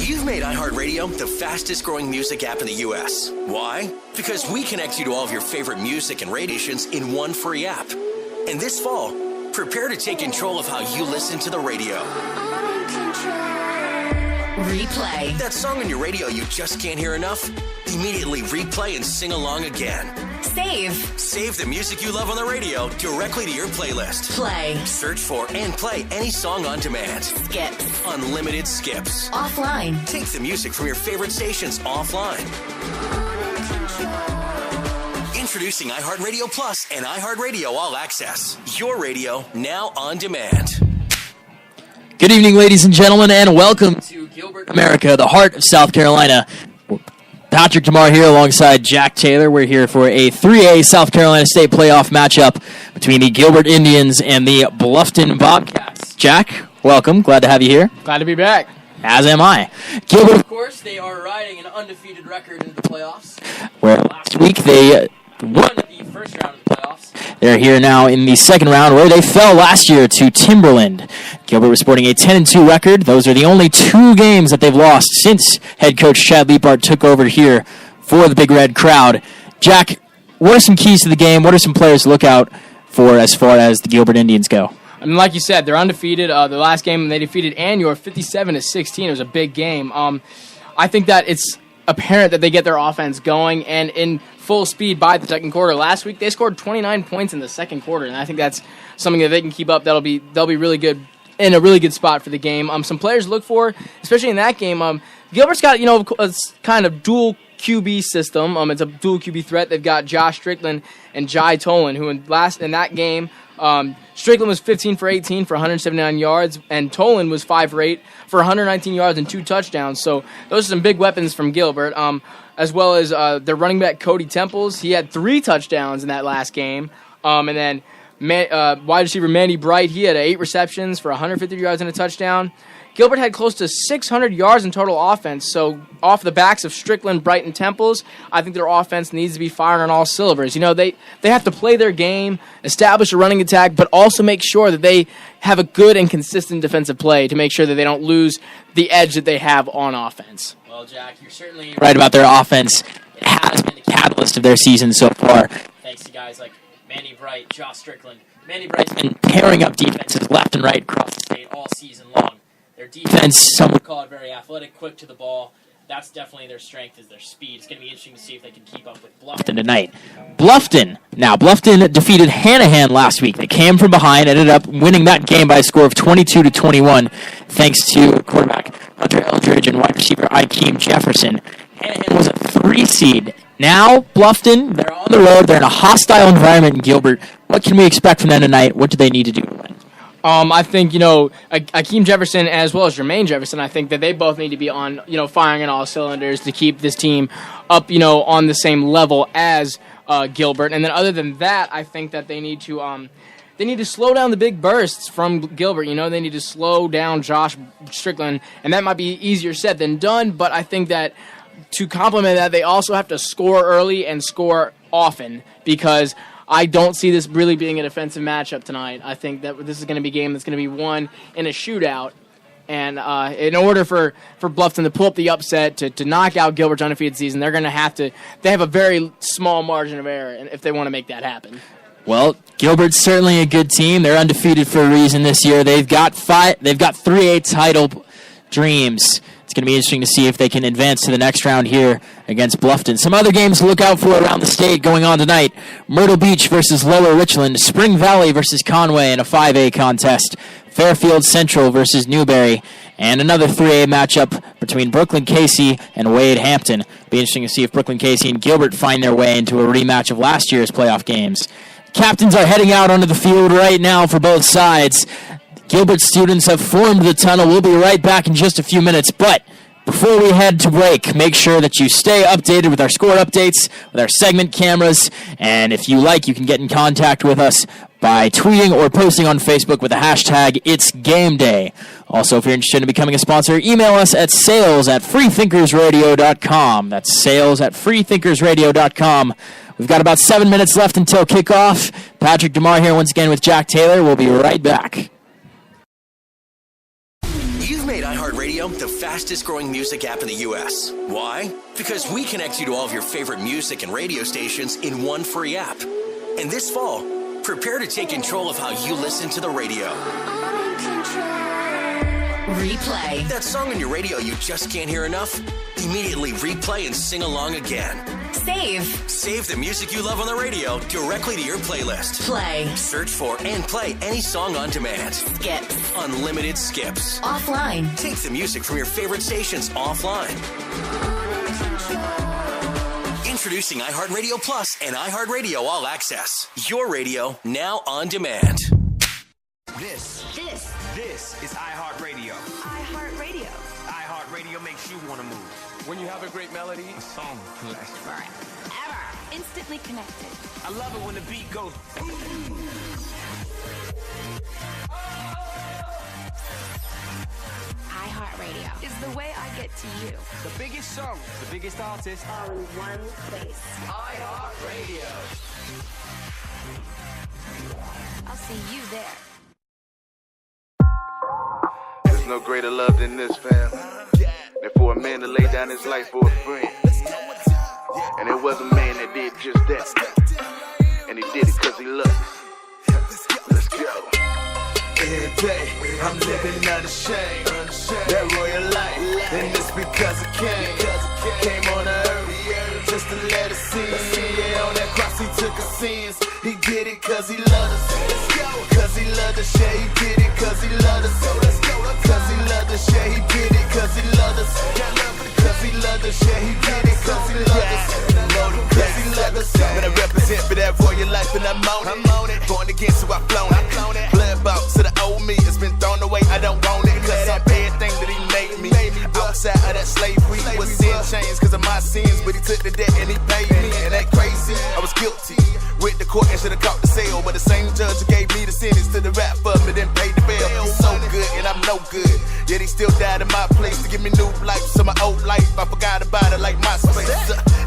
You've made iHeartRadio the fastest growing music app in the U.S. Why? Because we connect you to all of your favorite music and radio stations in one free app. And this fall, prepare to take control of how you listen to the radio. Replay. That song on your radio you just can't hear enough? Immediately replay and sing along again. Save. Save the music you love on the radio directly to your playlist. Play. Search for and play any song on demand. Skips. Unlimited skips. Offline. Take the music from your favorite stations offline. Introducing iHeartRadio Plus and iHeartRadio All Access. Your radio now on demand. Good evening, ladies and gentlemen, and welcome to Gilbert, America, the heart of South Carolina. Patrick Damar here alongside Jack Taylor. We're here for a 3A South Carolina State playoff matchup between the Gilbert Indians and the Bluffton Bobcats. Jack, welcome. Glad to have you here. Glad to be back. As am I. Gilbert, of course, they are riding an undefeated record in the playoffs, where last week they won the first round of the playoffs. They're here now in the second round, where they fell last year to Timberland. Gilbert was sporting a 10-2 record. Those are the only 2 games that they've lost since head coach Chad Leapart took over here for the Big Red Crowd. Jack, what are some keys to the game? What are some players to look out for as far as the Gilbert Indians go? I mean, like you said, they're undefeated. The last game they defeated Anyor 57-16. It was a big game. I think that it's apparent that they get their offense going and in full speed by the second quarter. Last week they scored 29 points in the second quarter, and I think that's something that they can keep up. They'll be really good, in a really good spot for the game. Some players to look for, especially in that game. Gilbert's got a kind of dual QB system. It's a dual QB threat. They've got Josh Strickland and Jai Tolan, who in that game. Strickland was 15 for 18 for 179 yards, and Tolan was 5 for 8 for 119 yards and 2 touchdowns. So those are some big weapons from Gilbert, as well as their running back Cody Temples. He had 3 touchdowns in that last game. And then wide receiver Mandy Bright, he had 8 receptions for 150 yards and a touchdown. Gilbert had close to 600 yards in total offense, so off the backs of Strickland, Bright, and Temples, I think their offense needs to be firing on all cylinders. They have to play their game, establish a running attack, but also make sure that they have a good and consistent defensive play to make sure that they don't lose the edge that they have on offense. Well, Jack, you're certainly right about their offense. It has been the catalyst of their season so far, thanks to guys like Mandy Bright, Josh Strickland. Mandy Bright's been pairing up defenses left and right across the state all season long. Their defense, some would call it very athletic, quick to the ball. That's definitely their strength, is their speed. It's going to be interesting to see if they can keep up with Bluffton tonight. Bluffton defeated Hanahan last week. They came from behind, ended up winning that game by a score of 22-21, thanks to quarterback Hunter Eldridge and wide receiver Ikeem Jefferson. Hanahan was a 3 seed. Now, Bluffton, they're on the road. They're in a hostile environment in Gilbert. What can we expect from them tonight? What do they need to do to win? I think, Ikeem Jefferson as well as Jermaine Jefferson, I think that they both need to be on, firing on all cylinders to keep this team up, on the same level as Gilbert. And then other than that, I think that they need to slow down the big bursts from Gilbert. They need to slow down Josh Strickland, and that might be easier said than done, but I think that to complement that, they also have to score early and score often, because I don't see this really being a defensive matchup tonight. I think that this is going to be a game that's going to be won in a shootout. And in order for Bluffton to pull up the upset, to knock out Gilbert's undefeated season, they're going to have to – they have a very small margin of error if they want to make that happen. Well, Gilbert's certainly a good team. They're undefeated for a reason this year. They've got 3A title dreams. It's going to be interesting to see if they can advance to the next round here against Bluffton. Some other games to look out for around the state going on tonight. Myrtle Beach versus Lower Richland. Spring Valley versus Conway in a 5A contest. Fairfield Central versus Newberry. And another 3A matchup between Brooklyn Casey and Wade Hampton. Be interesting to see if Brooklyn Casey and Gilbert find their way into a rematch of last year's playoff games. Captains are heading out onto the field right now for both sides. Gilbert students have formed the tunnel. We'll be right back in just a few minutes, but before we head to break, make sure that you stay updated with our score updates, with our segment cameras, and if you like, you can get in contact with us by tweeting or posting on Facebook with the hashtag It's Game Day. Also, if you're interested in becoming a sponsor, email us at sales@freethinkersradio.com. That's sales@freethinkersradio.com. We've got about 7 minutes left until kickoff. Patrick Damar here once again with Jack Taylor. We'll be right back. You've made iHeartRadio the fastest fastest growing music app in the U.S. Why? Because we connect you to all of your favorite music and radio stations in one free app. And this fall, prepare to take control of how you listen to the radio. Replay. That song on your radio you just can't hear enough? Immediately replay and sing along again. Save. Save the music you love on the radio directly to your playlist. Play. Search for and play any song on demand. Skips. Unlimited skips. Offline. Take the music from your favorite stations offline. Introducing iHeartRadio Plus and iHeartRadio All Access. Your radio now on demand. This is iHeartRadio. iHeartRadio. iHeartRadio makes you want to move. When you have a great melody, A song can last forever. Instantly connected. I love it when the beat goes. iHeartRadio is the way I get to you. The biggest songs, the biggest artists. All in one place. iHeartRadio. I'll see you there. There's no greater love than this, fam. Than for a man to lay down his life for a friend. And it was a man that did just that. And he did it because he loved us. Let's go. Every day, I'm living unashamed. That royal life, and it's because it came on the earth, just to let us see. Yeah, on that cross he took our sins. He did it cause he loved us. Cause he loved us, yeah, he did it cause he loved us. Cause he loved us, yeah, he did it cause he loved us. Cause he loved us, yeah, he did it cause he loved us. Cause he loved us. But I represent for that royal life and I'm on it. Born again, so I flown it. Blood bought to the old me, it's been thrown away, I don't want it. Cause I'm everything that he made me. Outside of that slavery was sin chains cause of my sins. But he took the debt and he paid me. And that crazy, I was guilty. With the court and should've caught the sale. But the same judge who gave me the sentence to the rap for me then paid the bail. He's so good and I'm no good. Yet he still died in my place to give me new life. So my old life, I forgot about it like MySpace.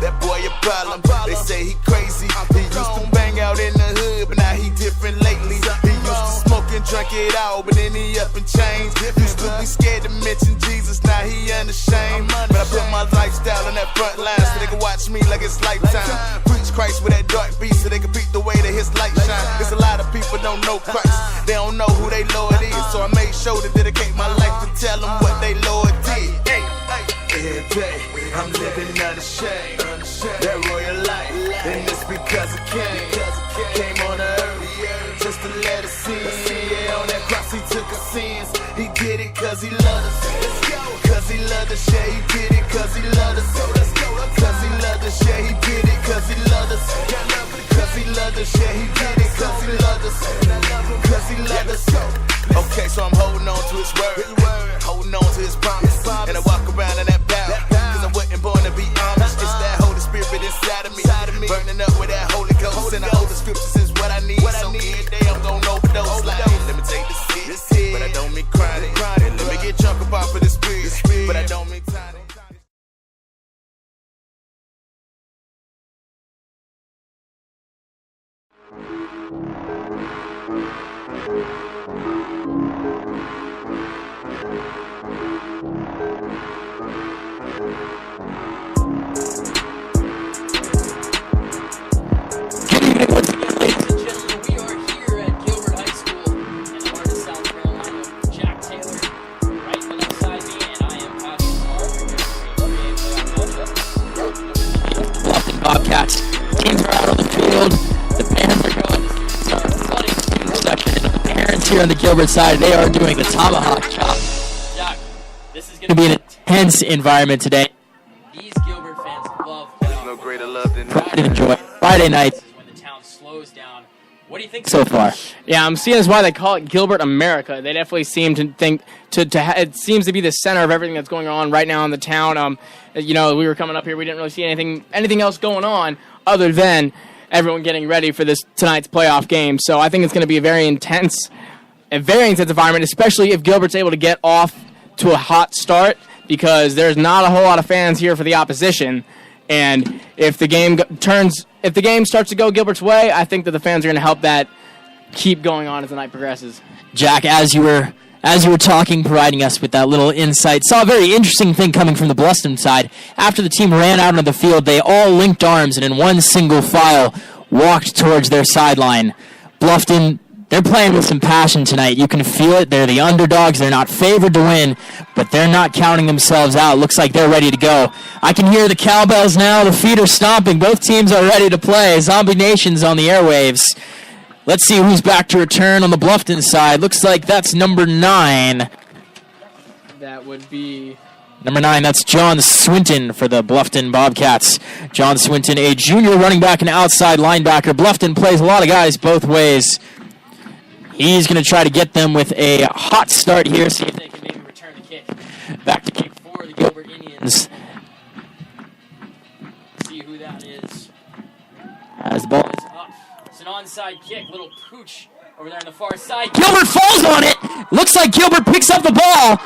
That boy a problem, they say he crazy. He used to bang out in the hood, but now he different lately. He used to smoke and drink it all, but then he up and changed. Used to be scared to mention Jesus, now he unashamed. But I put my lifestyle on that front line so they can watch me like it's lifetime. Preach Christ with that dark beat so they can beat the way that his light shine. Cause a lot of people don't know Christ, they don't know who they Lord is. So I made sure to dedicate my life to tell them what they Lord did. Every day, I'm living unashamed. That royal life, and it's because it came on the earth, just to let us see. Yeah, on that cross he took our sins. He did it cause he loved us. Cause he loved us, yeah, he did it cause he loved us. Cause he loved us, yeah, he did it cause he loved us. Cause he loved us, yeah, he did it cause he loved us. Cause he loved us. Okay, so I'm holding on to his word, holding on to his promise, and I walk around in that battle, cause I wasn't born to be honest. It's that Holy Spirit inside of me, burning up with that Holy Ghost, and the Holy Scriptures is what I need. So every day I'm gon' overdose like, let me take this hit, but I don't mean chronic. And let me get drunk up off of the spirit, but I don't mean tonic. Good evening once again, ladies and gentlemen. We are here at Gilbert High School in the heart of South Carolina. Jack Taylor, right alongside me, and I am Patrick Bluffton Bobcats. Teams are out on the field. The fans are going to start flooding the student section. And the parents here on the Gilbert side, they are doing the tomahawk chop. Jack, this is going to be an intense environment today. These Gilbert fans love There's no greater love than pride and joy. Friday nights is when the town slows down. What do you think so far? Yeah, I'm seeing that's why they call it Gilbert America. They definitely seem to think it seems to be the center of everything that's going on right now in the town. We were coming up here, we didn't really see anything else going on other than everyone getting ready for tonight's playoff game. So I think it's going to be a very intense environment, especially if Gilbert's able to get off to a hot start, because there's not a whole lot of fans here for the opposition. And if the game starts to go Gilbert's way, I think that the fans are going to help that keep going on as the night progresses. Jack, as you were as you were talking, providing us with that little insight, saw a very interesting thing coming from the Bluffton side. After the team ran out onto the field, they all linked arms and in one single file walked towards their sideline. Bluffton, they're playing with some passion tonight. You can feel it. They're the underdogs. They're not favored to win, but they're not counting themselves out. Looks like they're ready to go. I can hear the cowbells now. The feet are stomping. Both teams are ready to play. Zombie Nation's on the airwaves. Let's see who's back to return on the Bluffton side. Looks like that's number 9. That would be... Number 9, that's John Swinton for the Bluffton Bobcats. John Swinton, a junior running back and outside linebacker. Bluffton plays a lot of guys both ways. He's going to try to get them with a hot start here, see if they can maybe return the kick. Back to kick for the Gilbert Indians. See who that is. As the ball is up. It's an onside kick. Little pooch over there on the far side. Gilbert falls on it. Looks like Gilbert picks up the ball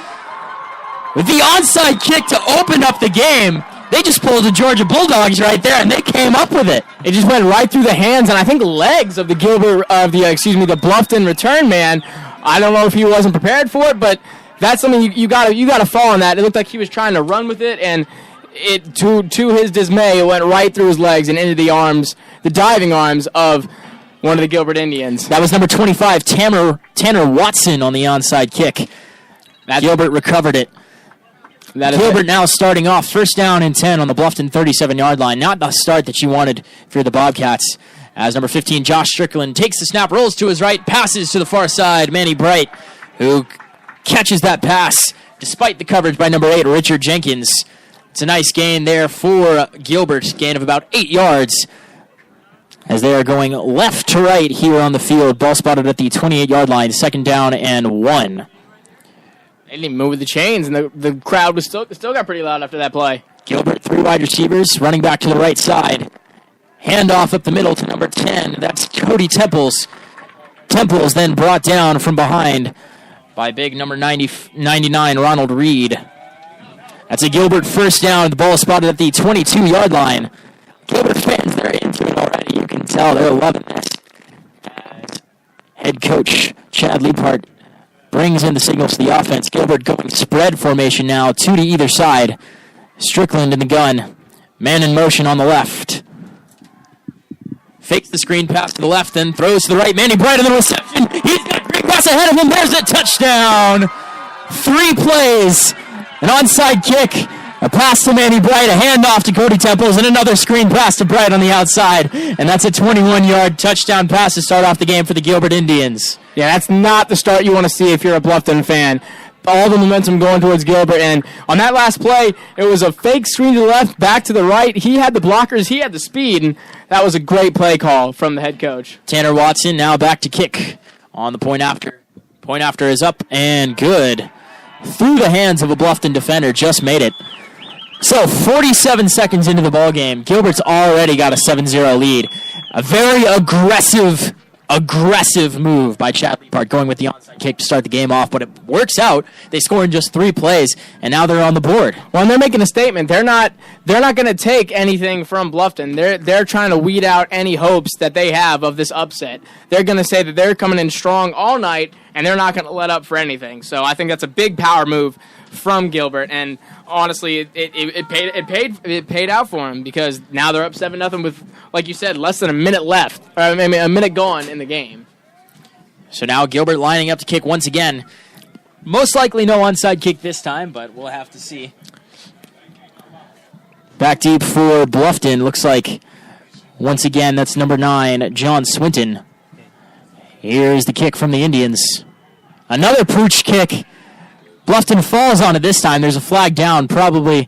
with the onside kick to open up the game. They just pulled the Georgia Bulldogs right there, and they came up with it. It just went right through the hands and I think legs of the the Bluffton return man. I don't know if he wasn't prepared for it, but that's something you gotta fall on that. It looked like he was trying to run with it, and it to his dismay, it went right through his legs and into the diving arms of one of the Gilbert Indians. That was number 25, Tanner Watson on the onside kick. Gilbert recovered it. Gilbert now starting off, first down and 10 on the Bluffton 37-yard line. Not the start that you wanted for the Bobcats. As number 15, Josh Strickland, takes the snap, rolls to his right, passes to the far side. Manny Bright, who catches that pass despite the coverage by number 8, Richard Jenkins. It's a nice gain there for Gilbert, gain of about 8 yards. As they are going left to right here on the field. Ball spotted at the 28-yard line, second down and 1. They didn't even move with the chains, and the crowd was still got pretty loud after that play. Gilbert, 3 wide receivers, running back to the right side. Handoff up the middle to number 10. That's Cody Temples. Temples then brought down from behind by big number 99, Ronald Reed. That's a Gilbert first down. The ball spotted at the 22-yard line. Gilbert fans, they're into it already. You can tell they're loving this. As head coach Chad Liebhart brings in the signals to the offense. Gilbert going spread formation now, 2 to either side. Strickland in the gun. Man in motion on the left. Fakes the screen pass to the left, then throws to the right. Manny Bright in the reception. He's got a great pass ahead of him. There's a touchdown. 3 plays. An onside kick. A pass to Manny Bright, a handoff to Cody Temples, and another screen pass to Bright on the outside. And that's a 21-yard touchdown pass to start off the game for the Gilbert Indians. Yeah, that's not the start you want to see if you're a Bluffton fan. All the momentum going towards Gilbert, and on that last play, it was a fake screen to the left, back to the right. He had the blockers, he had the speed, and that was a great play call from the head coach. Tanner Watson now back to kick on the point after. Point after is up and good. Through the hands of a Bluffton defender, just made it. So, 47 seconds into the ballgame, Gilbert's already got a 7-0 lead. A very aggressive move by Chad Liebhart, going with the onside kick to start the game off, but it works out. They score in just 3 plays, and now they're on the board. Well, and they're making a statement. They're not going to take anything from Bluffton. They're trying to weed out any hopes that they have of this upset. They're going to say that they're coming in strong all night, and they're not going to let up for anything. So I think that's a big power move from Gilbert, and honestly, it paid out for him, because now they're up 7-0 with, like you said, less than a minute left, or a minute gone in the game. So now Gilbert lining up to kick once again. Most likely no onside kick this time, but we'll have to see. Back deep for Bluffton. Looks like, once again, that's number 9, John Swinton. Here's the kick from the Indians. Another pooch kick. Bluffton falls on it this time. There's a flag down, probably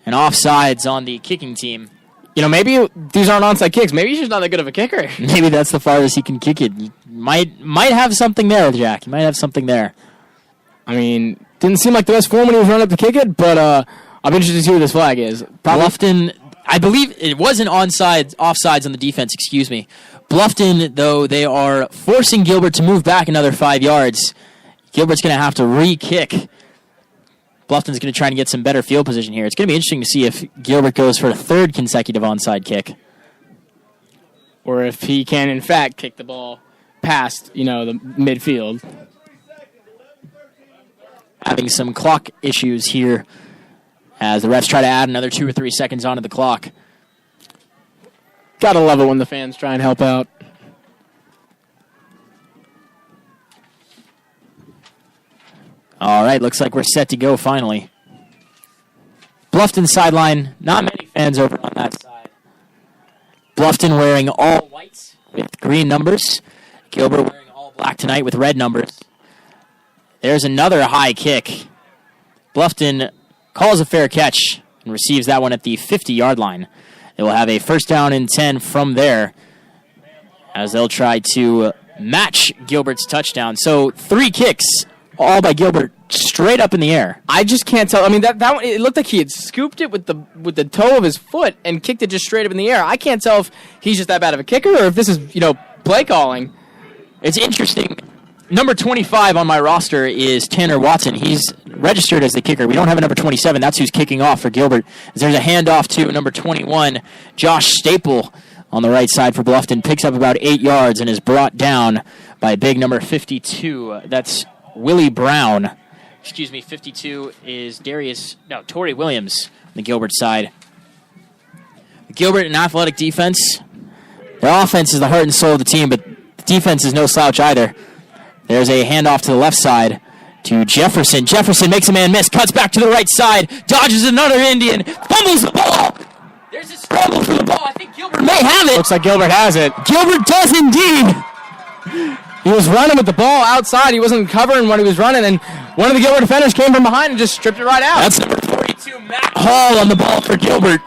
an offsides on the kicking team. You know, maybe these aren't onside kicks. Maybe he's just not that good of a kicker. Maybe that's the farthest he can kick it. You might have something there, Jack. You might have something there. I mean, didn't seem like the best form when he was running up to kick it, but I'm interested to see what this flag is. Bluffton, I believe it wasn't offsides on the defense, excuse me. Bluffton, though, they are forcing Gilbert to move back another 5 yards. Gilbert's going to have to re-kick. Bluffton's going to try and get some better field position here. It's going to be interesting to see if Gilbert goes for a 3rd consecutive onside kick. Or if he can, in fact, kick the ball past, the midfield. having some clock issues here as the refs try to add another 2 or 3 seconds onto the clock. Gotta love it when the fans try and help out. All right, looks like we're set to go finally. Bluffton sideline, not many fans over on that side. Bluffton wearing all white with green numbers. Gilbert wearing all black tonight with red numbers. There's another high kick. Bluffton calls a fair catch and receives that one at the 50-yard line. They will have a first down and 10 from there as they'll try to match Gilbert's touchdown. So 3 kicks, all by Gilbert, straight up in the air. I just can't tell. I mean, that one, it looked like he had scooped it with the toe of his foot and kicked it just straight up in the air. I can't tell if he's just that bad of a kicker or if this is, play calling. It's interesting. Number 25 on my roster is Tanner Watson. He's registered as the kicker. We don't have a number 27. That's who's kicking off for Gilbert. There's a handoff to number 21, Josh Staple, on the right side for Bluffton. Picks up about 8 yards and is brought down by big number 52. That's Willie Brown. 52 is Torrey Williams on the Gilbert side. Gilbert, an athletic defense. Their offense is the heart and soul of the team, but the defense is no slouch either. There's a handoff to the left side to Jefferson. Jefferson makes a man miss, cuts back to the right side, dodges another Indian, fumbles the ball. There's a scramble for the ball. I think Gilbert may have it. Looks like Gilbert has it. Gilbert does indeed. He was running with the ball outside. He wasn't covering when he was running, and one of the Gilbert defenders came from behind and just stripped it right out. That's number 42, Matt Hall, on the ball for Gilbert.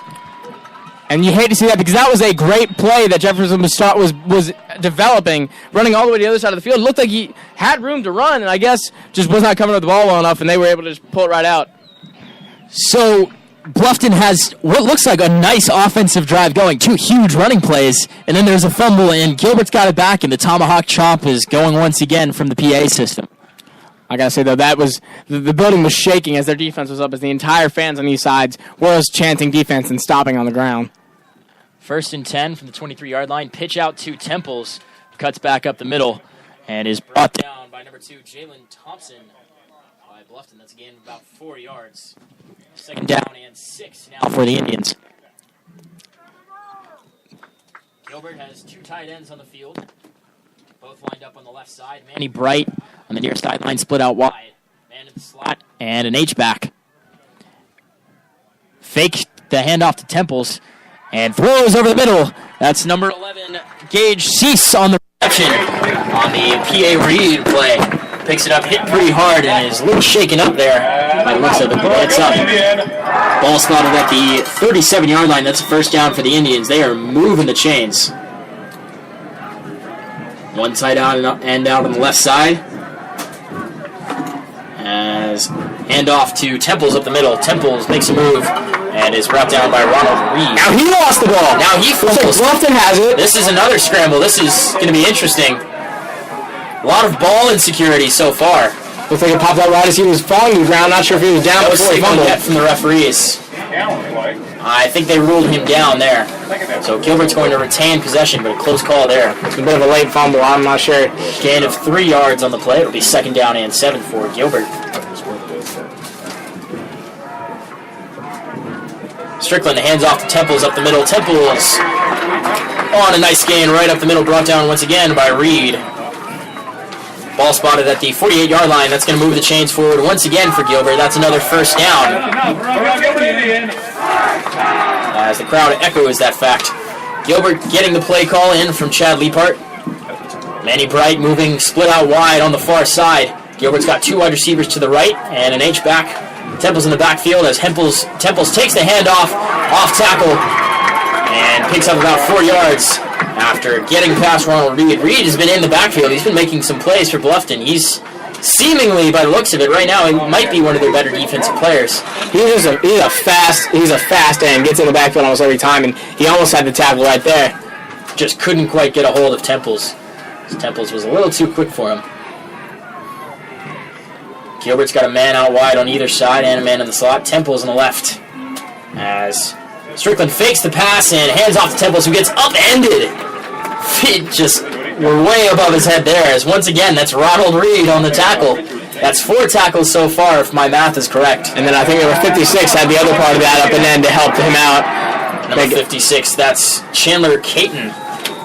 And you hate to see that because that was a great play that Jefferson was developing, running all the way to the other side of the field. It looked like he had room to run, and I guess just was not coming up the ball well enough, and they were able to just pull it right out. So Bluffton has what looks like a nice offensive drive going. 2 huge running plays, and then there's a fumble, and Gilbert's got it back, and the tomahawk chomp is going once again from the PA system. I gotta say, though, that was the building was shaking as their defense was up, as the entire fans on these sides were chanting defense and stopping on the ground. First and 10 from the 23-yard line. Pitch out to Temples. Cuts back up the middle and is brought down by number 2, Jalen Thompson by Bluffton. That's a gain of about 4 yards. Second down and 6 now for the Indians. Gilbert has 2 tight ends on the field. Both lined up on the left side. Manny Bright on the near sideline, split out wide. Man in the slot and an H-back. Fake the handoff to Temples. And throws over the middle. That's number 11, Gage Cease on the reception on the PA Reed play. Picks it up, hit pretty hard, and is a little shaken up there by the looks of it. It's up. Ball spotted at the 37-yard line. That's a first down for the Indians. They are moving the chains. One tight end out on the left side. As handoff to Temples up the middle. Temples makes a move and is brought down by Ronald Reed. Now he lost the ball. Now he fumbles. Bluffton has it. This is another scramble. This is going to be interesting. A lot of ball insecurity so far. Looks like it popped out right as he was falling to the ground. Not sure if he was down before he fumbled. From the referees. I think they ruled him down there. So Gilbert's going to retain possession, but a close call there. It's a bit of a late fumble. I'm not sure. Gain of 3 yards on the play. It'll be second down and 7 for Gilbert. Strickland hands off to Temples up the middle. Temples on a nice gain right up the middle, brought down once again by Reed. Ball spotted at the 48-yard line. That's going to move the chains forward once again for Gilbert. That's another first down. As the crowd echoes that fact. Gilbert getting the play call in from Chad Leapart. Manny Bright moving split out wide on the far side. Gilbert's got 2 wide receivers to the right and an H-back. Temples in the backfield as Temples takes the handoff off tackle and picks up about 4 yards after getting past Ronald Reed. Reed has been in the backfield. He's been making some plays for Bluffton. He's seemingly, by the looks of it, right now, he might be one of their better defensive players. He's a fast end. Gets in the backfield almost every time, and he almost had the tackle right there. Just couldn't quite get a hold of Temples. Temples was a little too quick for him. Gilbert's got a man out wide on either side and a man in the slot. Temples on the left. As Strickland fakes the pass and hands off to Temples, who gets upended. Feet just were way above his head there. As once again, that's Ronald Reed on the tackle. That's 4 tackles so far, if my math is correct. And then I think number 56 had the other part of that up and then to help him out. Number 56, that's Chandler Caton.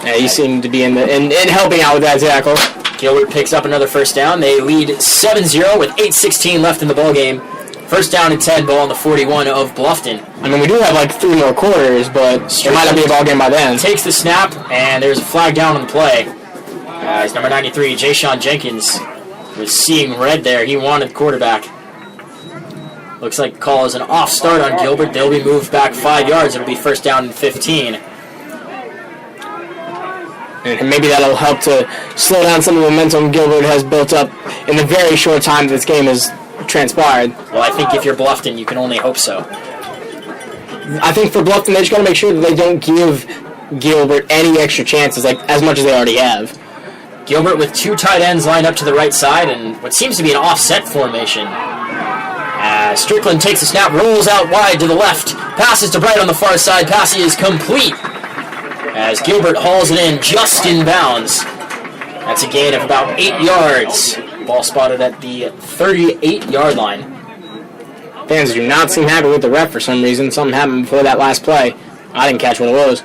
Yeah, he seemed to be in helping out with that tackle. Gilbert picks up another first down. They lead 7-0 with 8:16 left in the ball game. First down and 10, ball on the 41 of Bluffton. I mean, we do have like 3 more quarters, but it might not be a ball game by then. Takes the snap, and there's a flag down on the play. As number 93, Jay-Sean Jenkins, was seeing red there. He wanted the quarterback. Looks like the call is an off start on Gilbert. They'll be moved back 5 yards. It'll be first down and 15. And maybe that'll help to slow down some of the momentum Gilbert has built up in the very short time this game has transpired. Well, I think if you're Bluffton, you can only hope so. I think for Bluffton, they just got to make sure that they don't give Gilbert any extra chances, like as much as they already have. Gilbert with 2 tight ends lined up to the right side and what seems to be an offset formation. Strickland takes the snap, rolls out wide to the left, passes to Bright on the far side. Pass is complete as Gilbert hauls it in just in bounds. That's a gain of about 8 yards. Ball spotted at the 38-yard line. Fans do not seem happy with the ref for some reason. Something happened before that last play. I didn't catch what it was.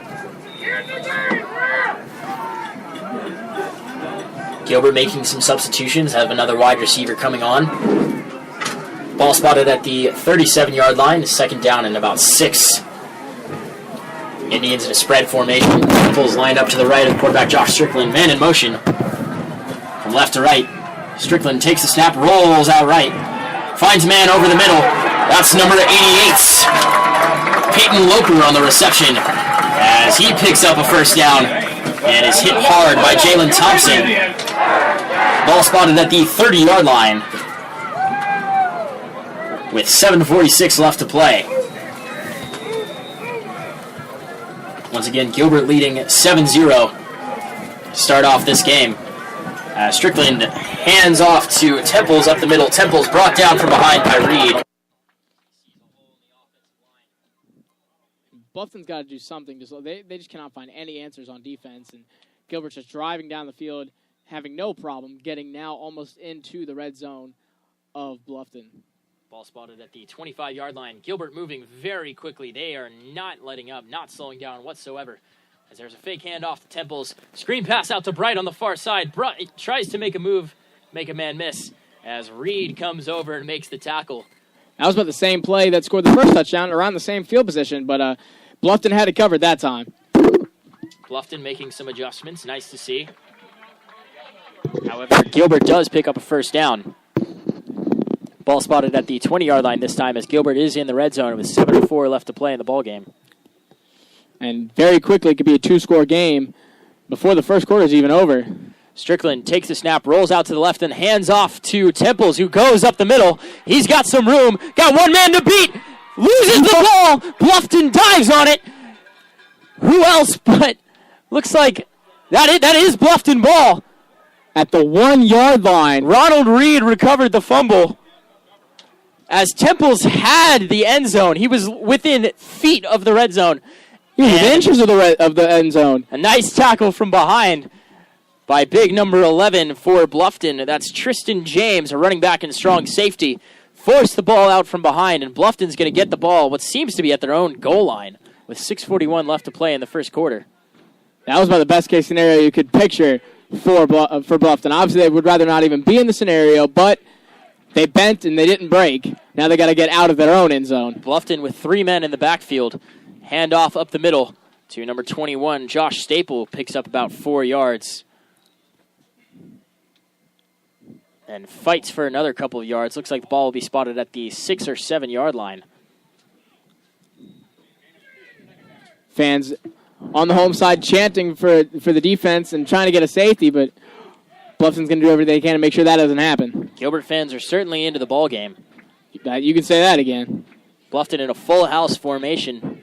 Gilbert making some substitutions, have another wide receiver coming on. Ball spotted at the 37-yard line, second down and about 6. Indians in a spread formation. Pulls lined up to the right of quarterback Josh Strickland. Man in motion. From left to right. Strickland takes the snap, rolls out right. Finds a man over the middle. That's number 88. Peyton Loper on the reception as he picks up a first down and is hit hard by Jalen Thompson. Ball spotted at the 30-yard line with 7:46 left to play. Once again, Gilbert leading 7-0 to start off this game. Strickland hands off to Temples up the middle. Temples brought down from behind by Reed. Bluffton's got to do something. They just cannot find any answers on defense, and Gilbert's just driving down the field, having no problem getting now almost into the red zone of Bluffton. Ball spotted at the 25-yard line. Gilbert moving very quickly. They are not letting up, not slowing down whatsoever. As there's a fake handoff to Temples. Screen pass out to Bright on the far side. Bright tries to make a move, make a man miss, as Reed comes over and makes the tackle. That was about the same play that scored the first touchdown, around the same field position, but Bluffton had it covered that time. Bluffton making some adjustments. Nice to see. However, Gilbert does pick up a first down. Ball spotted at the 20-yard line this time as Gilbert is in the red zone with 7:04 left to play in the ball game. And very quickly, it could be a 2-score game before the first quarter is even over. Strickland takes the snap, rolls out to the left, and hands off to Temples, who goes up the middle. He's got some room, got one man to beat, loses the ball. Bluffton dives on it. Who else but looks like that is Bluffton ball. At the 1-yard line, Ronald Reed recovered the fumble. As Temples had the end zone, he was within feet of the red zone. He was inches of the end zone. A nice tackle from behind by big number 11 for Bluffton. That's Tristan James, a running back and strong safety. Forced the ball out from behind, and Bluffton's going to get the ball, what seems to be at their own goal line, with 6:41 left to play in the first quarter. That was about the best case scenario you could picture for Bluffton. Obviously, they would rather not even be in the scenario, but they bent and they didn't break. Now they got to get out of their own end zone. Bluffton with 3 men in the backfield. Handoff up the middle to number 21, Josh Staple, picks up about 4 yards. And fights for another couple of yards. Looks like the ball will be spotted at the 6 or 7 yard line. Fans on the home side chanting for the defense and trying to get a safety, but Bluffton's going to do everything they can to make sure that doesn't happen. Gilbert fans are certainly into the ball game. You can say that again. Bluffton in a full house formation.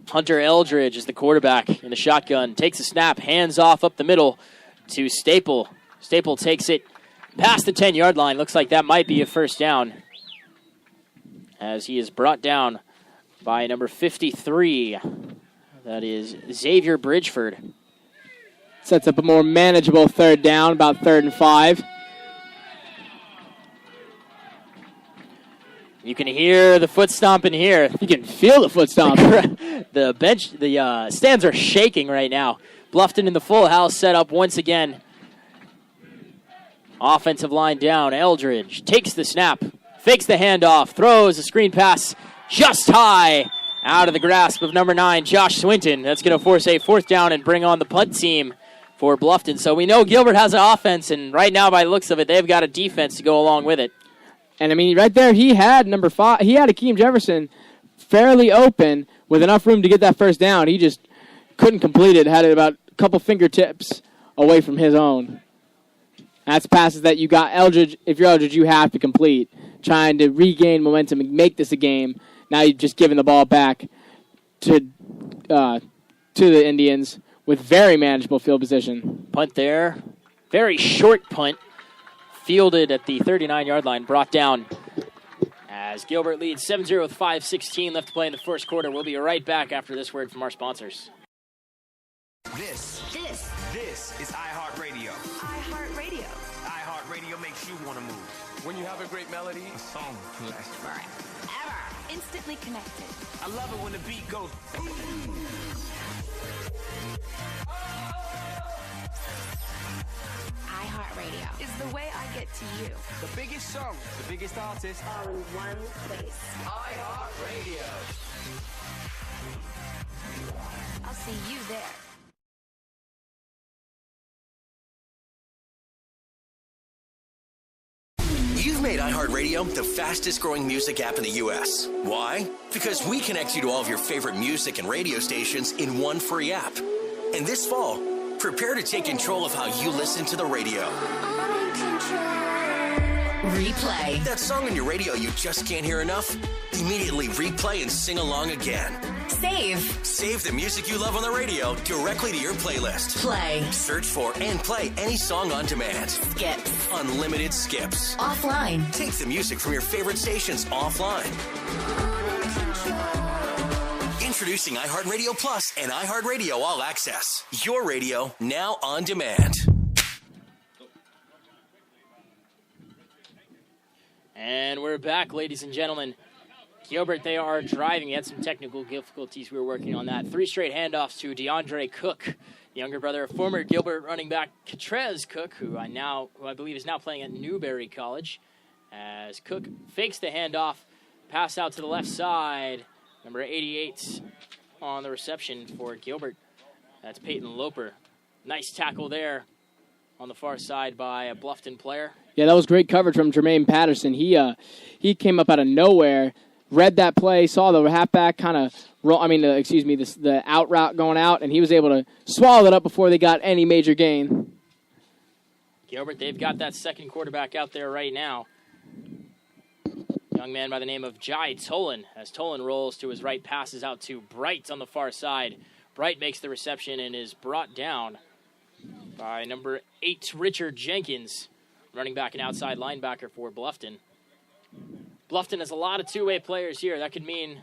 Hunter Eldridge is the quarterback in the shotgun. Takes a snap, hands off up the middle to Staple. Staple takes it past the 10-yard line. Looks like that might be a first down as he is brought down by number 53. That is Xavier Bridgeford. Sets up a more manageable third down, about 3rd and 5. You can hear the foot stomping here. You can feel the foot stomp. The stands are shaking right now. Bluffton in the full house setup once again. Offensive line down. Eldridge takes the snap, fakes the handoff, throws a screen pass just high out of the grasp of number 9, Josh Swinton. That's going to force a 4th down and bring on the punt team for Bluffton. So we know Gilbert has an offense, and right now, by the looks of it, they've got a defense to go along with it. And, I mean, right there, he had number 5. He had Akeem Jefferson fairly open with enough room to get that first down. He just couldn't complete it. Had it about a couple fingertips away from his own. That's passes that you got. Eldridge, if you're Eldridge, you have to complete. Trying to regain momentum and make this a game. Now you're just giving the ball back to the Indians with very manageable field position. Punt there. Very short punt. Fielded at the 39-yard line. Brought down as Gilbert leads 7-0 with 5:16 left to play in the first quarter. We'll be right back after this word from our sponsors. This is iHeartRadio. iHeartRadio. iHeartRadio makes you want to move. When you have a great melody, A song can last forever. Instantly connected. I love it when the beat goes. iHeartRadio is the way I get to you. The biggest song, the biggest artist. All in one place. iHeartRadio. I'll see you there. You've made iHeartRadio the fastest growing music app in the U.S. Why? Because we connect you to all of your favorite music and radio stations in one free app. And this fall, prepare to take control of how you listen to the radio. Replay. That song on your radio you just can't hear enough? Immediately replay and sing along again. Save. Save the music you love on the radio directly to your playlist. Play. Search for and play any song on demand. Skips. Unlimited skips. Offline. Take the music from your favorite stations offline. Introducing iHeartRadio Plus and iHeartRadio All Access. Your radio now on demand. And we're back, ladies and gentlemen. Gilbert, they are driving. We had some technical difficulties. We were working on that. 3 straight handoffs to DeAndre Cook, the younger brother of former Gilbert running back Catrez Cook, who I believe is now playing at Newberry College. As Cook fakes the handoff, pass out to the left side. Number 88 on the reception for Gilbert. That's Peyton Loper. Nice tackle there on the far side by a Bluffton player. Yeah, that was great coverage from Jermaine Patterson. He came up out of nowhere, read that play, saw the halfback kind of roll. The out route going out, and he was able to swallow it up before they got any major gain. Gilbert, they've got that second quarterback out there right now. Young man by the name of Jai Tolan. As Tolan rolls to his right, passes out to Bright on the far side. Bright makes the reception and is brought down by number 8, Richard Jenkins, running back and outside linebacker for Bluffton. Bluffton has a lot of two-way players here. That could mean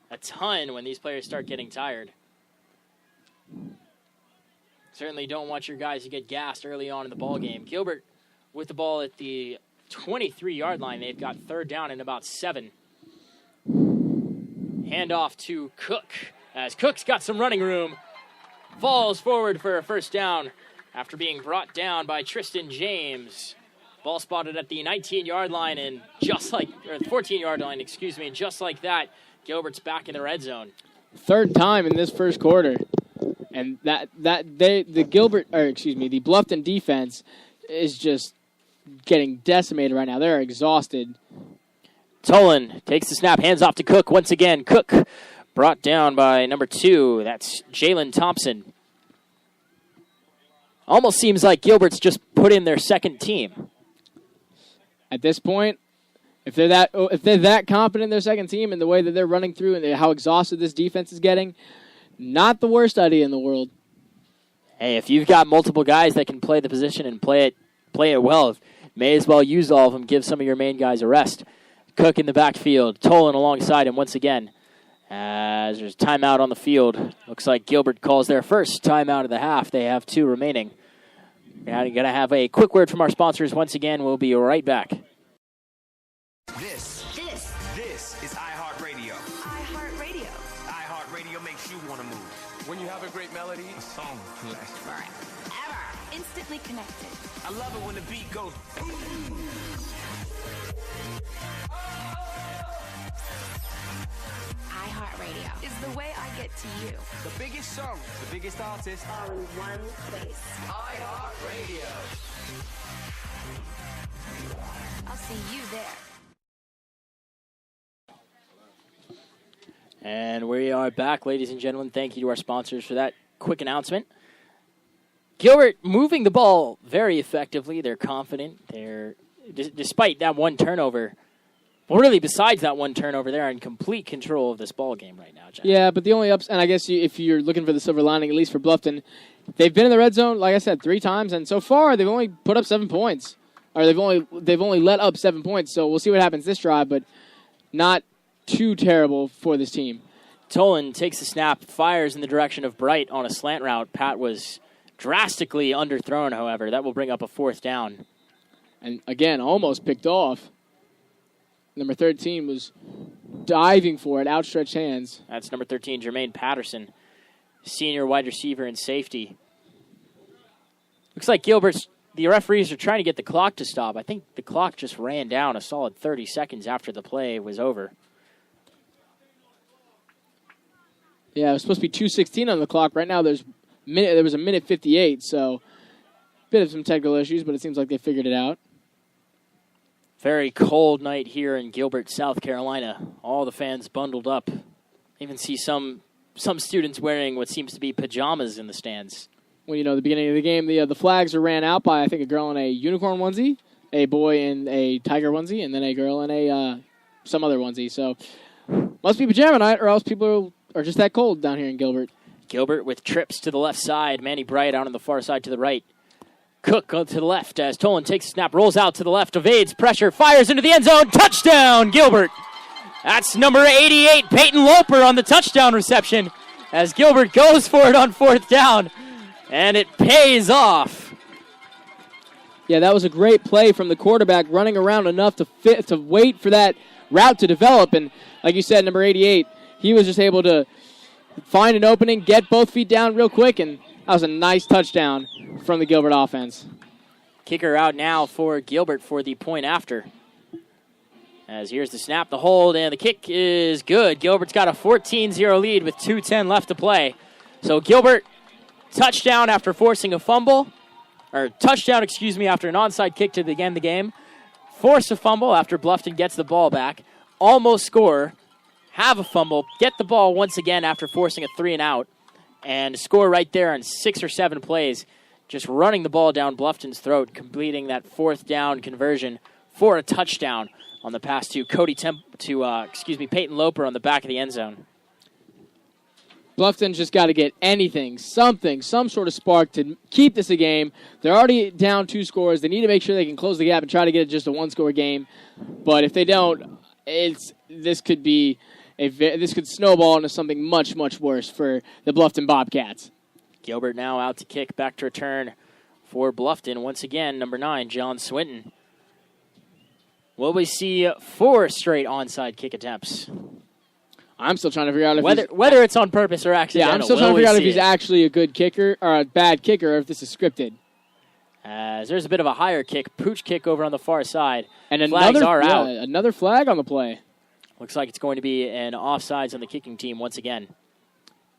a ton when these players start getting tired. Certainly don't want your guys to get gassed early on in the ball game. Gilbert with the ball at the 23-yard line. They've got 3rd down and about 7. Handoff to Cook. As Cook's got some running room. Falls forward for a 1st down after being brought down by Tristan James. Ball spotted at the 19-yard line, and 14-yard line, and just like that, Gilbert's back in the red zone. 3rd time in this first quarter. And the Bluffton defense is just getting decimated right now. They're exhausted. Tolan takes the snap, hands off to Cook once again. Cook brought down by number 2. That's Jalen Thompson. Almost seems like Gilbert's just put in their second team. At this point, if they're that confident in their second team and the way that they're running through and how exhausted this defense is getting, not the worst idea in the world. Hey, if you've got multiple guys that can play the position and play it well, may as well use all of them. Give some of your main guys a rest. Cook in the backfield, Tolan alongside him once again. As there's a timeout on the field. Looks like Gilbert calls their first timeout of the half. They have 2 remaining. We're going to have a quick word from our sponsors once again. We'll be right back. This is iHeartRadio. iHeartRadio. iHeartRadio makes you want to move. When you have a great melody, A song can last forever. Instantly connected. I love it when the beat goes. iHeartRadio is the way I get to you. The biggest songs, the biggest artists. All in one place. iHeartRadio. I'll see you there. And we are back, ladies and gentlemen. Thank you to our sponsors for that quick announcement. Gilbert moving the ball very effectively. They're confident. They're despite that one turnover. Well, really, besides that one turnover, they're in complete control of this ball game right now, Jack. Yeah, but the only and I guess if you're looking for the silver lining, at least for Bluffton, they've been in the red zone, like I said, 3 times, and so far they've only put up 7 points, or they've only let up 7 points. So we'll see what happens this drive, but not too terrible for this team. Tolan takes the snap, fires in the direction of Bright on a slant route. Pat was drastically underthrown, however. That will bring up a 4th down. And again, almost picked off. Number 13 was diving for it, outstretched hands. That's number 13, Jermaine Patterson, senior wide receiver and safety. Looks like the referees are trying to get the clock to stop. I think the clock just ran down a solid 30 seconds after the play was over. Yeah, it was supposed to be 2:16 on the clock. Right now there was a minute 58, so bit of some technical issues, but it seems like they figured it out. Very cold night here in Gilbert, South Carolina. All the fans bundled up. Even see some students wearing what seems to be pajamas in the stands. Well, the beginning of the game, the flags are ran out by, I think, a girl in a unicorn onesie, a boy in a tiger onesie, and then a girl in a some other onesie. So must be pajama night, or else people are just that cold down here in Gilbert. Gilbert with trips to the left side. Manny Bright out on the far side to the right. Cook to the left as Tolan takes a snap, rolls out to the left, evades pressure, fires into the end zone. Touchdown, Gilbert. That's number 88, Peyton Loper on the touchdown reception as Gilbert goes for it on 4th down, and it pays off. Yeah, that was a great play from the quarterback, running around enough to wait for that route to develop. And like you said, number 88, he was just able to find an opening, get both feet down real quick, and that was a nice touchdown from the Gilbert offense. Kicker out now for Gilbert for the point after. As here's the snap, the hold, and the kick is good. Gilbert's got a 14-0 lead with 2:10 left to play. So Gilbert, touchdown after forcing a fumble, after an onside kick to end the game. Force a fumble after Bluffton gets the ball back. Almost score, have a fumble, get the ball once again after forcing a 3-and-out, and score right there on 6 or 7 plays. Just running the ball down Bluffton's throat, completing that 4th down conversion for a touchdown on the pass to Peyton Loper on the back of the end zone. Bluffton's just got to get anything, something, some sort of spark to keep this a game. They're already down 2 scores. They need to make sure they can close the gap and try to get it just a 1-score game. But if they don't, this could snowball into something much, much worse for the Bluffton Bobcats. Gilbert now out to kick, back to return for Bluffton. Once again, number 9, John Swinton. Will we see 4 straight onside kick attempts? I'm still trying to figure out if whether it's on purpose or accidental. Yeah, I'm still trying to figure out if he's actually a good kicker or a bad kicker, or if this is scripted. As there's a bit of a higher kick, pooch kick over on the far side. And flags are out. Another flag on the play. Looks like it's going to be an offsides on the kicking team once again.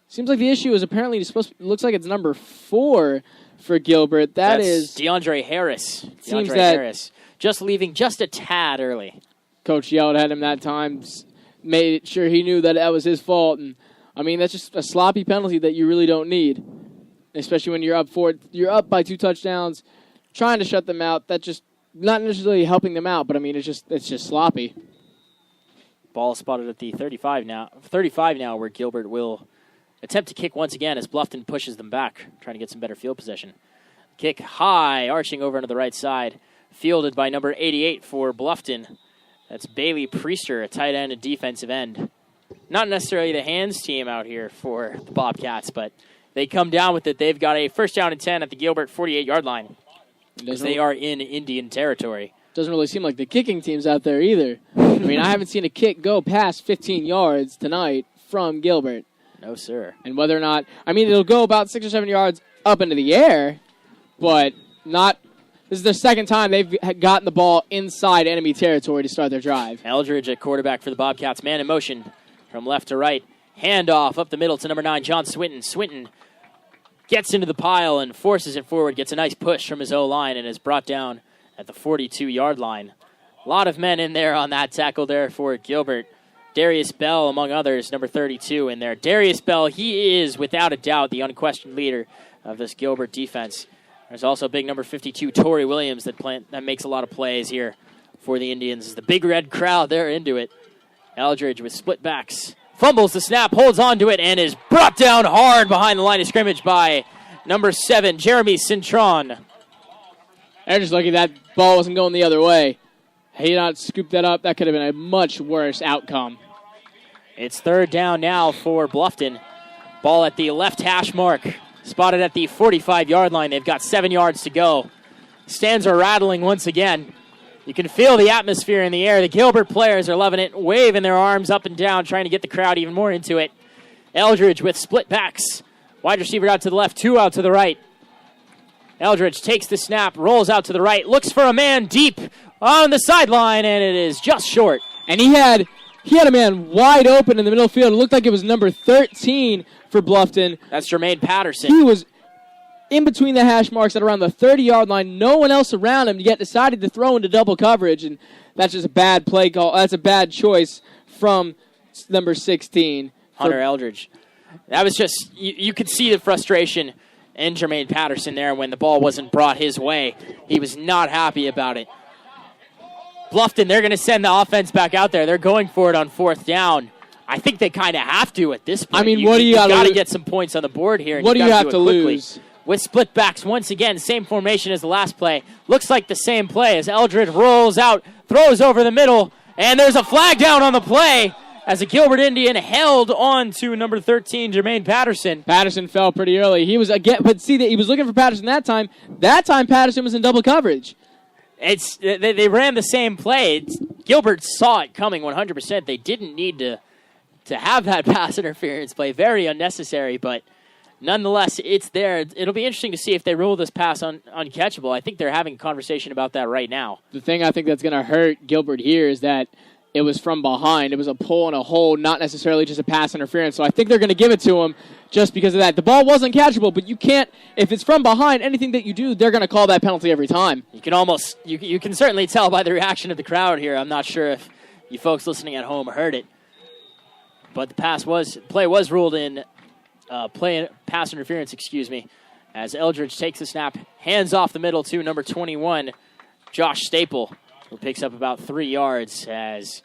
Seems like the issue is apparently looks like it's number 4 for Gilbert. That's DeAndre Harris. Seems DeAndre that Harris just leaving just a tad early. Coach yelled at him that time, made sure he knew that was his fault. And I mean, that's just a sloppy penalty that you really don't need, especially when you're up by 2 touchdowns, trying to shut them out. That just not necessarily helping them out, but I mean, it's just sloppy. Ball spotted at the 35 now, where Gilbert will attempt to kick once again as Bluffton pushes them back, trying to get some better field position. Kick high, arching over onto the right side, fielded by number 88 for Bluffton. That's Bailey Priester, a tight end and defensive end. not necessarily the hands team out here for the Bobcats, but they come down with it. They've got a first down and 10 at the Gilbert 48-yard line because they are in Indian territory. Doesn't really seem like the kicking team's out there either. I mean, I haven't seen a kick go past 15 yards tonight from Gilbert. No, sir. And whether or not, I mean, it'll go about 6 or 7 yards up into the air, but not. This is their second time they've gotten the ball inside enemy territory to start their drive. Eldridge at quarterback for the Bobcats. Man in motion from left to right. Handoff up the middle to number 9, John Swinton. Swinton gets into the pile and forces it forward. Gets a nice push from his O-line and is brought down at the 42-yard line. A lot of men in there on that tackle there for Gilbert. Darius Bell, among others, number 32 in there. Darius Bell, he is without a doubt the unquestioned leader of this Gilbert defense. There's also big number 52, Torrey Williams, that makes a lot of plays here for the Indians. The big red crowd, they're into it. Eldridge with split backs. Fumbles the snap, holds on to it, and is brought down hard behind the line of scrimmage by number 7, Jeremy Cintron. They're just lucky that ball wasn't going the other way. Had he not scooped that up, that could have been a much worse outcome. It's third down now for Bluffton. Ball at the left hash mark. Spotted at the 45-yard line. They've got 7 yards to go. Stands are rattling once again. You can feel the atmosphere in the air. The Gilbert players are loving it, waving their arms up and down, trying to get the crowd even more into it. Eldridge with split backs. Wide receiver out to the left, 2 out to the right. Eldridge takes the snap, rolls out to the right, looks for a man deep on the sideline, and it is just short. And he had a man wide open in the middle field. It looked like it was number 13 for Bluffton. That's Jermaine Patterson. He was in between the hash marks at around the 30-yard line. No one else around him, yet decided to throw into double coverage, and that's just a bad play call. That's a bad choice from number 16. Hunter Eldridge. That was just, you could see the frustration in Jermaine Patterson there when the ball wasn't brought his way. He was not happy about it. Bluffton, they're going to send the offense back out there. They're going for it on fourth down. I think they kind of have to at this point. I mean, what do you got to get some points on the board here. And what do you have to lose? With split backs once again, same formation as the last play. Looks like the same play as Eldridge rolls out, throws over the middle, and there's a flag down on the play as a Gilbert Indian held on to number 13, Jermaine Patterson. Patterson fell pretty early. He was again, but see that he was looking for Patterson that time. That time Patterson was in double coverage. They ran the same play. Gilbert saw it coming 100%. They didn't need to have that pass interference play. Very unnecessary, but nonetheless, it's there. It'll be interesting to see if they rule this pass uncatchable. I think they're having a conversation about that right now. The thing I think that's going to hurt Gilbert here is that it was from behind. It was a pull and a hold, not necessarily just a pass interference. So I think they're going to give it to him just because of that. The ball wasn't catchable, but you can't, if it's from behind, anything that you do, they're going to call that penalty every time. You can almost, you can certainly tell by the reaction of the crowd here. I'm not sure if you folks listening at home heard it, but the play was ruled in pass interference, as Eldridge takes the snap, hands off the middle to number 21, Josh Staple, who picks up about 3 yards as...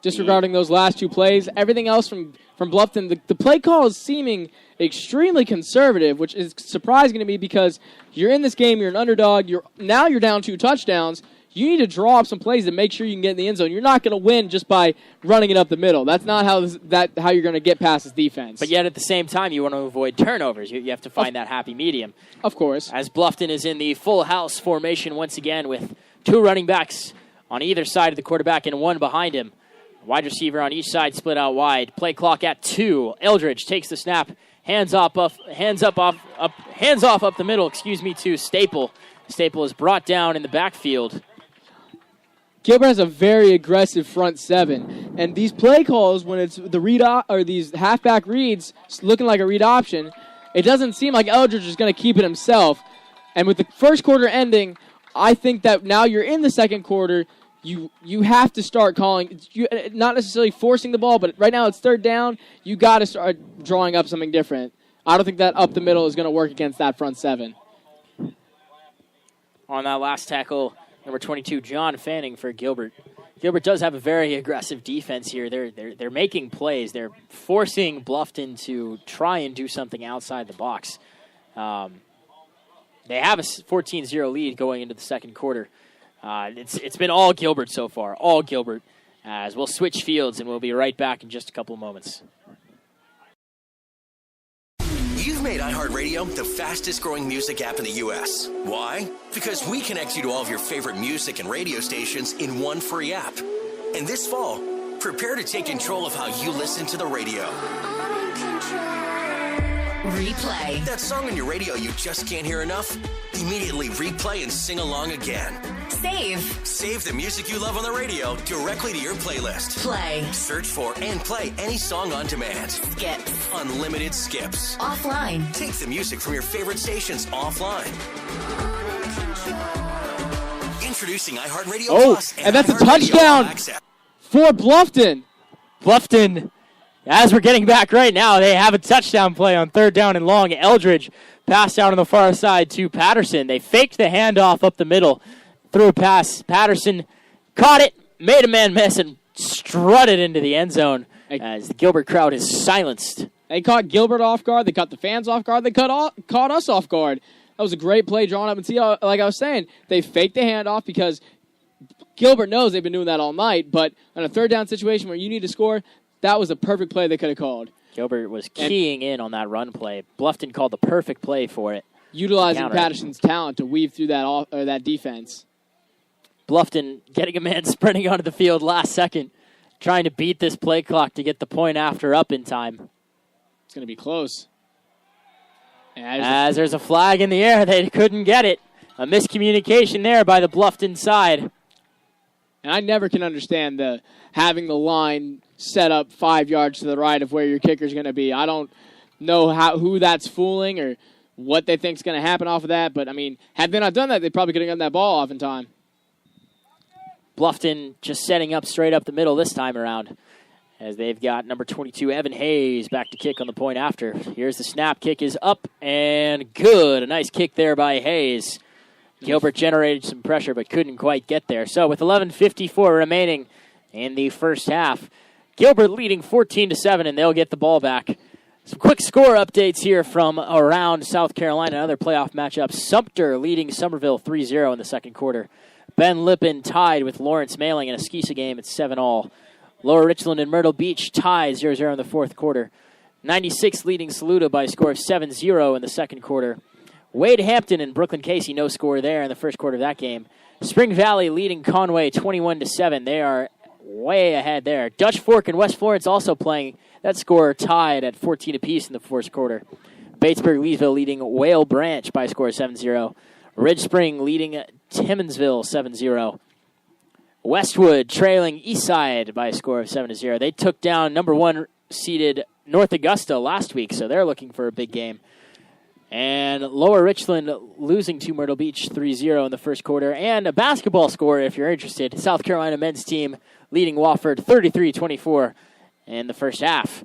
Disregarding those last two plays, everything else from Bluffton, the play call is seeming extremely conservative, which is surprising to me because you're in this game, you're an underdog, you're down 2 touchdowns. You need to draw up some plays to make sure you can get in the end zone. You're not going to win just by running it up the middle. That's not how you're going to get past this defense. But yet at the same time, you want to avoid turnovers. You have to find that happy medium. Of course. As Bluffton is in the full house formation once again with 2 running backs on either side of the quarterback and 1 behind him. Wide receiver on each side split out wide. Play clock at 2. Eldridge takes the snap. Hands off up the middle, to Staple. Staple is brought down in the backfield. Gilbert has a very aggressive front 7, and these play calls, when it's the read or these halfback reads looking like a read option, it doesn't seem like Eldridge is going to keep it himself. And with the first quarter ending, I think that now you're in the second quarter. You have to start calling, not necessarily forcing the ball, but right now it's third down. You got to start drawing up something different. I don't think that up the middle is going to work against that front 7. On that last tackle, number 22, John Fanning for Gilbert. Gilbert does have a very aggressive defense here. They're making plays. They're forcing Bluffton to try and do something outside the box. They have a 14-0 lead going into the second quarter. It's been all Gilbert so far, all Gilbert. as we'll switch fields, and we'll be right back in just a couple of moments. You've made iHeartRadio the fastest growing music app in the U.S. Why? Because we connect you to all of your favorite music and radio stations in one free app. And this fall, prepare to take control of how you listen to the radio. Replay. That song on your radio you just can't hear enough? Immediately replay and sing along again. Save. Save the music you love on the radio directly to your playlist. Play. Search for and play any song on demand. Skips. Unlimited skips. Offline. Take the music from your favorite stations offline. Introducing iHeartRadio Plus and that's a iHeartRadio touchdown All Access. for Bluffton. Bluffton, as we're getting back right now, they have a touchdown play on 3rd down and long. Eldridge passed out on the far side to Patterson. They faked the handoff up the middle, threw a pass. Patterson caught it, made a man miss, and strutted into the end zone as the Gilbert crowd is silenced. They caught Gilbert off guard. They caught the fans off guard. They caught us off guard. That was a great play drawn up. And see, like I was saying, they faked the handoff because Gilbert knows they've been doing that all night. But on a 3rd down situation where you need to score, that was a perfect play they could have called. Gilbert was keying in on that run play. Bluffton called the perfect play for it. Utilizing Counter. Patterson's talent to weave through that defense. Bluffton getting a man sprinting onto the field last second, trying to beat this play clock to get the point after up in time. It's going to be close. As there's a flag in the air, they couldn't get it. A miscommunication there by the Bluffton side. And I never can understand having the line set up 5 yards to the right of where your kicker's going to be. I don't know who that's fooling or what they think's going to happen off of that. But, I mean, had they not done that, they probably could have gotten that ball off in time. Bluffton just setting up straight up the middle this time around, as they've got number 22, Evan Hayes, back to kick on the point after. Here's the snap. Kick is up and good. A nice kick there by Hayes. Gilbert generated some pressure but couldn't quite get there. So with 11:54 remaining in the first half, Gilbert leading 14-7, and they'll get the ball back. Some quick score updates here from around South Carolina. Another playoff matchup. Sumter leading Somerville 3-0 in the second quarter. Ben Lippin tied with Lawrence Mailing in a Skeesa game at 7-all. Lower Richland and Myrtle Beach tied 0-0 in the fourth quarter. 96 leading Saluda by a score of 7-0 in the second quarter. Wade Hampton and Brooklyn Casey, no score there in the first quarter of that game. Spring Valley leading Conway 21-7. They are way ahead there. Dutch Fork and West Florence also playing. That score tied at 14 apiece in the fourth quarter. Batesburg-Leesville leading Whale Branch by a score of 7-0. Ridge Spring leading Timmonsville 7-0. Westwood trailing Eastside by a score of 7-0. They took down number 1 seeded North Augusta last week, so they're looking for a big game. And Lower Richland losing to Myrtle Beach 3-0 in the first quarter. And a basketball score, if you're interested. South Carolina men's team leading Wofford 33-24 in the first half.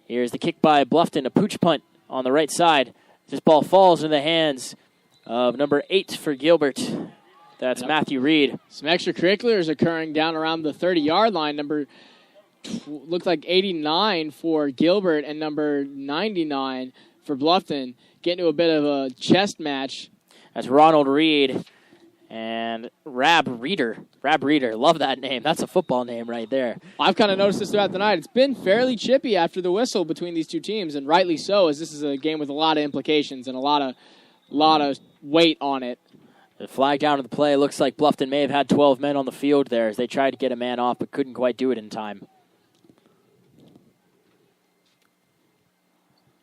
Here's the kick by Bluffton, a pooch punt on the right side. This ball falls in the hands of number 8 for Gilbert. That's Matthew Reed. Some extracurriculars occurring down around the 30-yard line. Looks like 89 for Gilbert and number 99 for Bluffton. Getting to a bit of a chest match. That's Ronald Reed and Rab Reeder. Rab Reeder, love that name. That's a football name right there. I've kind of noticed this throughout the night. It's been fairly chippy after the whistle between these two teams, and rightly so, as this is a game with a lot of implications and a lot of weight on it. The flag down to the play. Looks like Bluffton may have had 12 men on the field there as they tried to get a man off but couldn't quite do it in time.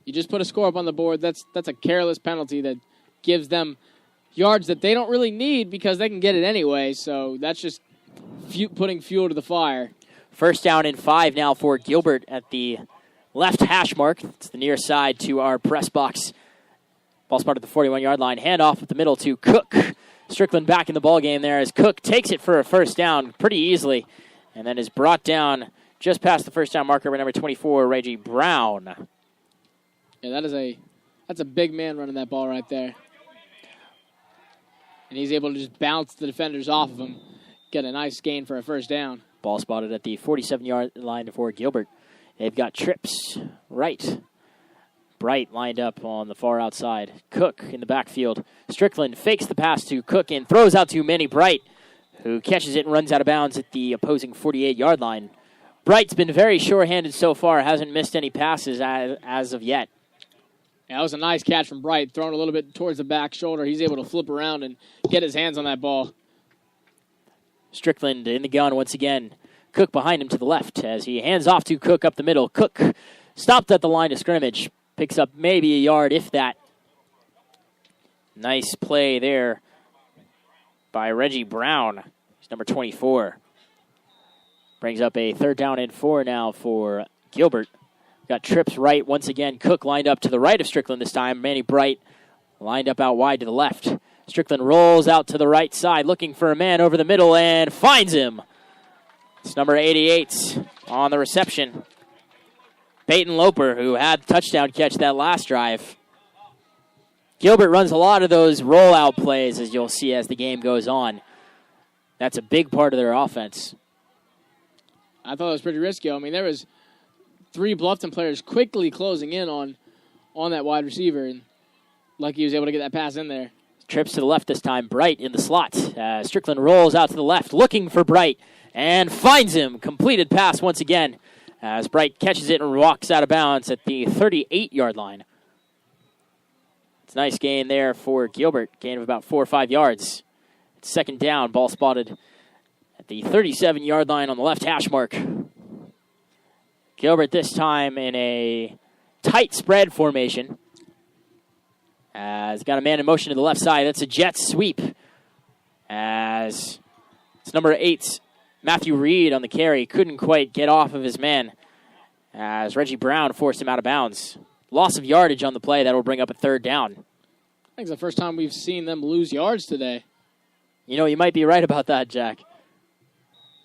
You just put a score up on the board. That's a careless penalty that gives them yards that they don't really need because they can get it anyway. So that's just putting fuel to the fire. First down and 5 now for Gilbert at the left hash mark. It's the near side to our press box. Ball spotted at the 41-yard line. Handoff at the middle to Cook. Strickland back in the ball game there as Cook takes it for a first down pretty easily and then is brought down just past the first down marker by number 24, Reggie Brown. Yeah, that's a big man running that ball right there. And he's able to just bounce the defenders off of him, get a nice gain for a first down. Ball spotted at the 47-yard line for Gilbert. They've got trips right. Bright lined up on the far outside. Cook in the backfield. Strickland fakes the pass to Cook and throws out to Manny Bright, who catches it and runs out of bounds at the opposing 48-yard line. Bright's been very sure-handed so far, hasn't missed any passes as of yet. Yeah, that was a nice catch from Bright, thrown a little bit towards the back shoulder. He's able to flip around and get his hands on that ball. Strickland in the gun once again. Cook behind him to the left as he hands off to Cook up the middle. Cook stopped at the line of scrimmage. Picks up maybe a yard, if that. Nice play there by Reggie Brown. He's number 24. Brings up a 3rd down and 4 now for Gilbert. Got trips right once again. Cook lined up to the right of Strickland this time. Manny Bright lined up out wide to the left. Strickland rolls out to the right side, looking for a man over the middle, and finds him. It's number 88 on the reception. Peyton Loper, who had the touchdown catch that last drive. Gilbert runs a lot of those rollout plays, as you'll see as the game goes on. That's a big part of their offense. I thought it was pretty risky. I mean, there was 3 Bluffton players quickly closing in on that wide receiver, and lucky he was able to get that pass in there. Trips to the left this time. Bright in the slot. Strickland rolls out to the left, looking for Bright, and finds him. Completed pass once again as Bright catches it and walks out of bounds at the 38-yard line. It's a nice gain there for Gilbert. Gain of about 4 or 5 yards. It's 2nd down. Ball spotted at the 37-yard line on the left hash mark. Gilbert this time in a tight spread formation. Has got a man in motion to the left side. That's a jet sweep. As it's number 8, Matthew Reed on the carry. Couldn't quite get off of his man. As Reggie Brown forced him out of bounds. Loss of yardage on the play. That will bring up a 3rd down. I think it's the first time we've seen them lose yards today. You know, you might be right about that, Jack.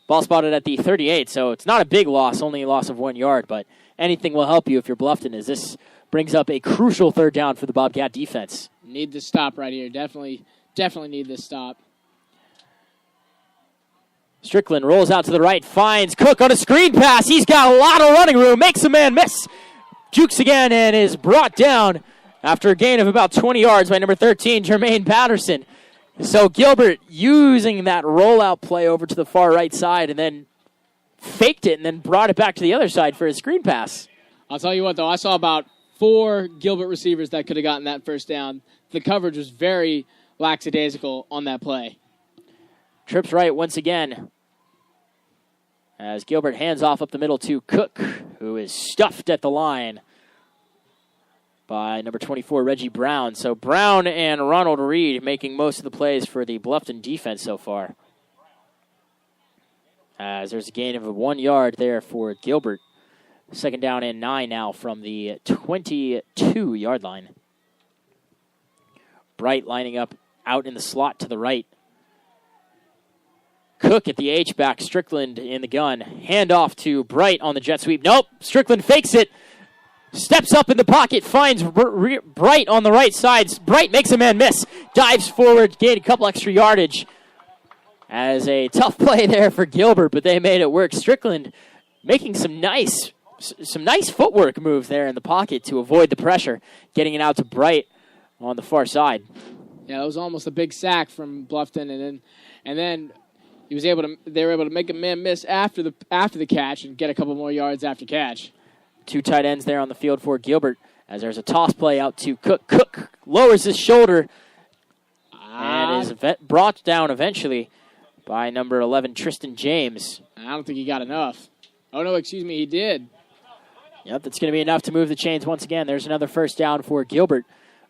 Ball spotted at the 38, so it's not a big loss, only a loss of 1 yard, but anything will help you if you're Bluffton, as this brings up a crucial 3rd down for the Bobcat defense. Need this stop right here. Definitely need this stop. Strickland rolls out to the right, finds Cook on a screen pass. He's got a lot of running room, makes a man miss. Jukes again and is brought down after a gain of about 20 yards by number 13, Jermaine Patterson. So Gilbert using that rollout play over to the far right side and then faked it and then brought it back to the other side for a screen pass. I'll tell you what, though. I saw about 4 Gilbert receivers that could have gotten that first down. The coverage was very lackadaisical on that play. Trips right once again as Gilbert hands off up the middle to Cook, who is stuffed at the line by number 24, Reggie Brown. So Brown and Ronald Reed making most of the plays for the Bluffton defense so far. As there's a gain of 1 yard there for Gilbert. 2nd down and 9 now from the 22-yard line. Bright lining up out in the slot to the right. Cook at the H-back, Strickland in the gun. Handoff to Bright on the jet sweep. Nope, Strickland fakes it. Steps up in the pocket, finds Bright on the right side. Bright makes a man miss. Dives forward, gained a couple extra yardage. As a tough play there for Gilbert, but they made it work. Strickland making some nice footwork moves there in the pocket to avoid the pressure. Getting it out to Bright on the far side. Yeah, that was almost a big sack from Bluffton, and then they were able to make a man miss after the catch and get a couple more yards after catch. 2 tight ends there on the field for Gilbert as there's a toss play out to Cook. Cook lowers his shoulder and is brought down eventually by number 11, Tristan James. I don't think he got enough. Oh, no, excuse me, he did. Yep, that's going to be enough to move the chains once again. There's another first down for Gilbert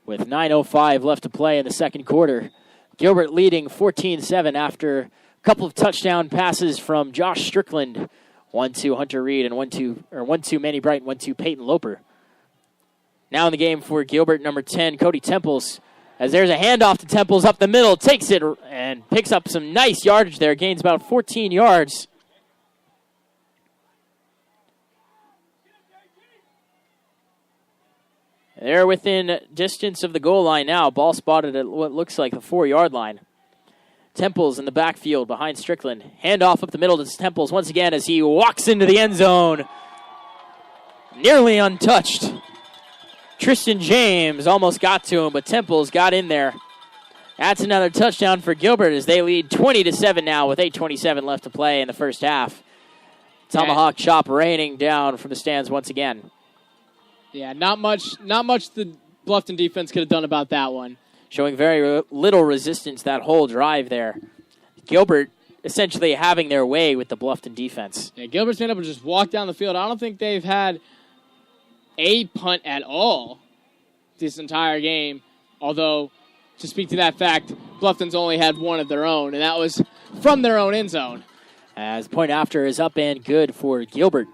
with 9:05 left to play in the second quarter. Gilbert leading 14-7 after a couple of touchdown passes from Josh Strickland. 1-2 Hunter Reed and 1-2 Manny Bright and 1-2 Peyton Loper. Now in the game for Gilbert, number 10, Cody Temples. As there's a handoff to Temples up the middle, takes it and picks up some nice yardage there. Gains about 14 yards. They're within distance of the goal line now. Ball spotted at what looks like the 4-yard line. Temples in the backfield behind Strickland. Handoff up the middle to Temples once again as he walks into the end zone. Nearly untouched. Tristan James almost got to him, but Temples got in there That's another touchdown for Gilbert as they lead 20-7 now with 8:27 left to play in the first half. Tomahawk chop raining down from the stands once again. Yeah, not much the Bluffton defense could have done about that one. Showing very little resistance that whole drive there. Gilbert essentially having their way with the Bluffton defense. Yeah, Gilbert's been able to just walk down the field. I don't think they've had a punt at all this entire game, although to speak to that fact, Bluffton's only had one of their own, and that was from their own end zone. As point after is up and good for Gilbert.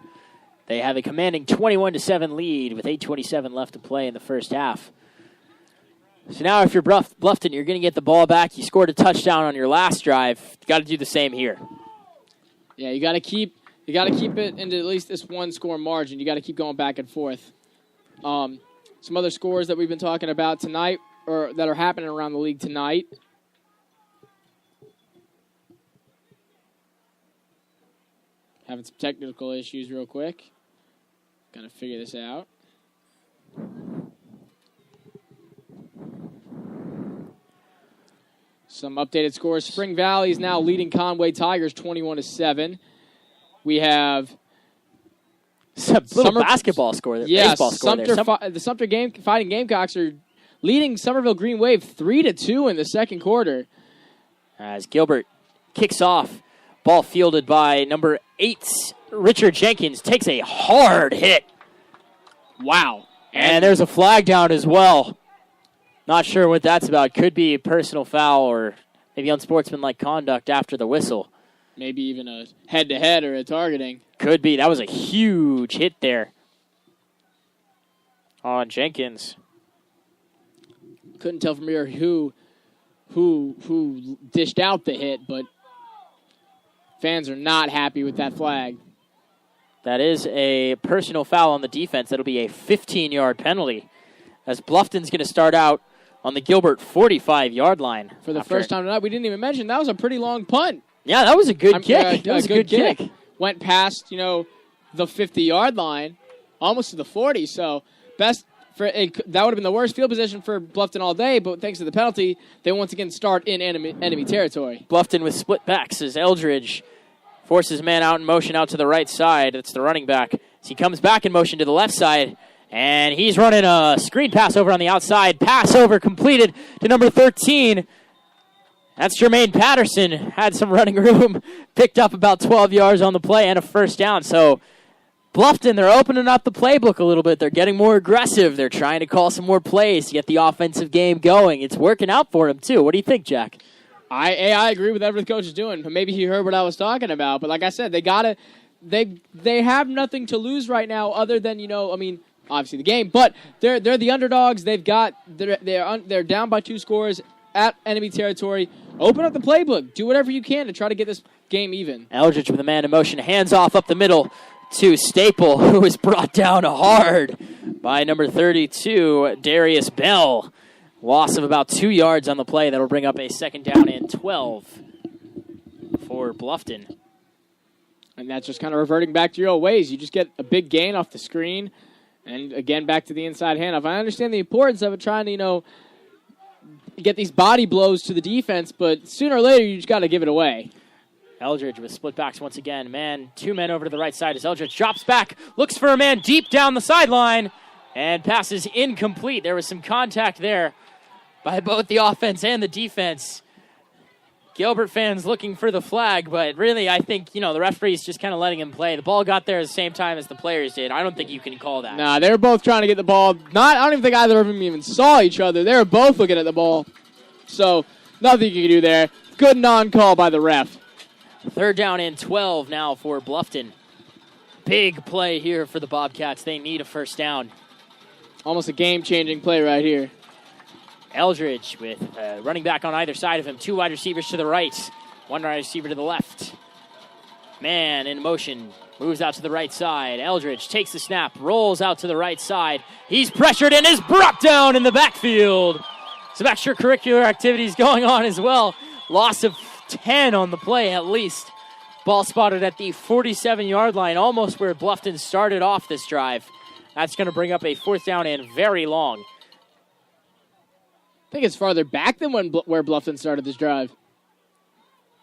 They have a commanding 21-7 lead with 8:27 left to play in the first half. So now if you're Bluffton, you're going to get the ball back. You scored a touchdown on your last drive. You got to do the same here. Yeah, you got to keep it into at least this one score margin. You got to keep going back and forth. Some other scores that we've been talking about tonight, or that are happening around the league tonight. Having some technical issues real quick. Got to figure this out. Some updated scores. Spring Valley is now leading Conway Tigers 21-7. We have Some little basketball score there. Yeah, baseball score there. the Sumter Fighting Gamecocks are leading Somerville Green Wave 3-2 in the second quarter. As Gilbert kicks off, ball fielded by number 8, Richard Jenkins, takes a hard hit. Wow. And there's a flag down as well. Not sure what that's about. Could be a personal foul or maybe unsportsmanlike conduct after the whistle. Maybe even a head-to-head or a targeting. Could be. That was a huge hit there on Jenkins. Couldn't tell from here who dished out the hit, but fans are not happy with that flag. That is a personal foul on the defense. That'll be a 15-yard penalty as Bluffton's going to start out on the Gilbert 45-yard line. For the first time tonight, we didn't even mention that was a pretty long punt. Yeah, that was a good kick. That was a good kick. Went past, the 50-yard line, almost to the 40. So that would have been the worst field position for Bluffton all day, but thanks to the penalty, they once again start in enemy territory. Bluffton with split backs as Eldridge forces man out in motion out to the right side. That's the running back. As he comes back in motion to the left side, and he's running a screen pass over on the outside. Pass over completed to number 13. That's Jermaine Patterson. Had some running room. Picked up about 12 yards on the play and a first down. So Bluffton, they're opening up the playbook a little bit. They're getting more aggressive. They're trying to call some more plays to get the offensive game going. It's working out for them, too. What do you think, Jack? I agree with everything the coach is doing. Maybe he heard what I was talking about. But like I said, they have nothing to lose right now other than, obviously the game. But they're the underdogs. They're down by 2 scores at enemy territory. Open up the playbook. Do whatever you can to try to get this game even. Eldridge with a man in motion. Hands off up the middle to Staple, who was brought down hard by number 32, Darius Bell. Loss of about 2 yards on the play. That'll bring up a second down and 12 for Bluffton. And that's just kind of reverting back to your old ways. You just get a big gain off the screen, and again, back to the inside handoff. I understand the importance of it, trying to, get these body blows to the defense, but sooner or later, you just got to give it away. Eldridge with split backs once again. 2 men over to the right side as Eldridge drops back, looks for a man deep down the sideline, and passes incomplete. There was some contact there by both the offense and the defense. Gilbert fans looking for the flag, but really I think, the referee's just kind of letting him play. The ball got there at the same time as the players did. I don't think you can call that. Nah, they were both trying to get the ball. I don't even think either of them even saw each other. They were both looking at the ball. So, nothing you can do there. Good non-call by the ref. Third down and 12 now for Bluffton. Big play here for the Bobcats. They need a first down. Almost a game-changing play right here. Eldridge with running back on either side of him. 2 wide receivers to the right. 1 wide receiver to the left. Man in motion. Moves out to the right side. Eldridge takes the snap. Rolls out to the right side. He's pressured and is brought down in the backfield. Some extracurricular activities going on as well. Loss of 10 on the play at least. Ball spotted at the 47-yard line. Almost where Bluffton started off this drive. That's going to bring up a 4th down and very long. think it's farther back than where Bluffton started this drive.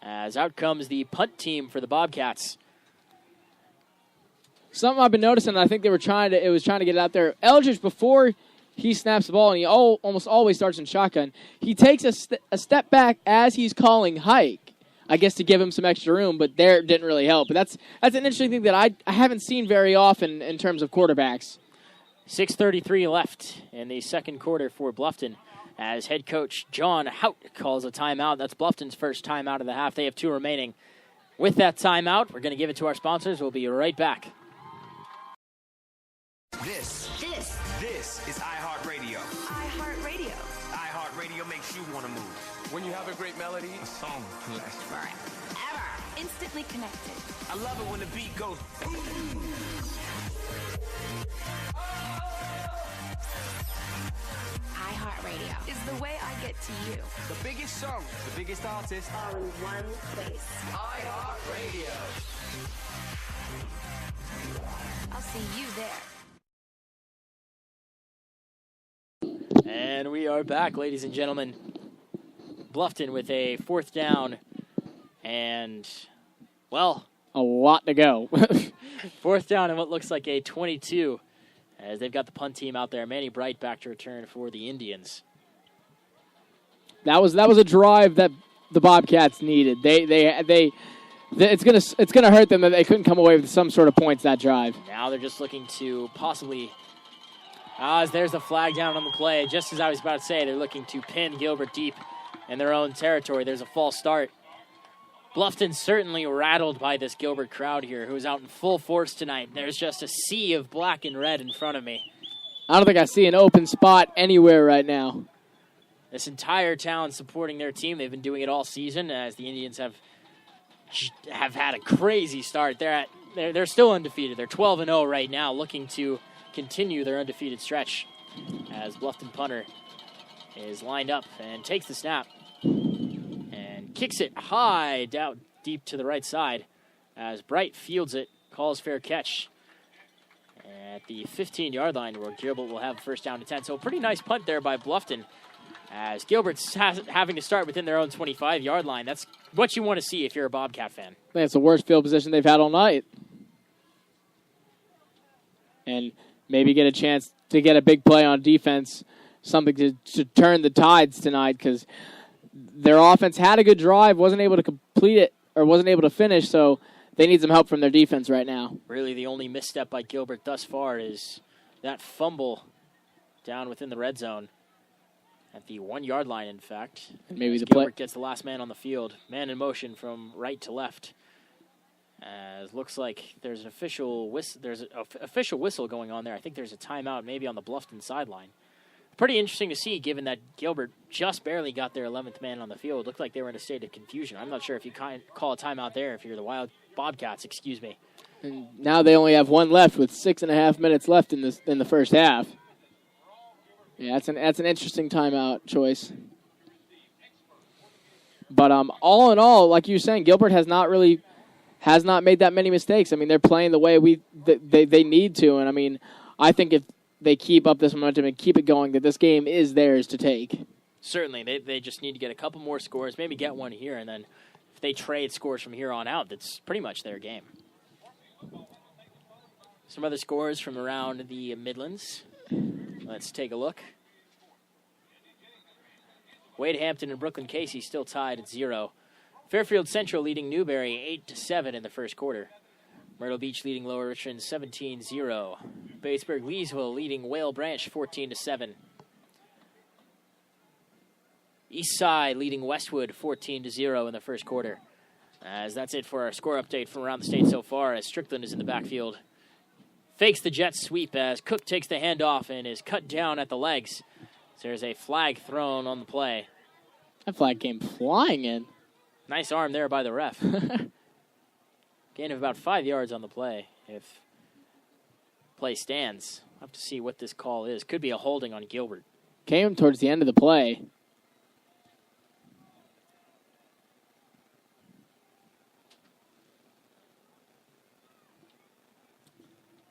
As out comes the punt team for the Bobcats. Something I've been noticing, I think they were trying to get it out there. Eldridge, before he snaps the ball, and he almost always starts in shotgun, he takes a step back as he's calling hike, I guess to give him some extra room, but there it didn't really help. But that's an interesting thing that I haven't seen very often in terms of quarterbacks. 6:33 left in the second quarter for Bluffton as head coach John Hout calls a timeout. That's Bluffton's first timeout of the half. They have 2 remaining. With that timeout, we're going to give it to our sponsors. We'll be right back. This is iHeartRadio. iHeartRadio. iHeartRadio makes you want to move. When you have a great melody, A song can last forever. Instantly connected. I love it when the beat goes. iHeartRadio is the way I get to you. The biggest songs, the biggest artists. All in one place. iHeartRadio. I'll see you there. And we are back, ladies and gentlemen. Bluffton with a 4th down and, well, A lot to go. 4th down and what looks like a 22 as they've got the punt team out there. Manny Bright back to return for the Indians. That was a drive that the Bobcats needed. It's gonna hurt them that they couldn't come away with some sort of points that drive. Now they're just looking to possibly, as there's a flag down on the play. Just as I was about to say, they're looking to pin Gilbert deep in their own territory. There's a false start. Bluffton certainly rattled by this Gilbert crowd here, who's out in full force tonight. There's just a sea of black and red in front of me. I don't think I see an open spot anywhere right now. This entire town supporting their team. They've been doing it all season as the Indians have had a crazy start. They're still undefeated. They're 12-0 right now, looking to continue their undefeated stretch as Bluffton punter is lined up and takes the snap and kicks it high down deep to the right side as Bright fields it, calls fair catch at the 15-yard line where Gilbert will have first down to 10. So a pretty nice punt there by Bluffton as Gilbert's having to start within their own 25-yard line. That's what you want to see if you're a Bobcat fan. I think it's the worst field position they've had all night. And maybe get a chance to get a big play on defense, something to turn the tides tonight because their offense had a good drive, wasn't able to complete it or wasn't able to finish, so they need some help from their defense right now. Really the only misstep by Gilbert thus far is that fumble down within the red zone at the 1-yard line, in fact. And maybe the Gilbert gets the last man on the field. Man in motion from right to left. As looks like there's an official whistle going on there. I think there's a timeout maybe on the Bluffton sideline. Pretty interesting to see, given that Gilbert just barely got their 11th man on the field. Looked like they were in a state of confusion. I'm not sure if you call a timeout there if you're the Wild Bobcats, excuse me. And now they only have one left with 6.5 minutes left in the first half. Yeah, that's an interesting timeout choice. But all in all, like you were saying, Gilbert has not made that many mistakes. I mean, they're playing the way they need to, and I mean, I think if they keep up this momentum and keep it going, that this game is theirs to take. Certainly, they just need to get a couple more scores, maybe get one here, and then if they trade scores from here on out, that's pretty much their game. Some other scores from around the Midlands. Let's take a look. Wade Hampton and Brooklyn Casey still tied at 0. Fairfield Central leading Newberry 8-7 in the first quarter. Myrtle Beach leading Lower Richmond 17-0. Batesburg Leesville leading Whale Branch 14-7. Eastside leading Westwood 14-0 in the first quarter. As that's it for our score update from around the state so far, as Strickland is in the backfield. Fakes the jet sweep as Cook takes the handoff and is cut down at the legs. So there's a flag thrown on the play. That flag came flying in. Nice arm there by the ref. Gain of about 5 yards on the play if play stands. We'll have to see what this call is. Could be a holding on Gilbert. Came towards the end of the play.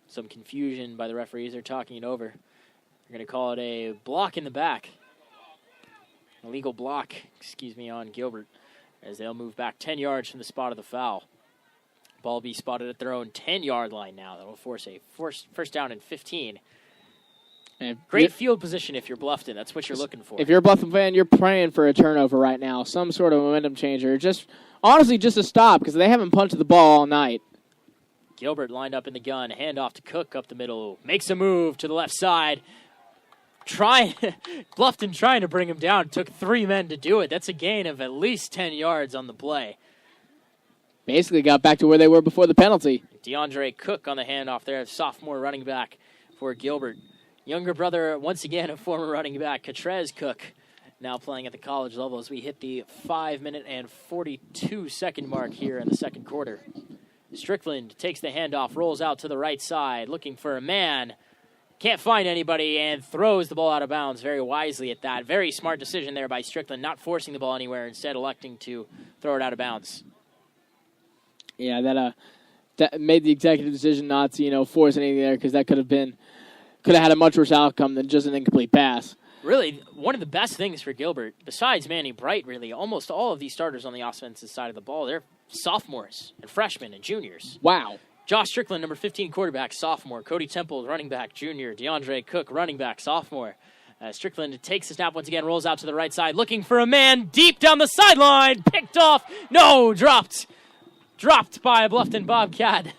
Some confusion by the referees. They're talking it over. They're going to call it a block in the back. Illegal block, on Gilbert, as they'll move back 10 yards from the spot of the foul. Ball be spotted at their own 10-yard line now. That'll force a first down and 15. And Great field position if you're Bluffton. That's what you're looking for. If you're a Bluffton fan, you're praying for a turnover right now, some sort of momentum changer. Honestly, just a stop, because they haven't punted the ball all night. Gilbert lined up in the gun, handoff to Cook up the middle, makes a move to the left side. Bluffton trying to bring him down. Took 3 men to do it. That's a gain of at least 10 yards on the play. Basically got back to where they were before the penalty. DeAndre Cook on the handoff there, sophomore running back for Gilbert. Younger brother, once again, a former running back, Catrez Cook, now playing at the college level as we hit the 5-minute and 42-second mark here in the second quarter. Strickland takes the handoff, rolls out to the right side, looking for a man. Can't find anybody and throws the ball out of bounds very wisely at that. Very smart decision there by Strickland, not forcing the ball anywhere, instead electing to throw it out of bounds. Yeah, that made the executive decision not to, force anything there, because that could have had a much worse outcome than just an incomplete pass. Really, one of the best things for Gilbert, besides Manny Bright, really, almost all of these starters on the offensive side of the ball, they're sophomores and freshmen and juniors. Wow. Josh Strickland, number 15 quarterback, sophomore. Cody Temple, running back, junior. DeAndre Cook, running back, sophomore. Strickland takes the snap once again, rolls out to the right side, looking for a man deep down the sideline. Picked off. No, dropped. Dropped by a Bluffton Bobcat.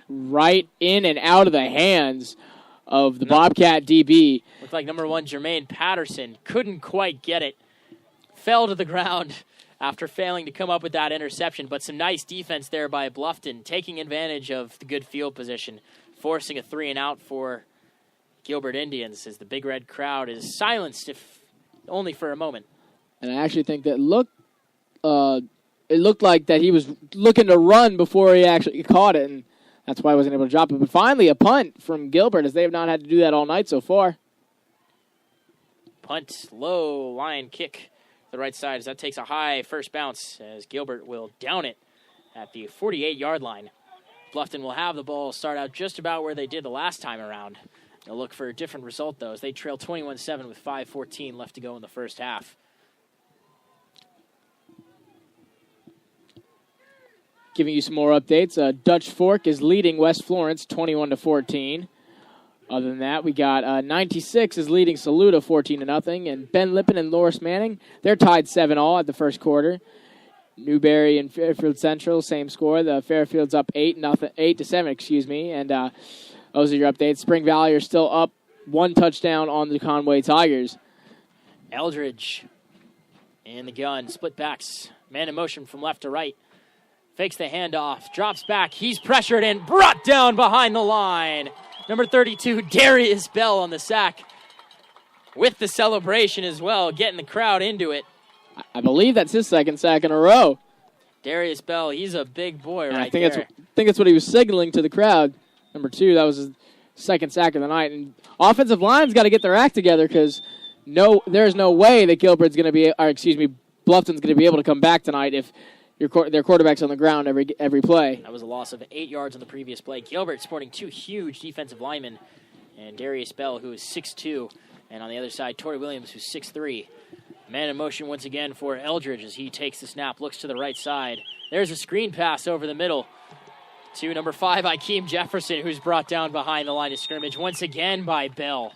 Right in and out of the hands of the Bobcat DB. Looked like number 1, Jermaine Patterson. Couldn't quite get it. Fell to the ground after failing to come up with that interception. But some nice defense there by Bluffton, taking advantage of the good field position, forcing a 3-and-out for Gilbert Indians as the Big Red crowd is silenced, if only for a moment. And I actually think that it looked like that he was looking to run before he actually caught it, and that's why he wasn't able to drop it. But finally, a punt from Gilbert, as they have not had to do that all night so far. Punt, low line kick to the right side as that takes a high first bounce as Gilbert will down it at the 48-yard line. Bluffton will have the ball start out just about where they did the last time around. They'll look for a different result, though, as they trail 21-7 with 5:14 left to go in the first half. Giving you some more updates. Dutch Fork is leading West Florence 21-14. Other than that, we got 96 is leading Saluda 14-0, and Ben Lippen and Loris Manning, they're tied 7-all at the first quarter. Newberry and Fairfield Central, same score. The Fairfield's up 8-7, and those are your updates. Spring Valley are still up 1 touchdown on the Conway Tigers. Eldridge in the gun, split backs, man in motion from left to right. Fakes the handoff, drops back. He's pressured and brought down behind the line. Number 32, Darius Bell on the sack with the celebration as well, getting the crowd into it. I believe that's his second sack in a row. Darius Bell, he's a big boy and right I think there. that's what he was signaling to the crowd. Number 2, that was his second sack of the night. And offensive line's got to get their act together, because there's no way that Bluffton's going to be able to come back tonight if their quarterback's on the ground every play. That was a loss of 8 yards on the previous play. Gilbert sporting 2 huge defensive linemen, and Darius Bell, who is 6'2", and on the other side, Torrey Williams, who's 6'3". Man in motion once again for Eldridge as he takes the snap, looks to the right side. There's a screen pass over the middle to number 5, Ikeem Jefferson, who's brought down behind the line of scrimmage once again by Bell.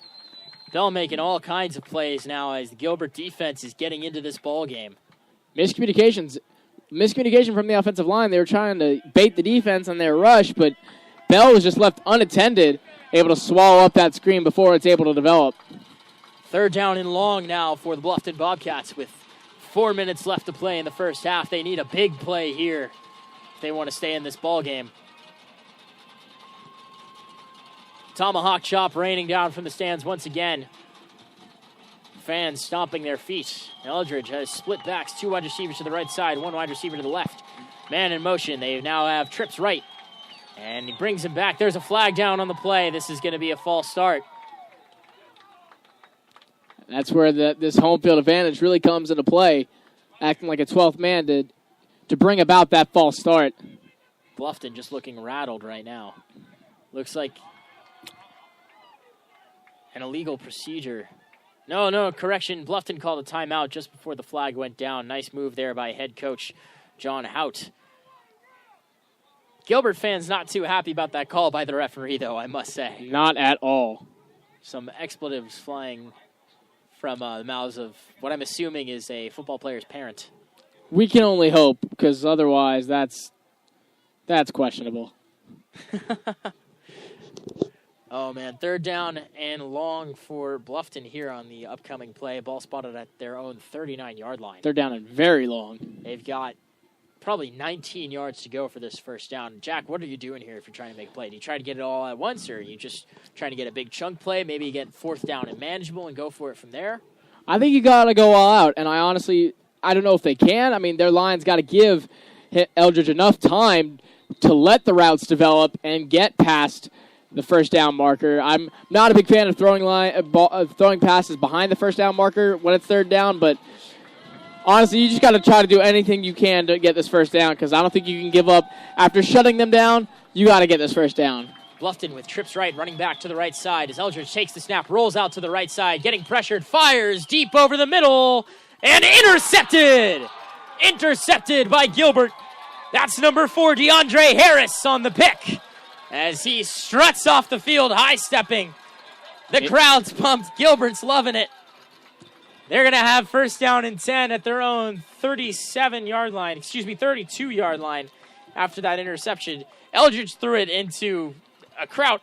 Bell making all kinds of plays now as the Gilbert defense is getting into this ball game. Miscommunication from the offensive line. They were trying to bait the defense on their rush, but Bell was just left unattended, able to swallow up that screen before it's able to develop. 3rd down and long now for the Bluffton Bobcats with 4 minutes left to play in the first half. They need a big play here if they want to stay in this ball game. Tomahawk chop raining down from the stands once again. Fans stomping their feet. Eldridge has split backs, 2 wide receivers to the right side, 1 wide receiver to the left. Man in motion. They now have trips right. And he brings him back. There's a flag down on the play. This is going to be a false start. That's where this home field advantage really comes into play, acting like a 12th man to bring about that false start. Bluffton just looking rattled right now. Looks like an illegal procedure. No, correction. Bluffton called a timeout just before the flag went down. Nice move there by head coach John Hout. Gilbert fans not too happy about that call by the referee, though, I must say. Not at all. Some expletives flying from the mouths of what I'm assuming is a football player's parent. We can only hope, because otherwise that's questionable. Oh, man. 3rd down and long for Bluffton here on the upcoming play. Ball spotted at their own 39-yard line. 3rd down and very long. They've got probably 19 yards to go for this first down. Jack, what are you doing here if you're trying to make a play? Do you try to get it all at once, or are you just trying to get a big chunk play, maybe you get 4th down and manageable and go for it from there? I think you got to go all out, and I don't know if they can. I mean, their line's got to give Eldridge enough time to let the routes develop and get past the first down marker. I'm not a big fan of throwing passes behind the first down marker when it's 3rd down, but honestly, you just got to try to do anything you can to get this first down, because I don't think you can give up. After shutting them down, you got to get this first down. Bluffton with trips right, running back to the right side as Eldridge takes the snap, rolls out to the right side, getting pressured, fires deep over the middle, and intercepted! Intercepted by Gilbert. That's number 4, DeAndre Harris on the pick as he struts off the field, high-stepping. The crowd's pumped. Gilbert's loving it. They're going to have 1st down and 10 at their own 32-yard line after that interception. Eldridge threw it into a crowd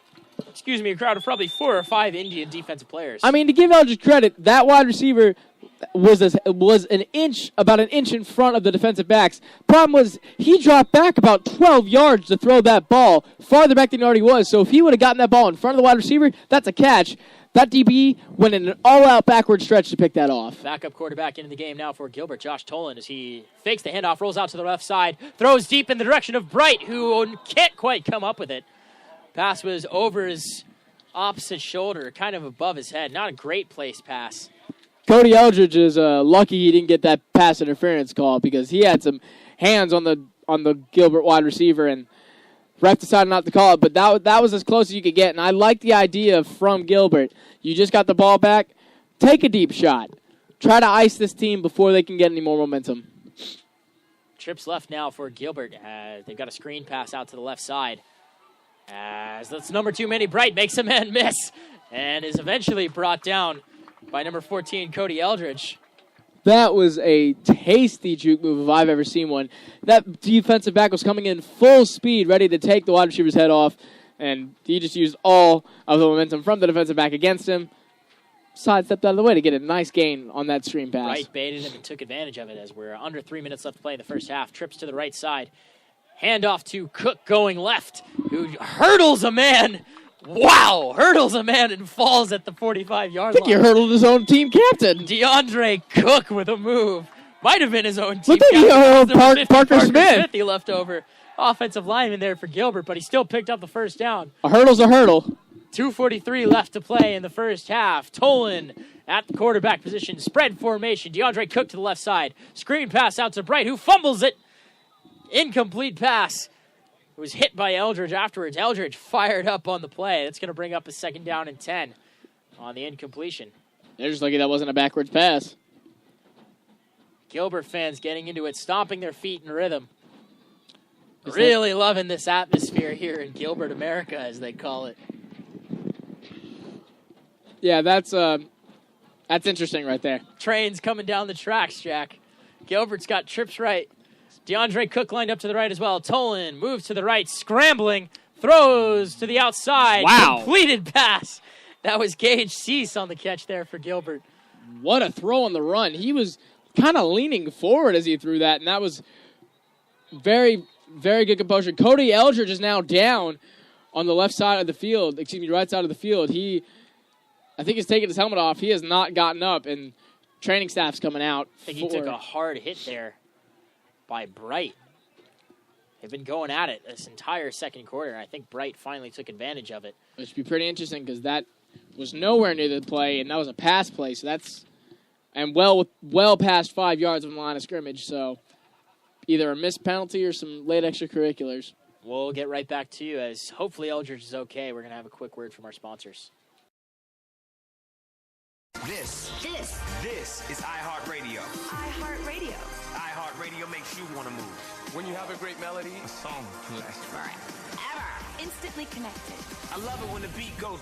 of probably 4 or 5 Indian defensive players. I mean, to give Eldridge credit, that wide receiver was about an inch in front of the defensive backs. Problem was, he dropped back about 12 yards to throw that ball, farther back than he already was. So if he would have gotten that ball in front of the wide receiver, that's a catch. That DB went in an all-out backward stretch to pick that off. Backup quarterback into the game now for Gilbert, Josh Tolan, as he fakes the handoff, rolls out to the left side, throws deep in the direction of Bright, who can't quite come up with it. Pass was over his opposite shoulder, kind of above his head. Not a great placed pass. Cody Eldridge is lucky he didn't get that pass interference call, because he had some hands on the Gilbert wide receiver, and ref decided not to call it, but that was as close as you could get, and I like the idea from Gilbert. You just got the ball back. Take a deep shot. Try to ice this team before they can get any more momentum. Trips left now for Gilbert. They've got a screen pass out to the left side. As that's number 2, Manny Bright makes a man miss and is eventually brought down by number 14, Cody Eldridge. That was a tasty juke move if I've ever seen one. That defensive back was coming in full speed, ready to take the wide receiver's head off, and he just used all of the momentum from the defensive back against him. Sidestepped out of the way to get a nice gain on that screen pass. Right, baited him and took advantage of it as we're under 3 minutes left to play in the first half. Trips to the right side. Handoff to Cook going left, who hurdles a man. Wow! Hurdles a man and falls at the 45-yard line. I think he hurdled his own team captain. DeAndre Cook with a move. Might have been his own team Look at captain. Parker Smith. He left over. Offensive lineman there for Gilbert, but he still picked up the first down. A hurdle's a hurdle. 2:43 left to play in the first half. Tolan at the quarterback position. Spread formation. DeAndre Cook to the left side. Screen pass out to Bright, who fumbles it. Incomplete pass. It was hit by Eldridge afterwards. Eldridge fired up on the play. That's going to bring up a 2nd down and 10 on the incompletion. They're just lucky that wasn't a backwards pass. Gilbert fans getting into it, stomping their feet in rhythm. Really loving this atmosphere here in Gilbert, America, as they call it. Yeah, that's interesting right there. Trains coming down the tracks, Jack. Gilbert's got trips right. DeAndre Cook lined up to the right as well. Tolan moves to the right, scrambling, throws to the outside. Wow. Completed pass. That was Gage Cease on the catch there for Gilbert. What a throw on the run. He was kind of leaning forward as he threw that, and that was very, very good composure. Cody Eldridge is now down on the right side of the field. I think he's taking his helmet off. He has not gotten up, and training staff's coming out. I think he took a hard hit there by Bright. They've been going at it this entire second quarter, and I think Bright finally took advantage of it. It should be pretty interesting because that was nowhere near the play, and that was a pass play, so that's well past 5 yards from the line of scrimmage, so either a missed penalty or some late extracurriculars. We'll get right back to you as hopefully Eldridge is okay. We're going to have a quick word from our sponsors. This is iHeartRadio. iHeartRadio. iHeartRadio makes you want to move. When you have a great melody, A song can last forever. Instantly connected. I love it when the beat goes.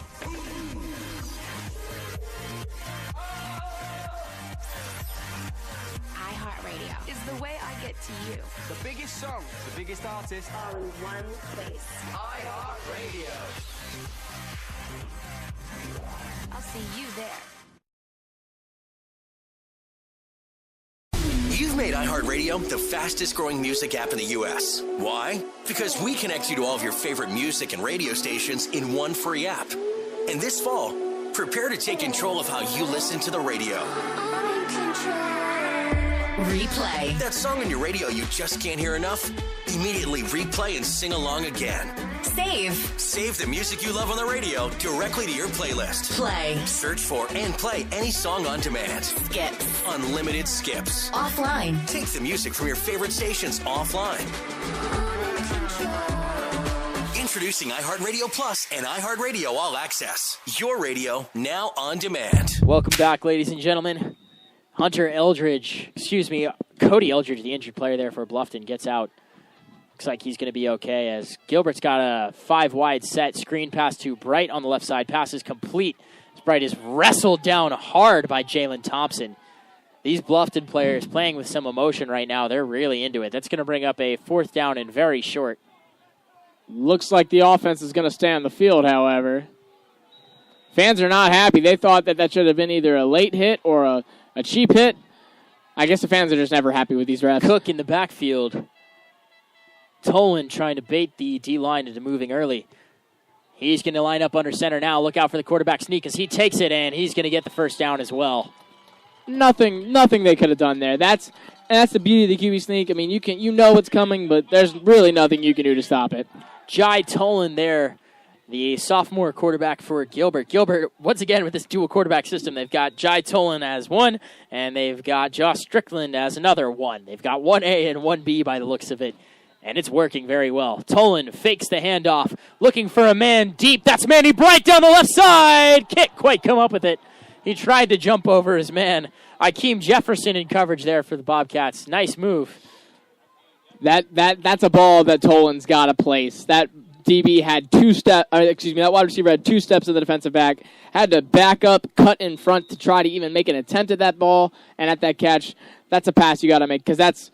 iHeartRadio is the way I get to you. The biggest songs, the biggest artists. All in one place. iHeartRadio. I'll see you there. You've made iHeartRadio the fastest growing music app in the U.S. Why? Because we connect you to all of your favorite music and radio stations in one free app. And this fall, prepare to take control of how you listen to the radio. Replay. That song on your radio you just can't hear enough? Immediately replay and sing along again. Save. Save the music you love on the radio directly to your playlist. Play. Search for and play any song on demand. Skips. Unlimited skips. Offline. Take the music from your favorite stations offline. Introducing iHeartRadio Plus and iHeartRadio All Access. Your radio now on demand. Welcome back, ladies and gentlemen. Cody Eldridge, the injured player there for Bluffton, gets out. Looks like he's going to be okay as Gilbert's got a 5-wide set. Screen pass to Bright on the left side. Pass is complete. Bright is wrestled down hard by Jalen Thompson. These Bluffton players playing with some emotion right now. They're really into it. That's going to bring up a 4th down and very short. Looks like the offense is going to stay on the field, however. Fans are not happy. They thought that should have been either a late hit or a cheap hit. I guess the fans are just never happy with these refs. Cook in the backfield. Tolan trying to bait the D-line into moving early. He's going to line up under center now. Look out for the quarterback sneak as he takes it, and he's going to get the first down as well. Nothing they could have done there. That's the beauty of the QB sneak. I mean, you know what's coming, but there's really nothing you can do to stop it. Jai Tolan there, the sophomore quarterback for Gilbert. Gilbert, once again, with this dual quarterback system, they've got Jai Tolan as one, and they've got Josh Strickland as another one. They've got 1A and 1B by the looks of it, and it's working very well. Tolan fakes the handoff, looking for a man deep. That's Manny Bright down the left side. Can't quite come up with it. He tried to jump over his man. Akeem Jefferson in coverage there for the Bobcats. Nice move. That's a ball that Tolan's got to place. That DB had that wide receiver had 2 steps to the defensive back, had to back up, cut in front to try to even make an attempt at that ball, and at that catch, that's a pass you got to make because that's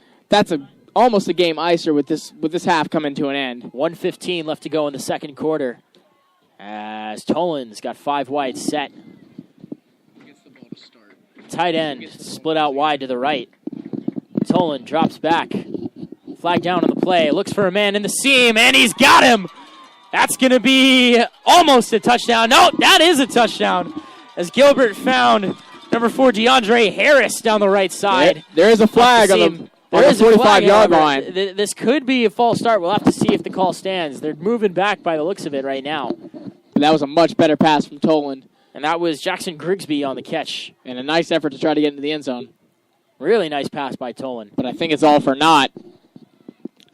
almost a game icer with this half coming to an end. 1:15 left to go in the second quarter as Tolan's got 5 wide set. Tight end split out wide to the right. Tolan drops back. Flag down on the play. Looks for a man in the seam, and he's got him. That's going to be almost a touchdown. No, that is a touchdown. As Gilbert found number 4, DeAndre Harris down the right side. There is a flag on the 45-yard line. This could be a false start. We'll have to see if the call stands. They're moving back by the looks of it right now. But that was a much better pass from Tolan. And that was Jackson Grigsby on the catch. And a nice effort to try to get into the end zone. Really nice pass by Tolan. But I think it's all for naught,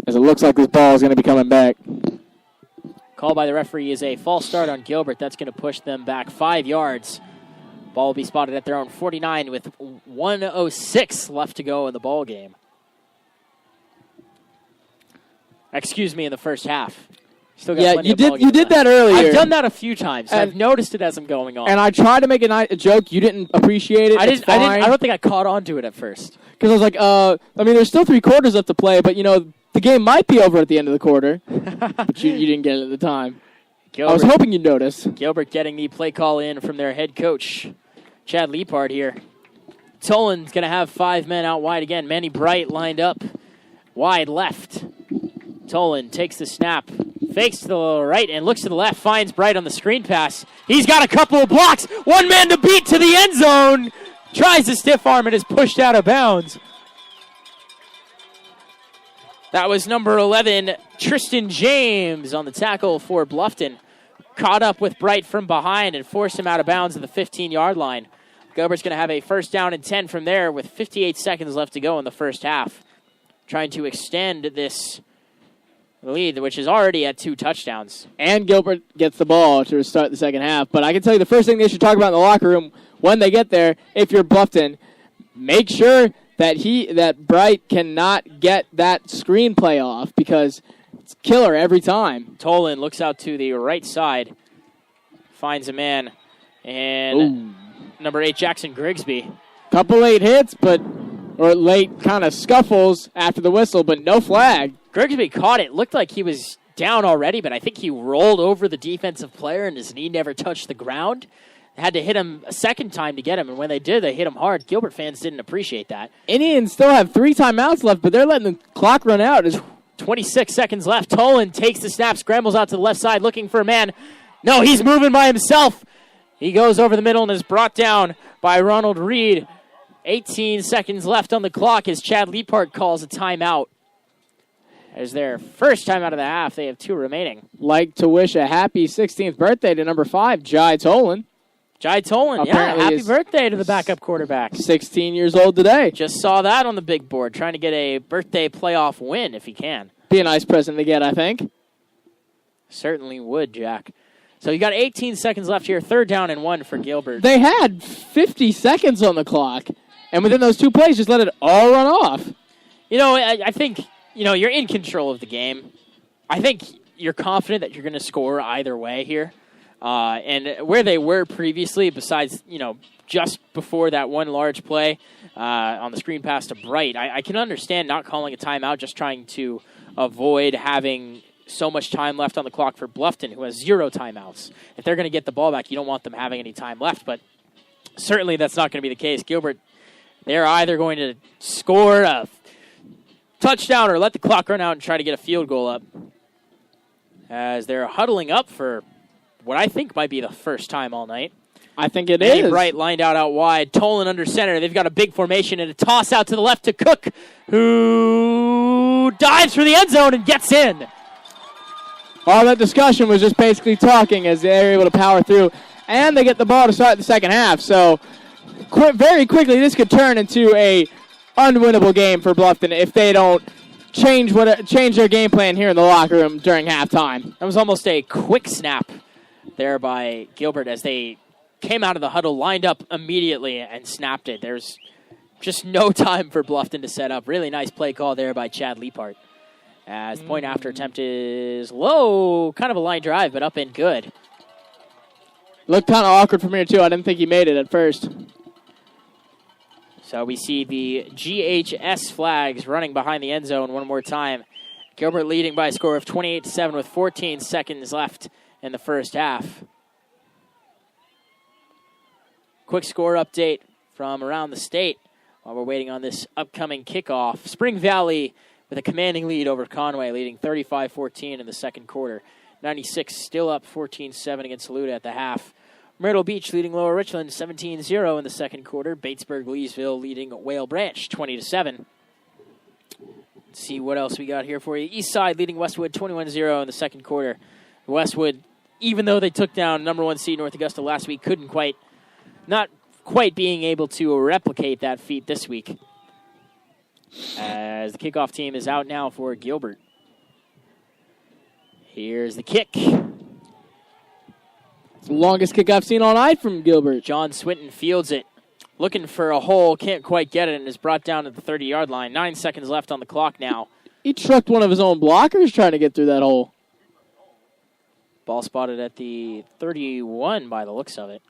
as it looks like this ball is going to be coming back. Call by the referee is a false start on Gilbert. That's going to push them back 5 yards. Ball will be spotted at their own 49 with 1:06 left to go in the ball game. Excuse me, in the first half. Still got you did that earlier. I've done that a few times. I've noticed it as I'm going on. And I tried to make a joke. You didn't appreciate it. I don't think I caught on to it at first. Because I was like, there's still 3 quarters left to play, but the game might be over at the end of the quarter. But you didn't get it at the time. Gilbert, I was hoping you'd notice. Gilbert getting the play call in from their head coach, Chad Liepard here. Tolan's going to have 5 men out wide again. Manny Bright lined up wide left. Tolan takes the snap, fakes to the right, and looks to the left, finds Bright on the screen pass. He's got a couple of blocks. 1 man to beat to the end zone. Tries to stiff arm and is pushed out of bounds. That was number 11, Tristan James, on the tackle for Bluffton. Caught up with Bright from behind and forced him out of bounds at the 15-yard line. Gilbert's going to have a 1st down and 10 from there with 58 seconds left to go in the first half. Trying to extend this the lead, which is already at 2 touchdowns. And Gilbert gets the ball to start the second half. But I can tell you the first thing they should talk about in the locker room when they get there, if you're Bluffton, make sure that Bright cannot get that screenplay off because it's killer every time. Tolan looks out to the right side, finds a man, and number 8, Jackson Grigsby. Couple late hits, or late kind of scuffles after the whistle, but no flag. Grigsby caught it. Looked like he was down already, but I think he rolled over the defensive player and his knee never touched the ground. They had to hit him a second time to get him, and when they did, they hit him hard. Gilbert fans didn't appreciate that. Indians still have 3 timeouts left, but they're letting the clock run out. 26 seconds left. Tolan takes the snap, scrambles out to the left side looking for a man. No, he's moving by himself. He goes over the middle and is brought down by Ronald Reed. 18 seconds left on the clock as Chad Leapart calls a timeout. As their first timeout of the half, they have 2 remaining. Like to wish a happy 16th birthday to number 5, Jai Tolan. Jai Tolan, Apparently happy birthday to the backup quarterback. 16 years old today. Just saw that on the big board, trying to get a birthday playoff win if he can. Be a nice present to get, I think. Certainly would, Jack. So you got 18 seconds left here, 3rd down and 1 for Gilbert. They had 50 seconds on the clock, and within those 2 plays, just let it all run off. You know, I think, you're in control of the game. I think you're confident that you're going to score either way here. And where they were previously, besides, just before that one large play on the screen pass to Bright, I can understand not calling a timeout, just trying to avoid having so much time left on the clock for Bluffton, who has 0 timeouts. If they're going to get the ball back, you don't want them having any time left, but certainly that's not going to be the case. Gilbert, they're either going to score a touchdown or let the clock run out and try to get a field goal up, as they're huddling up for what I think might be the first time all night. I think it Danny is. Bright lined out wide. Tolan under center. They've got a big formation and a toss out to the left to Cook, who dives for the end zone and gets in. All that discussion was just basically talking as they're able to power through, and they get the ball to start the second half. So very quickly, this could turn into a unwinnable game for Bluffton if they don't change their game plan here in the locker room during halftime. That was almost a quick snap there by Gilbert as they came out of the huddle, lined up immediately, and snapped it. There's just no time for Bluffton to set up. Really nice play call there by Chad Leapart. As the point after attempt is low, kind of a line drive, but up and good. Looked kind of awkward from here, too. I didn't think he made it at first. So we see the GHS flags running behind the end zone one more time. Gilbert leading by a score of 28-7 with 14 seconds left in the first half. Quick score update from around the state while we're waiting on this upcoming kickoff. Spring Valley with a commanding lead over Conway, leading 35-14 in the second quarter. 96 still up 14-7 against Saluda at the half. Myrtle Beach leading Lower Richland 17-0 in the second quarter. Batesburg-Leesville leading Whale Branch 20-7. Let's see what else we got here for you. Eastside leading Westwood 21-0 in the second quarter. Westwood, even though they took down number 1 seed North Augusta last week, not quite being able to replicate that feat this week. As the kickoff team is out now for Gilbert. Here's the kick. It's the longest kick I've seen all night from Gilbert. John Swinton fields it. Looking for a hole, can't quite get it, and is brought down at the 30-yard line. 9 seconds left on the clock now. He trucked one of his own blockers trying to get through that hole. Ball spotted at the 31 by the looks of it.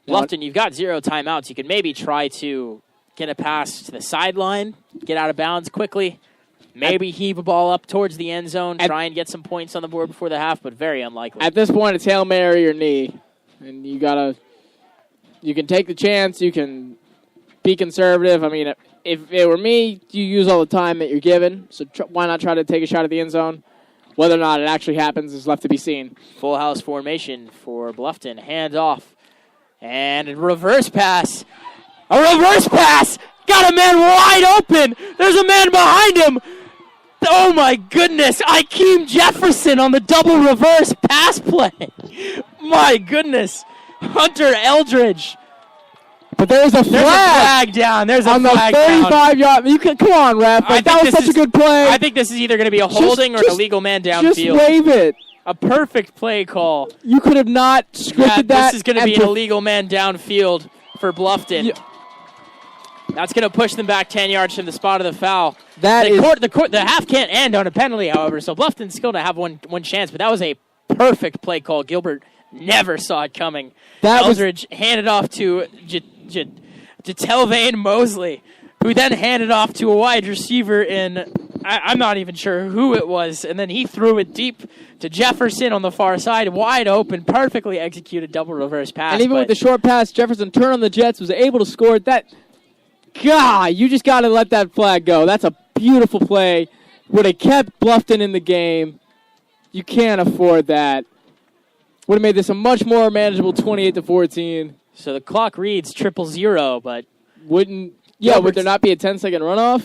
Bluffton, you've got 0 timeouts. You can maybe try to get a pass to the sideline, get out of bounds quickly, maybe heave a ball up towards the end zone, try and get some points on the board before the half, but very unlikely. At this point, it's Hail Mary or knee. And you can take the chance, you can be conservative. I mean, if it were me, you use all the time that you're given, so why not try to take a shot at the end zone? Whether or not it actually happens is left to be seen. Full house formation for Bluffton. Hand off. And a reverse pass. A reverse pass! Got a man wide open! There's a man behind him! Oh my goodness! Ikeem Jefferson on the double reverse pass play! My goodness! Hunter Eldridge But there's a flag. down. There's a on flag the down. 35-yard. You can come on, ref. Like, that was such a good play. I think this is either going to be a holding or an illegal man downfield. Just wave it. A perfect play call. You could have not scripted that. This is going to be an illegal man downfield for Bluffton. Yeah. That's going to push them back 10 yards from the spot of the foul. The half can't end on a penalty, however, so Bluffton's still to have one chance, but that was a perfect play call. Gilbert never saw it coming. Eldridge handed off to Telvain Mosley, who then handed off to a wide receiver I'm not even sure who it was, and then he threw it deep to Jefferson on the far side, wide open, perfectly executed double reverse pass. And even with the short pass, Jefferson turned on the Jets, was able to score it. God, you just got to let that flag go. That's a beautiful play. Would have kept Bluffton in the game. You can't afford that. Would have made this a much more manageable 28-14. So the clock reads 0-0, but would there not be a 10-second runoff?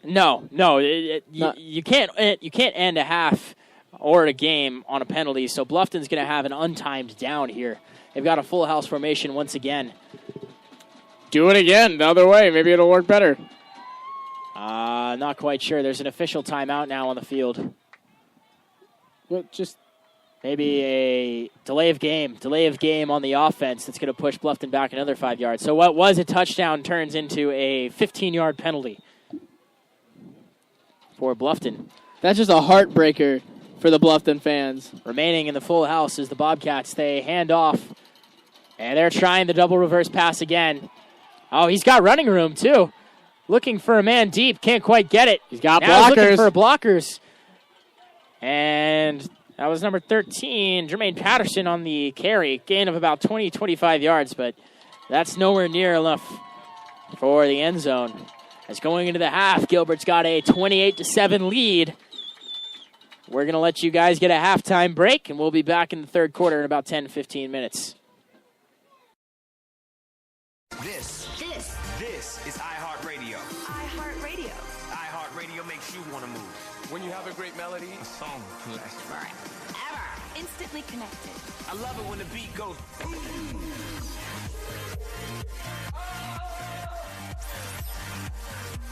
No. You can't end a half or a game on a penalty. So Bluffton's going to have an untimed down here. They've got a full house formation once again. Do it again the other way. Maybe it'll work better. Not quite sure. There's an official timeout now on the field. Well, just maybe a delay of game on the offense that's going to push Bluffton back another 5 yards. So what was a touchdown turns into a 15-yard penalty for Bluffton. That's just a heartbreaker for the Bluffton fans. Remaining in the full house is the Bobcats. They hand off, and they're trying the double reverse pass again. Oh, he's got running room, too. Looking for a man deep. Can't quite get it. He's got now blockers. Looking for blockers. And that was number 13, Jermaine Patterson on the carry. Gain of about 20, 25 yards, but that's nowhere near enough for the end zone. As going into the half, Gilbert's got a 28-7 lead. We're going to let you guys get a halftime break, and we'll be back in the third quarter in about 10, 15 minutes. This is iHeartRadio. iHeartRadio. iHeartRadio makes you want to move. When you have a great melody, A song lasts forever. Instantly connected. I love it when the beat goes boom.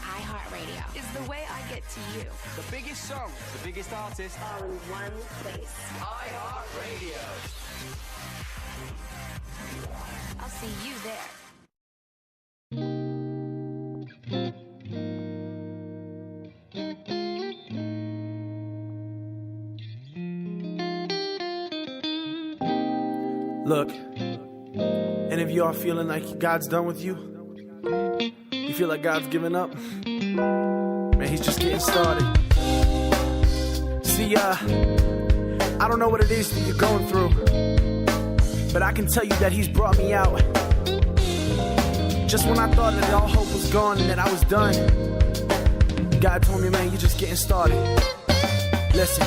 iHeartRadio is the way I get to you. The biggest songs, the biggest artists. All in one place. iHeartRadio. I'll see you there. look, any of y'all feeling like God's done with you? You feel like God's given up? Man, he's just getting started. See, I don't know what it is that you're going through, but I can tell you that he's brought me out. Just when I thought that all hope was gone and that I was done, God told me, man, you're just getting started. Listen.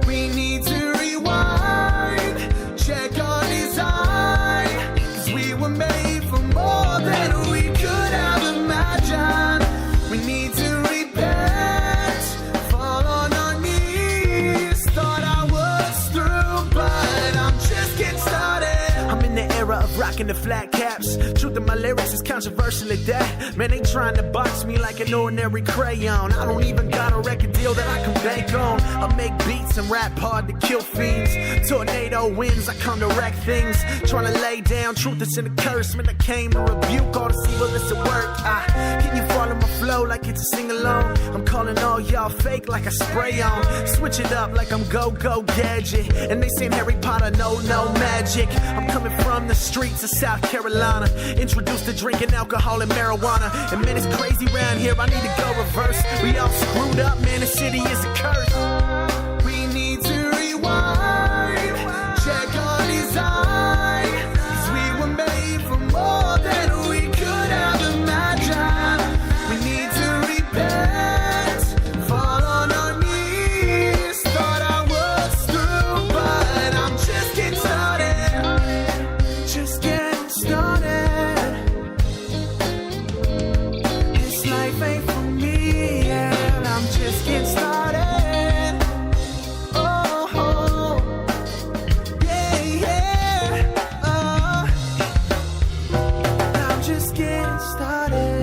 We need to rewind, check on his eye, 'cause we were made for more than we could have imagined. We need to repent, fall on our knees. Thought I was through, but I'm just getting started. I'm in the era of rocking the flat caps. Truth in my lyrics is controversial at that. Man, they trying to box me like an ordinary crayon. I don't even got a record deal that I can bank on. I make beats and rap hard to kill fiends. Tornado winds, I come to wreck things. Trying to lay down truth that's in the curse. Man, I came to rebuke all the evil at work. Can you follow my flow like it's a sing-along? I'm calling all y'all fake like I spray on. Switch it up like I'm go-go gadget. And they saying Harry Potter, no magic. I'm coming from the streets of South Carolina. Introduced to drinking alcohol and marijuana. And man, it's crazy round here, I need to go reverse. We all screwed up, man, the city is a curse. We need to rewind, check on his eye, 'cause we were made for more than we could have imagined. We need to repent, fall on our knees. Thought I was through, but I'm just getting started. Just getting started. This life ain't for me, and I'm just getting started.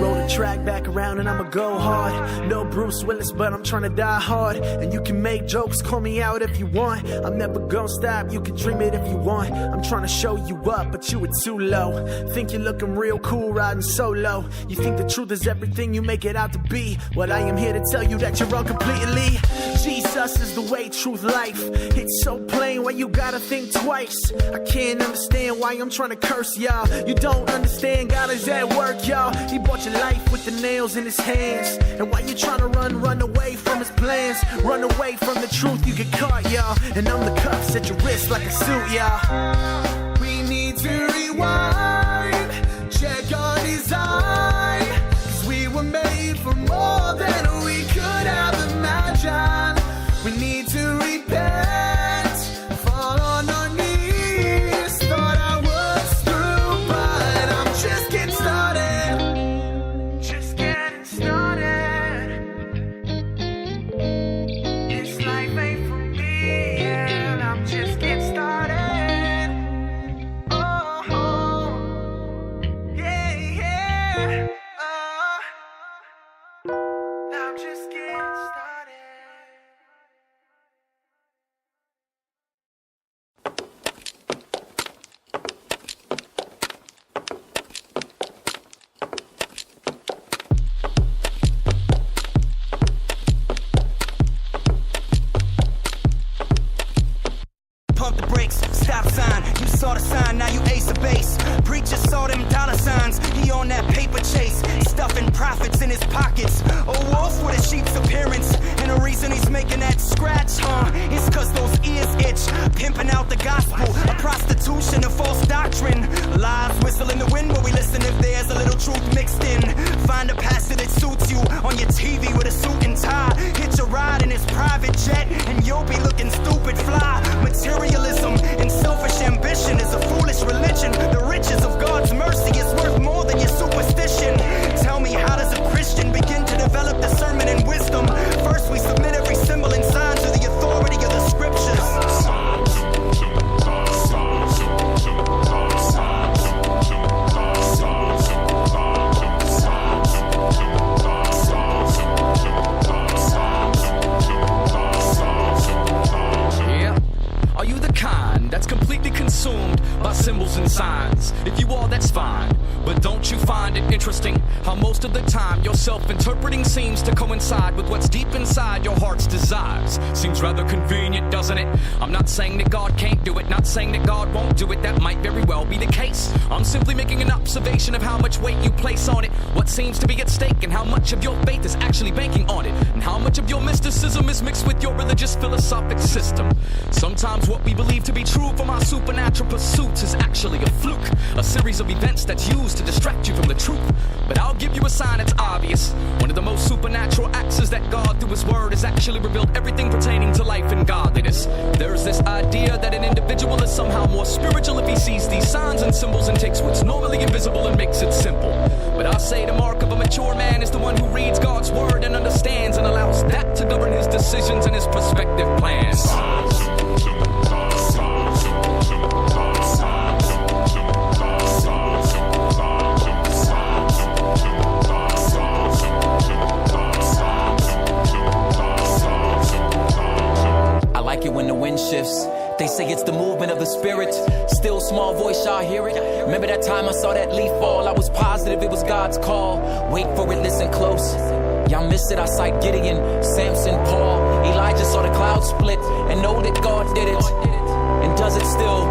Roll the track back around and I'ma go hard. No Bruce Willis, but I'm trying to die hard. And you can make jokes, call me out if you want. I'm never gonna stop, you can dream it if you want. I'm trying to show you up, but you were too low. Think you're looking real cool riding solo. You think the truth is everything you make it out to be. Well, I am here to tell you that you're wrong completely. Jesus is the way, truth, life. It's so plain why you gotta think twice. I can't understand why I'm trying to curse y'all. You don't understand, God is at work, y'all. He bought your life with the nails in his hands. And why you trying to run away from his plans? Run away from the truth, you get caught, y'all. And I'm the cuffs at your wrist like a suit, y'all. We need to rewind, check our design, 'cause we were made for more than we could have imagined. We need to repent, fall on our knees. Thought I was through, but I'm just getting started. Just getting started. This life ain't for me, and I'm just getting started. Oh, yeah, yeah. I'm just getting started. Pump the brakes, stop sign. You saw the sign, now you ace the base. Preacher saw them dollar signs. He on that paper chase, stuffing profits in his pockets. A wolf with a sheep's appearance. And the reason he's making that scratch, is 'cause those ears itch. Pimping out the gospel, a prostitution, a false doctrine. Lies whistle in the wind where we listen if there's a little truth mixed in. Find a pastor that suits you on your TV with a suit and tie. Hitch a ride in his private jet, and you'll be looking stupid fly. Materialism and selfish ambition is a foolish religion. The riches of God's mercy is worth more than your superstition. Tell me, how does a Christian begin to develop discernment and wisdom? First we submit every symbol and sign to the authority of the scriptures. Are you the kind that's completely consumed by symbols and signs? If you are, that's fine. But don't you find it interesting how most of the time your self-interpreting seems to coincide with what's deep inside your heart's desires? Seems rather convenient, doesn't it? I'm not saying that God can't do it, not saying that God won't do it. That might very well be the case. I'm simply making an observation of how much weight you place on it, what seems to be at stake, and how much of your faith is actually banking on it, and how much of your mysticism is mixed with your religious philosophic system. Sometimes what we believe to be true from our supernatural pursuits is actually a fluke, a series of events that's used to distract you from the truth. But I'll give you a sign that's obvious. One of the most supernatural acts is that God, through his word, has actually revealed everything pertaining to life and godliness. There's this idea that an individual is somehow more spiritual if he sees these signs and symbols and takes what's normally invisible and makes it simple. But I say the mark of a mature man is the one who reads God's word and understands and allows that to govern his decisions and his prospective plans. I like it when the wind shifts. They say it's the movement of the spirit. Still small voice, y'all hear it? Remember that time I saw that leaf fall? I was positive it was God's call. Wait for it, listen close. Y'all miss it, I cite Gideon, Samson, Paul. Elijah saw the clouds split and know that God did it. And does it still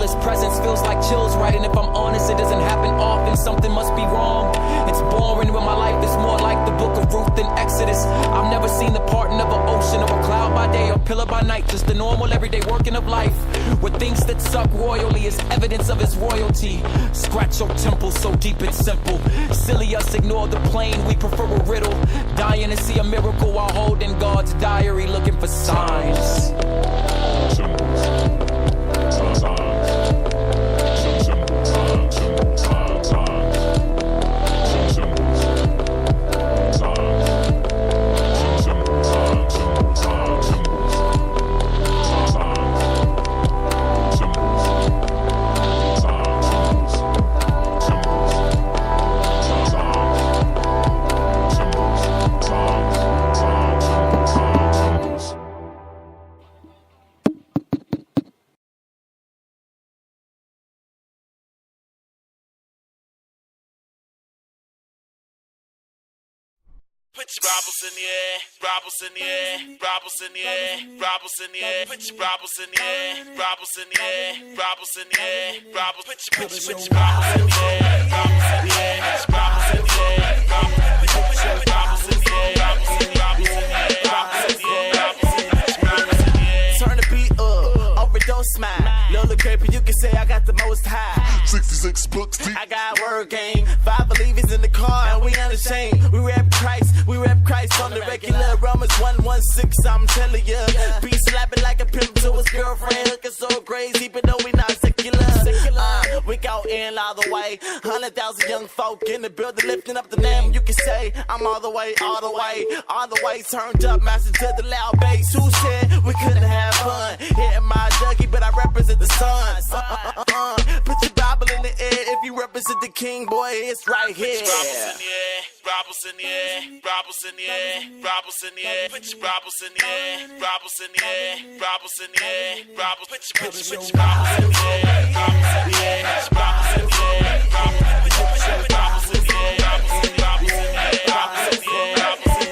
his presence feels like chills, right? And if I'm honest, it doesn't happen often, something must be wrong. It's boring when my life is more like the book of Ruth than Exodus. I've never seen the parting of an ocean or a cloud by day or pillar by night, just the normal everyday working of life, where things that suck royally is evidence of his royalty. Scratch your temple so deep it's simple. Silly us ignore the plain, we prefer a riddle. Dying to see a miracle while holding God's diary, looking for signs. Put your brabbles in the air, brabbles in the air, brabbles in the air, brabbles in the air. Put your brabbles in the air, brabbles in the air, brabbles in the air, brabbles. Put your brabbles in the air, brabbles in the air, brabbles in the air, brabbles. Put your brabbles in the air, brabbles in the air, brabbles in the air, brabbles in the air. Turn the beat up, overdose smile. Lola Creepy, you can say I got the most high. 66 books deep. I got word game. 5 believers in the car and we unashamed. We rap Christ on the regular. Romans 1:16, I'm telling ya. Be slapping like a pimp to his girlfriend. Looking so crazy, but no, we not secular. We go in all the way. 100,000 young folk in the building lifting up the name. You can say I'm all the way, all the way, all the way. Turned up, master to the loud bass. Who said we couldn't have fun? Hitting my dougie, but I represent the sun. Put your Bible in the air if you represent the king, boy. It's right here. Brabbles in the air, brabbles in the air, brabbles in the air, put your brabbles in the air, brabbles in the air, brabbles in the air, brabbles, put your brabbles in the air, brabbles in the air, brabbles in the air, brabbles, put your brabbles in the air, brabbles in the air, brabbles in the air, brabbles in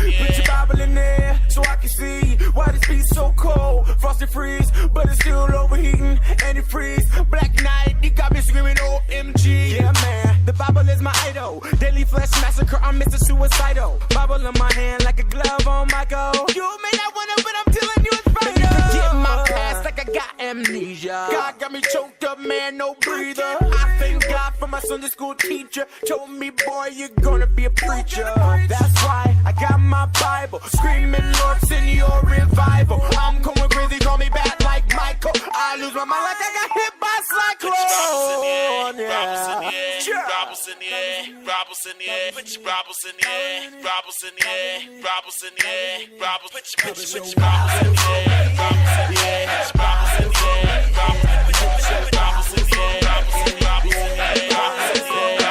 the air, put your Bible in there so I can see why this beat's so cold. Frosted freeze, but it's still overheating and it freeze. Black night, you got me screaming OMG. Yeah, man. The Bible is my idol. Daily flesh massacre, I'm Mr. Suicidal. Bible in my hand like a glove on my go. You may not want it, but I'm telling you it's right. Forget my past like I got amnesia. God got me choked up, man, no breather. I thank God for my Sunday school teacher. Told me, boy, you're gonna be a preacher. That's why I got my Bible. Screaming, Lord, send your revival. I'm going crazy, call me back like Michael. I lose my mind like I got hit by cyclone. Brabbles in the air, brabbles in the air, put your brabbles in the air, brabbles in the air, brabbles in the air, brabbles, put your brabbles in the air, brabbles in the air, brabbles in the air, brabbles, put your brabbles in the air, brabbles in the air, brabbles in the air,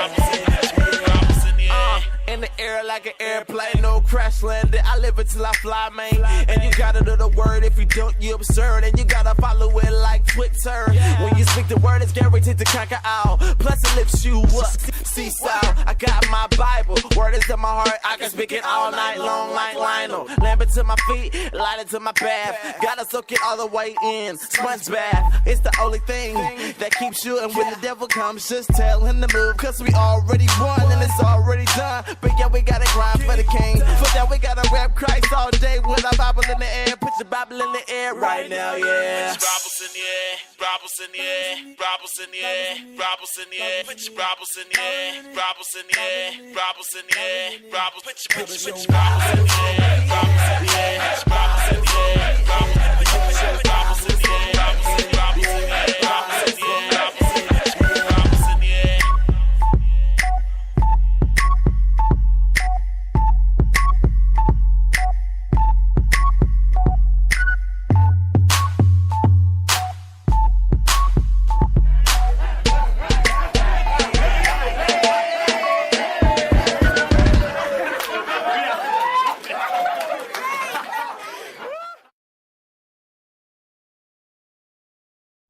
brabbles in the air, in the air like an airplane, no crash landing. I live until I fly, man. And you gotta know the word. If you don't, you absurd. And you gotta follow it like Twitter. When you speak the word, it's guaranteed to conquer all. Plus it lifts you up. Seesaw, I got my Bible. Word is in my heart. I can speak it all night long like Lionel. Lamp it to my feet, light it to my path. Gotta soak it all the way in. Sponge bath. It's the only thing that keeps you. And when the devil comes, just tell him to move. Cause we already won and it's already done. But yeah, we gotta grind for the king. For that, we gotta rap Christ all day with our Bible in the air. Put your Bible in the air right now, yeah. Put your Bibles in the air, Bibles in the air, Bibles in the air, Bibles in the air. Put your Bibles in the air, Bibles in the air, Bibles in the air, Bibles. Put your Bibles in the air, Bibles in the air, Bibles in the air, Bibles. Put your Bibles in the air, Bibles in the air, Bibles in the air, Bibles in the air, Bibles in the air.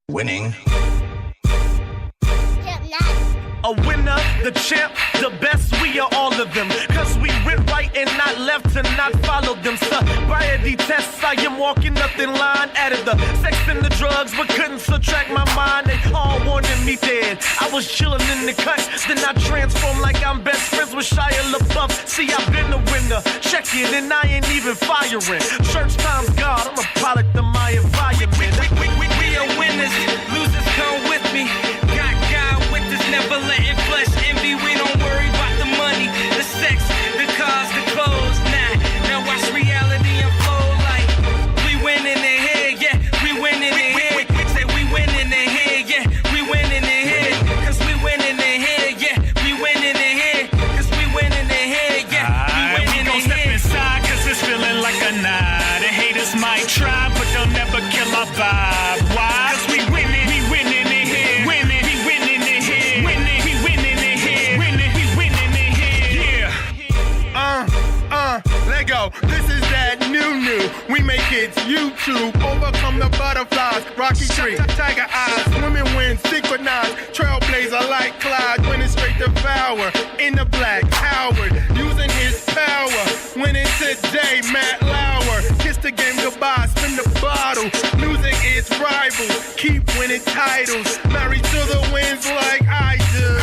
Winning. A winner, the champ, the best, we are all of them. Cause we went right and not left and not followed them. Sobriety tests, I am walking nothing line. Added the sex and the drugs, but couldn't subtract my mind. They all wanted me dead. I was chilling in the cut, then I transformed like I'm best friends with Shia LaBeouf. See, I've been a winner, check it, and I ain't even firing. Church time's God, I'm a product of my environment. We are winners, losers come with me. Got God with us, never letting flesh envy. We don't worry about the money, the sex, the cars, the clothes. Now watch reality unfold like we win in the head, yeah, we win in the head. Say we win in the head, yeah, we win in the head. Cause we win in the head, yeah, we win in the head. Cause we win in the head, yeah, we win in the head. We gon' step inside cause it's feeling like a night. The haters might try, but they'll never kill our vibe. Why? Cause we winning, we winning in here. Winning, we winning in here. Winning, we winning in here. Winning, we winning in here. Yeah. Let go. This is that new. We make it YouTube. Overcome the butterflies. Rocky Tree, Tiger Eyes. Women win, synchronized. Trailblazer like Clyde. Winning straight to power. In the black, Howard. Using his Gameday, Matt Lauer. Kiss the game goodbye, spin the bottle. Music is rival, keep winning titles. Married to the wins like I do.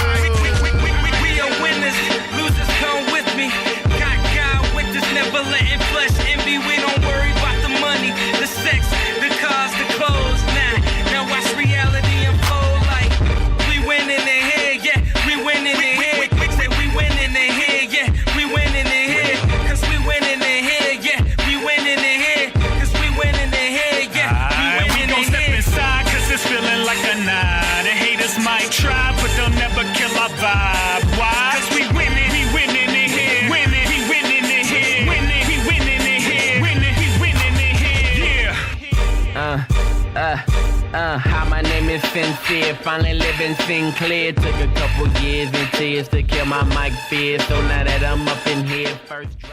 We are winners, losers come with me. Got God with us, never letting flesh envy. We don't worry about the money, the sex, the cars, the clothes. Now watch reality unfold like we win in the head, yeah, we win in the head. Say we win in the head, yeah, we win in the head. Cause we win in the head, yeah, we win in the head. Cause we win in the head, yeah, we win in the head. We gon' step inside cause it's feeling like a night. The haters might try, but they'll never kill our vibe. Why? Cause we winning, we winning in here. Winning, we winning in here. Winning, we winning in here. Winning, we winning in here. Yeah. Hi, my name is Sincere. Finally living Sinclair. Took a couple years and tears to kill my mic fear. So now that I'm up in here, first drive.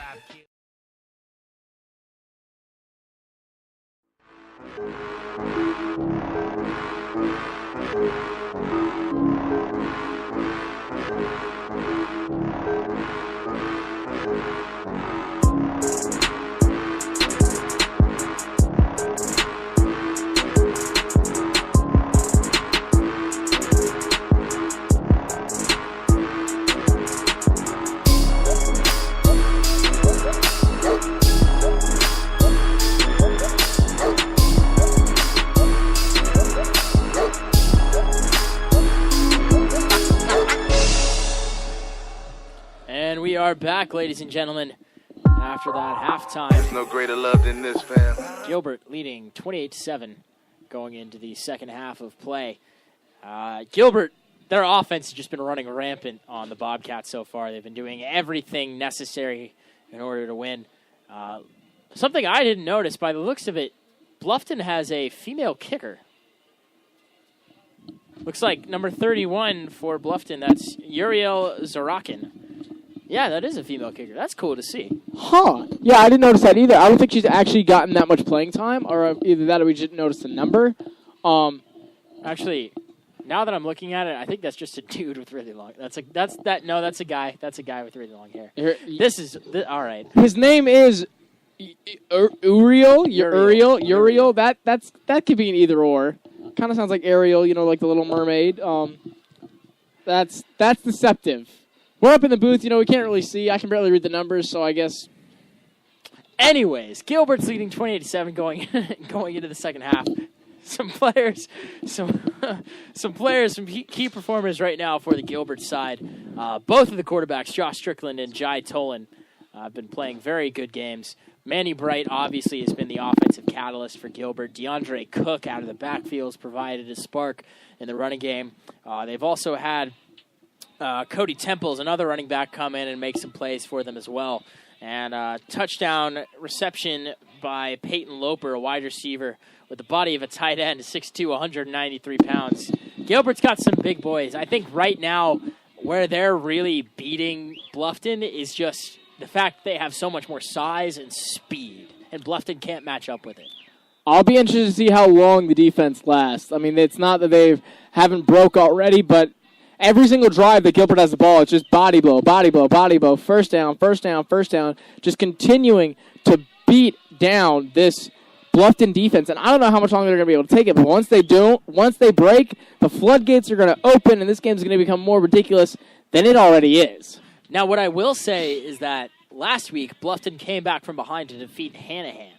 And we are back, ladies and gentlemen, after that halftime. There's no greater love than this, fam. Gilbert leading 28-7 going into the second half of play. Gilbert, their offense has just been running rampant on the Bobcats so far. They've been doing everything necessary in order to win. Something I didn't notice, by the looks of it, Bluffton has a female kicker. Looks like number 31 for Bluffton, that's Uriel Zarakin. Yeah, that is a female kicker. That's cool to see. Huh. Yeah, I didn't notice that either. I don't think she's actually gotten that much playing time, or either that or we just noticed the number. Actually, now that I'm looking at it, I think that's just a dude with really long. That's a guy. That's a guy with really long hair. All right. His name is Uriel. Uriel. That could be an either or. Kind of sounds like Ariel, like the Little Mermaid. That's deceptive. We're up in the booth, we can't really see. I can barely read the numbers, so I guess. Anyways, Gilbert's leading 28-7 going into the second half. Some key performers right now for the Gilbert side. Both of the quarterbacks, Josh Strickland and Jai Tolan, have been playing very good games. Manny Bright obviously has been the offensive catalyst for Gilbert. DeAndre Cook out of the backfield has provided a spark in the running game. They've also had Cody Temples, another running back, come in and make some plays for them as well. And touchdown reception by Peyton Loper, a wide receiver with the body of a tight end, 6'2", 193 pounds. Gilbert's got some big boys. I think right now where they're really beating Bluffton is just the fact they have so much more size and speed, and Bluffton can't match up with it. I'll be interested to see how long the defense lasts. I mean, it's not that they haven't broke already, but every single drive that Gilbert has the ball, it's just body blow, first down, just continuing to beat down this Bluffton defense. And I don't know how much longer they're going to be able to take it, but once they break, the floodgates are going to open, and this game is going to become more ridiculous than it already is. Now, what I will say is that last week, Bluffton came back from behind to defeat Hanahan.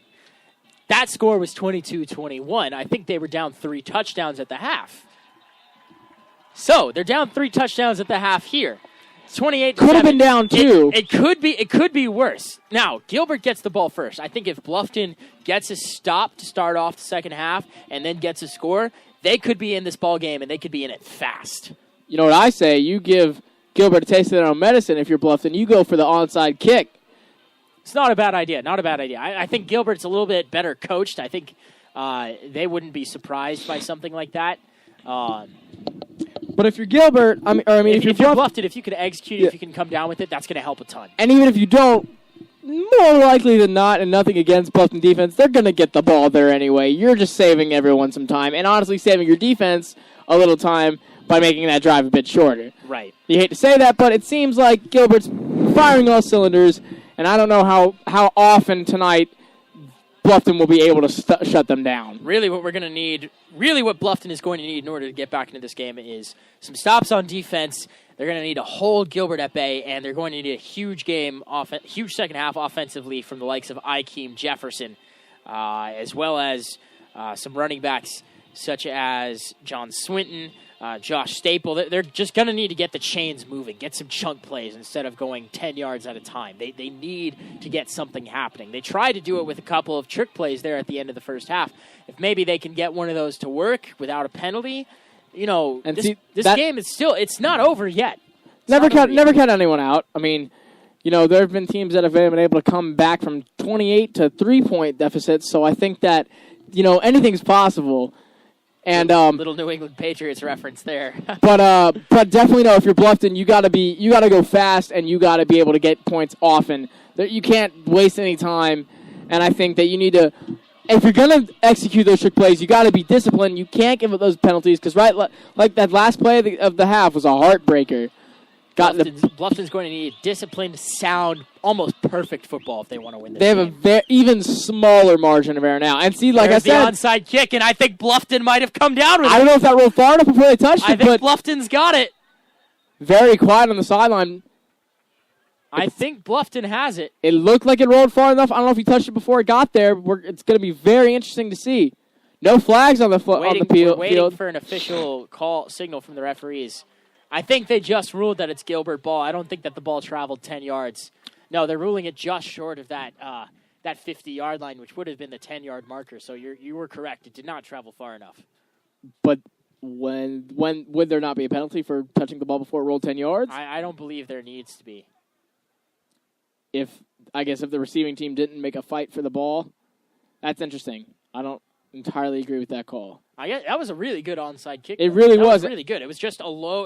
That score was 22-21. I think they were down 3 touchdowns at the half. So they're down 3 touchdowns at the half here. 28-7. Could have been down 2. It could be worse. Now, Gilbert gets the ball first. I think if Bluffton gets a stop to start off the second half and then gets a score, they could be in this ball game and they could be in it fast. You know what I say? You give Gilbert a taste of their own medicine. If you're Bluffton, you go for the onside kick. It's not a bad idea. I think Gilbert's a little bit better coached. I think they wouldn't be surprised by something like that. But if you're Gilbert, if you're Bluffton, if you can execute it, if you can come down with it, that's going to help a ton. And even if you don't, more likely than not, and nothing against Bluffton defense, they're going to get the ball there anyway. You're just saving everyone some time, and honestly saving your defense a little time by making that drive a bit shorter. Right. You hate to say that, but it seems like Gilbert's firing all cylinders, and I don't know how often tonight Bluffton will be able to shut them down. Really what we're going to need, what Bluffton is going to need in order to get back into this game is some stops on defense. They're going to need to hold Gilbert at bay, and they're going to need a huge huge second half offensively from the likes of Ikeem Jefferson, as well as some running backs such as John Swinton, Josh Staple. They're just going to need to get the chains moving, get some chunk plays instead of going 10 yards at a time. They need to get something happening. They tried to do it with a couple of trick plays there at the end of the first half. If maybe they can get one of those to work without a penalty, and this game is it's not over yet. Never cut anyone out. I mean, there have been teams that have been able to come back from 28 to 3-point deficits, so I think that, anything's possible. And little New England Patriots reference there. but definitely if you're Bluffton, you gotta go fast and you gotta be able to get points often. You can't waste any time, and I think that you need to. If you're gonna execute those trick plays, you gotta be disciplined. You can't give up those penalties because like that last play of the half was a heartbreaker. Bluffton's going to need disciplined, sound, almost perfect football if they want to win this game. They have even smaller margin of error now. And see, like There's I said, the onside kick, and I think Bluffton might have come down with it. I don't know if that rolled far enough before they touched it. I think Bluffton's got it. Very quiet on the sideline. I think Bluffton has it. It looked like it rolled far enough. I don't know if he touched it before it got there. It's going to be very interesting to see. No flags on the field. Waiting for an official signal from the referees. I think they just ruled that it's Gilbert ball. I don't think that the ball traveled 10 yards. No, they're ruling it just short of that 50-yard line, which would have been the 10-yard marker. So you were correct. It did not travel far enough. But when would there not be a penalty for touching the ball before it rolled 10 yards? I don't believe there needs to be. If the receiving team didn't make a fight for the ball, that's interesting. I don't entirely agree with that call. That was a really good onside kick. It really was. Really good. It was just it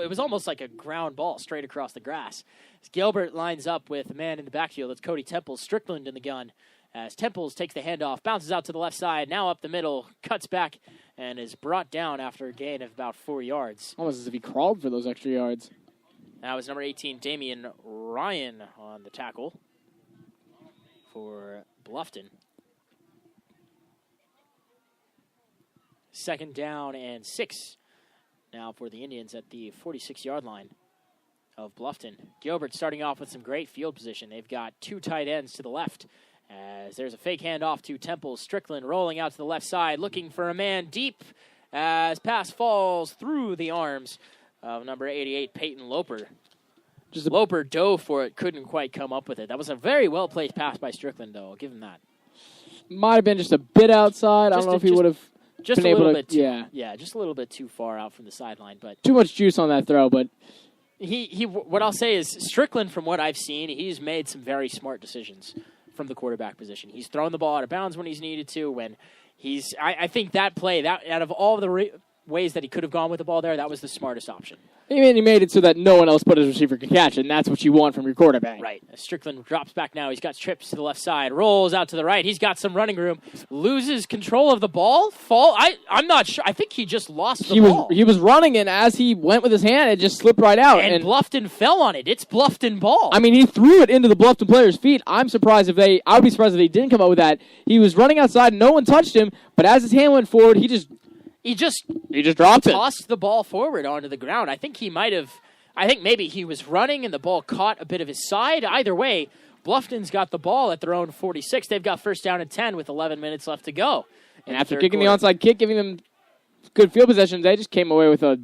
was almost like a ground ball straight across the grass. As Gilbert lines up with a man in the backfield. It's Cody Temples, Strickland in the gun. As Temples takes the handoff, bounces out to the left side, now up the middle, cuts back, and is brought down after a gain of about 4 yards. Almost as if he crawled for those extra yards. That was number 18, Damian Ryan, on the tackle for Bluffton. Second down and 6 now for the Indians at the 46-yard line of Bluffton. Gilbert starting off with some great field position. They've got 2 tight ends to the left as there's a fake handoff to Temples. Strickland rolling out to the left side, looking for a man deep as pass falls through the arms of number 88, Peyton Loper. Loper dove for it, couldn't quite come up with it. That was a very well-placed pass by Strickland, though. I'll give him that. Might have been just a bit outside. I don't know if he would have... Just a little bit just a little bit too far out from the sideline, but too much juice on that throw. But what I'll say is Strickland, from what I've seen, he's made some very smart decisions from the quarterback position. He's thrown the ball out of bounds when he's needed to. When I think that play, that out of all the ways that he could have gone with the ball there, that was the smartest option. He made it so that no one else but his receiver could catch it, and that's what you want from your quarterback. Right. Strickland drops back now. He's got trips to the left side, rolls out to the right. He's got some running room, loses control of the ball. I'm not sure. I think he just lost the ball. He was running, and as he went with his hand, it just slipped right out. And Bluffton fell on it. It's Bluffton ball. He threw it into the Bluffton player's feet. I would be surprised if they didn't come up with that. He was running outside, and no one touched him, but as his hand went forward, he just dropped it. Tossed the ball forward onto the ground. I think maybe he was running and the ball caught a bit of his side. Either way, Bluffton's got the ball at their own 46. They've got first down and 10 with 11 minutes left to go. And after kicking the onside kick, giving them good field possession, they just came away with that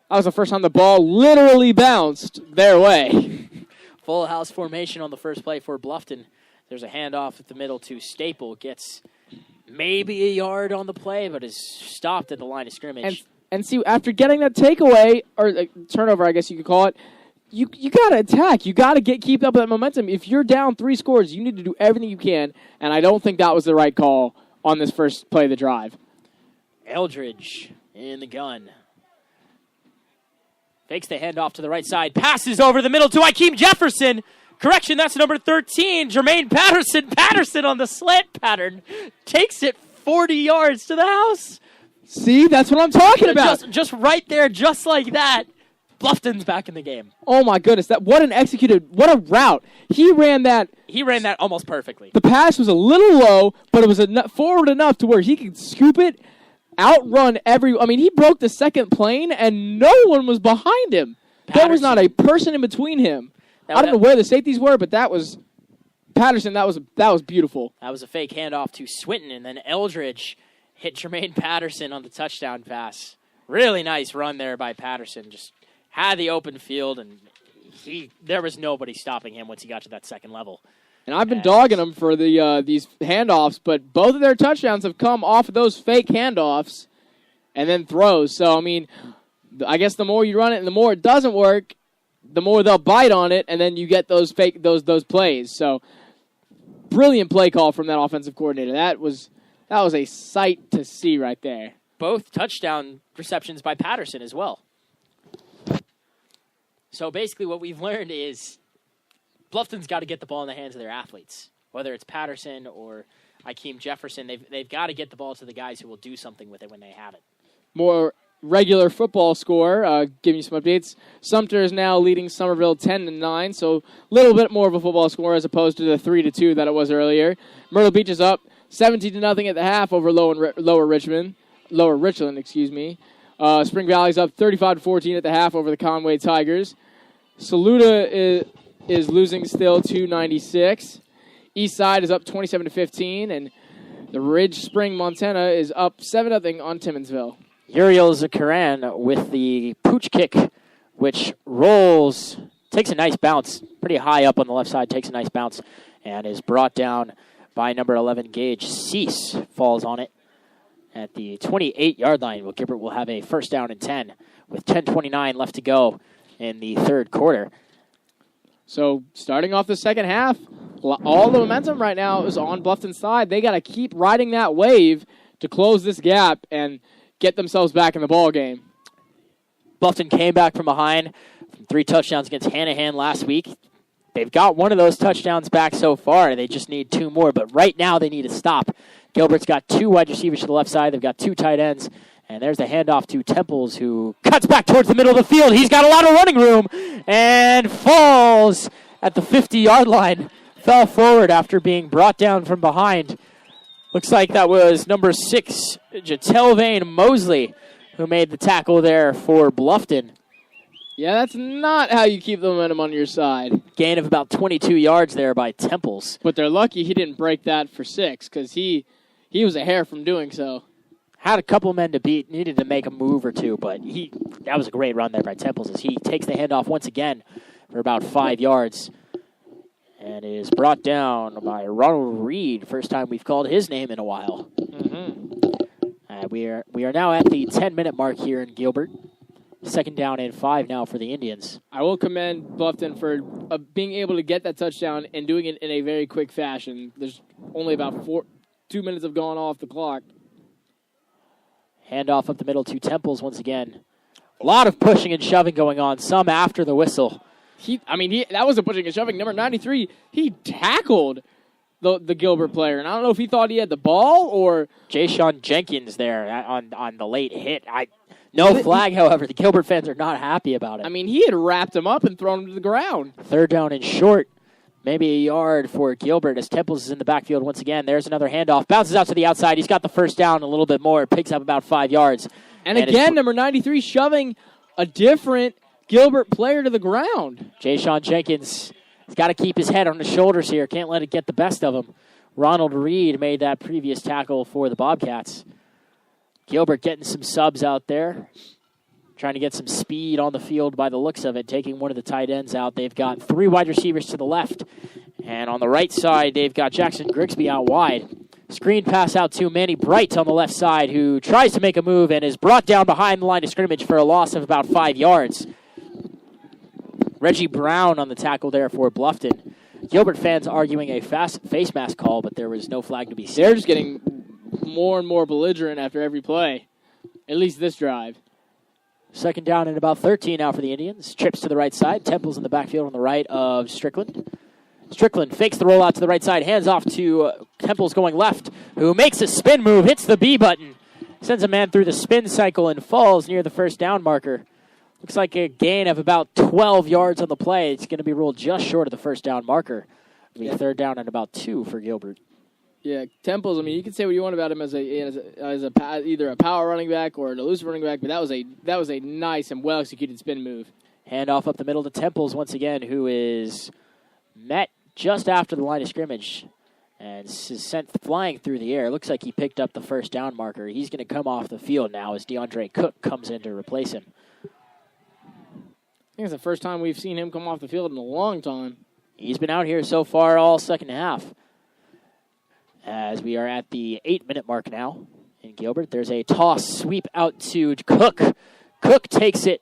was the first time the ball literally bounced their way. Full house formation on the first play for Bluffton. There's a handoff at the middle to Staple. Gets maybe a yard on the play, but is stopped at the line of scrimmage. And see, after getting that takeaway, or turnover, I guess you could call it, you got to attack. You got to keep up that momentum. If you're down 3 scores, you need to do everything you can, and I don't think that was the right call on this first play of the drive. Eldridge in the gun. Fakes the handoff to the right side. Passes over the middle to Ikeem Jefferson. Correction, that's number 13, Jermaine Patterson. Patterson on the slant pattern. Takes it 40 yards to the house. See, that's what I'm talking about. Just right there, just like that. Bluffton's back in the game. Oh my goodness! What a route! He ran that almost perfectly. The pass was a little low, but it was forward enough to where he could scoop it, outrun he broke the second plane, and no one was behind him. There was not a person in between him. I don't know where the safeties were, but that was Patterson. That was beautiful. That was a fake handoff to Swinton, and then Eldridge hit Jermaine Patterson on the touchdown pass. Really nice run there by Patterson. Just had the open field, and there was nobody stopping him once he got to that second level. And I've been dogging them for these handoffs, but both of their touchdowns have come off of those fake handoffs and then throws. So, I guess the more you run it and the more it doesn't work, the more they'll bite on it, and then you get those fake those plays. So, brilliant play call from that offensive coordinator. That was a sight to see right there. Both touchdown receptions by Patterson as well. So basically what we've learned is Bluffton's got to get the ball in the hands of their athletes. Whether it's Patterson or Akeem Jefferson, they've got to get the ball to the guys who will do something with it when they have it. More regular football score, giving you some updates. Sumter is now leading Somerville 10-9, so a little bit more of a football score as opposed to the 3-2 that it was earlier. Myrtle Beach is up 17-0 at the half over Lower Richland. Spring Valley's up 35-14 at the half over the Conway Tigers. Saluda is losing still 2-96. Eastside is up 27-15, and the Ridge Spring Montana is up 7-0 on Timmonsville. Uriel Zakaran with the pooch kick, which rolls, takes a nice bounce, pretty high up on the left side, takes a nice bounce, and is brought down by number 11, Gage Cease, falls on it at the 28-yard line. Well, Gilbert will have a first down and 10 with 10:29 left to go in the third quarter. So starting off the second half, all the momentum right now is on Bluffton's side. They got to keep riding that wave to close this gap and get themselves back in the ball game. Bluffton came back from behind from 3 touchdowns against Hanahan last week. They've got one of those touchdowns back so far. They just need 2 more, but right now they need to stop. Gilbert's got 2 wide receivers to the left side. They've got 2 tight ends. And there's the handoff to Temples, who cuts back towards the middle of the field. He's got a lot of running room and falls at the 50-yard line. Fell forward after being brought down from behind. Looks like that was number 6, Jatelvain Mosley, who made the tackle there for Bluffton. Yeah, that's not how you keep the momentum on your side. Gain of about 22 yards there by Temples. But they're lucky he didn't break that for 6, because he was a hair from doing so. Had a couple men to beat, needed to make a move or two, but that was a great run there by Temples as he takes the handoff once again for about 5 yards and is brought down by Ronald Reed. First time we've called his name in a while. Mm-hmm. We are now at the 10-minute mark here in Gilbert. Second down and 5 now for the Indians. I will commend Bluffton for being able to get that touchdown and doing it in a very quick fashion. There's only about 2 minutes have gone off the clock. Handoff up the middle to Temples once again. A lot of pushing and shoving going on, some after the whistle. That wasn't pushing and shoving. Number 93, he tackled the Gilbert player, and I don't know if he thought he had the ball or... Jay-Sean Jenkins there on the late hit. No flag, however. The Gilbert fans are not happy about it. He had wrapped him up and thrown him to the ground. Third down and short. Maybe a yard for Gilbert as Temples is in the backfield once again. There's another handoff. Bounces out to the outside. He's got the first down a little bit more. Picks up about 5 yards. And again, number 93 shoving a different Gilbert player to the ground. Jay-Sean Jenkins has got to keep his head on his shoulders here. Can't let it get the best of him. Ronald Reed made that previous tackle for the Bobcats. Gilbert getting some subs out there. Trying to get some speed on the field by the looks of it, taking one of the tight ends out. They've got 3 wide receivers to the left. And on the right side, they've got Jackson Grigsby out wide. Screen pass out to Manny Bright on the left side, who tries to make a move and is brought down behind the line of scrimmage for a loss of about 5 yards. Reggie Brown on the tackle there for Bluffton. Gilbert fans arguing a face mask call, but there was no flag to be seen. They're just getting more and more belligerent after every play, at least this drive. Second down and about 13 now for the Indians. Trips to the right side. Temples in the backfield on the right of Strickland. Strickland fakes the rollout to the right side. Hands off to Temples going left, who makes a spin move, hits the B button. Sends a man through the spin cycle and falls near the first down marker. Looks like a gain of about 12 yards on the play. It's going to be ruled just short of the first down marker. It'll be third down and about 2 for Gilbert. Yeah, Temples. I mean, you can say what you want about him as either a power running back or an elusive running back, but that was a nice and well executed spin move. Handoff up the middle to Temples once again, who is met just after the line of scrimmage and is sent flying through the air. Looks like he picked up the first down marker. He's going to come off the field now as DeAndre Cook comes in to replace him. I think it's the first time we've seen him come off the field in a long time. He's been out here so far all second half. As we are at the 8-minute mark now in Gilbert, there's a toss sweep out to Cook. Cook takes it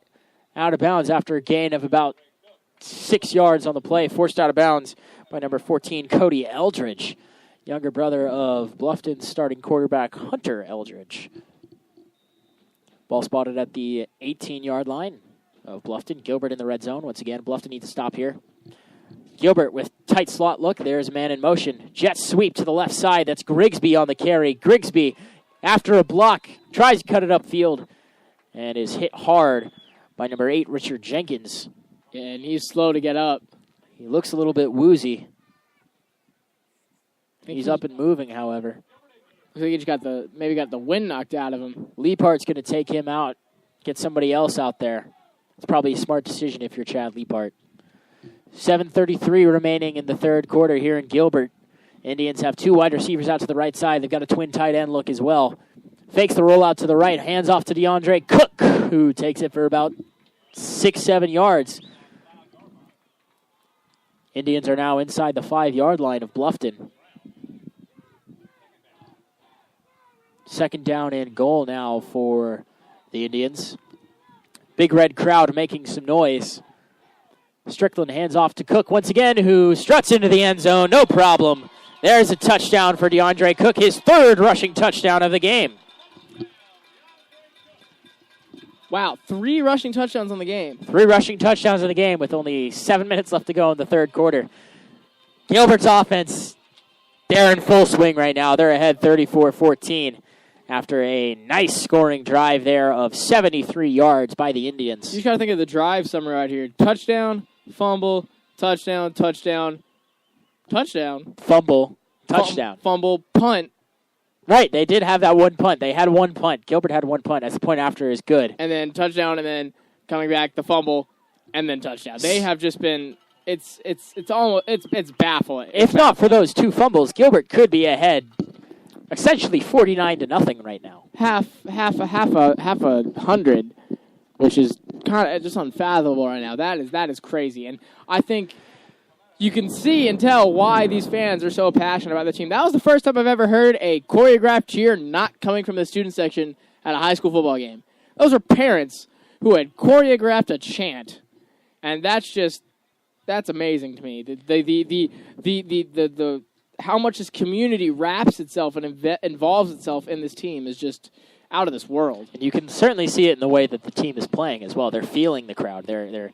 out of bounds after a gain of about 6 yards on the play, forced out of bounds by number 14, Cody Eldridge, younger brother of Bluffton's starting quarterback, Hunter Eldridge. Ball spotted at the 18-yard line of Bluffton. Gilbert in the red zone. Once again, Bluffton needs to stop here. Gilbert with tight slot look. There's a man in motion. Jet sweep to the left side. That's Grigsby on the carry. Grigsby, after a block, tries to cut it upfield and is hit hard by number 8, Richard Jenkins. Yeah, and he's slow to get up. He looks a little bit woozy. He's up and moving, however. Looks like he just got the wind knocked out of him. Leipart's going to take him out, get somebody else out there. It's probably a smart decision if you're Chad Leipart. 7:33 remaining in the third quarter here in Gilbert. Indians have 2 wide receivers out to the right side. They've got a twin tight end look as well. Fakes the rollout to the right, hands off to DeAndre Cook, who takes it for about 6-7 yards. Indians are now inside the 5-yard line of Bluffton. Second down and goal now for the Indians. Big red crowd making some noise. Strickland hands off to Cook once again, who struts into the end zone. No problem. There's a touchdown for DeAndre Cook, his 3rd rushing touchdown of the game. Wow, 3 rushing touchdowns on the game. 3 rushing touchdowns in the game with only 7 minutes left to go in the third quarter. Gilbert's offense, they're in full swing right now. They're ahead 34-14 after a nice scoring drive there of 73 yards by the Indians. You just got to think of the drive summary right here. Touchdown, fumble, touchdown, touchdown, touchdown. Fumble, touchdown. Fumble, punt. Right, they did have that one punt. They had one punt. Gilbert had one punt. That's the point after is good. And then touchdown, and then coming back, the fumble, and then touchdown. They have just been, it's baffling. If not for those 2 fumbles, Gilbert could be ahead essentially 49-0 right now. Half a hundred, which is kind of just unfathomable right now. That is crazy, and I think you can see and tell why these fans are so passionate about the team. That was the first time I've ever heard a choreographed cheer not coming from the student section at a high school football game. Those are parents who had choreographed a chant, and that's amazing to me. The how much this community wraps itself and involves itself in this team is just out of this world. And you can certainly see it in the way that the team is playing as well. They're feeling the crowd. Their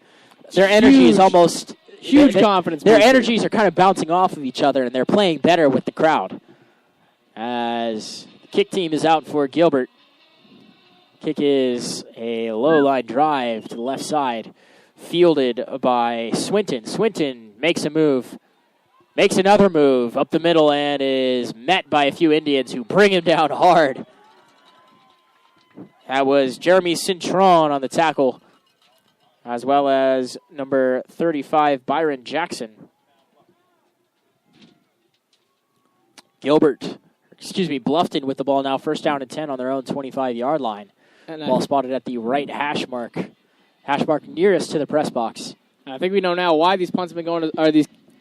energy is almost huge confidence. Their energies are kind of bouncing off of each other, and they're playing better with the crowd. As the kick team is out for Gilbert. Kick is a low-line drive to the left side, fielded by Swinton. Swinton makes a move. Makes another move up the middle and is met by a few Indians who bring him down hard. That was Jeremy Cintron on the tackle, as well as number 35, Byron Jackson. Bluffton with the ball now, first down and 10 on their own 25-yard line. And ball spotted at the right hash mark nearest to the press box. I think we know now why these punts have been going,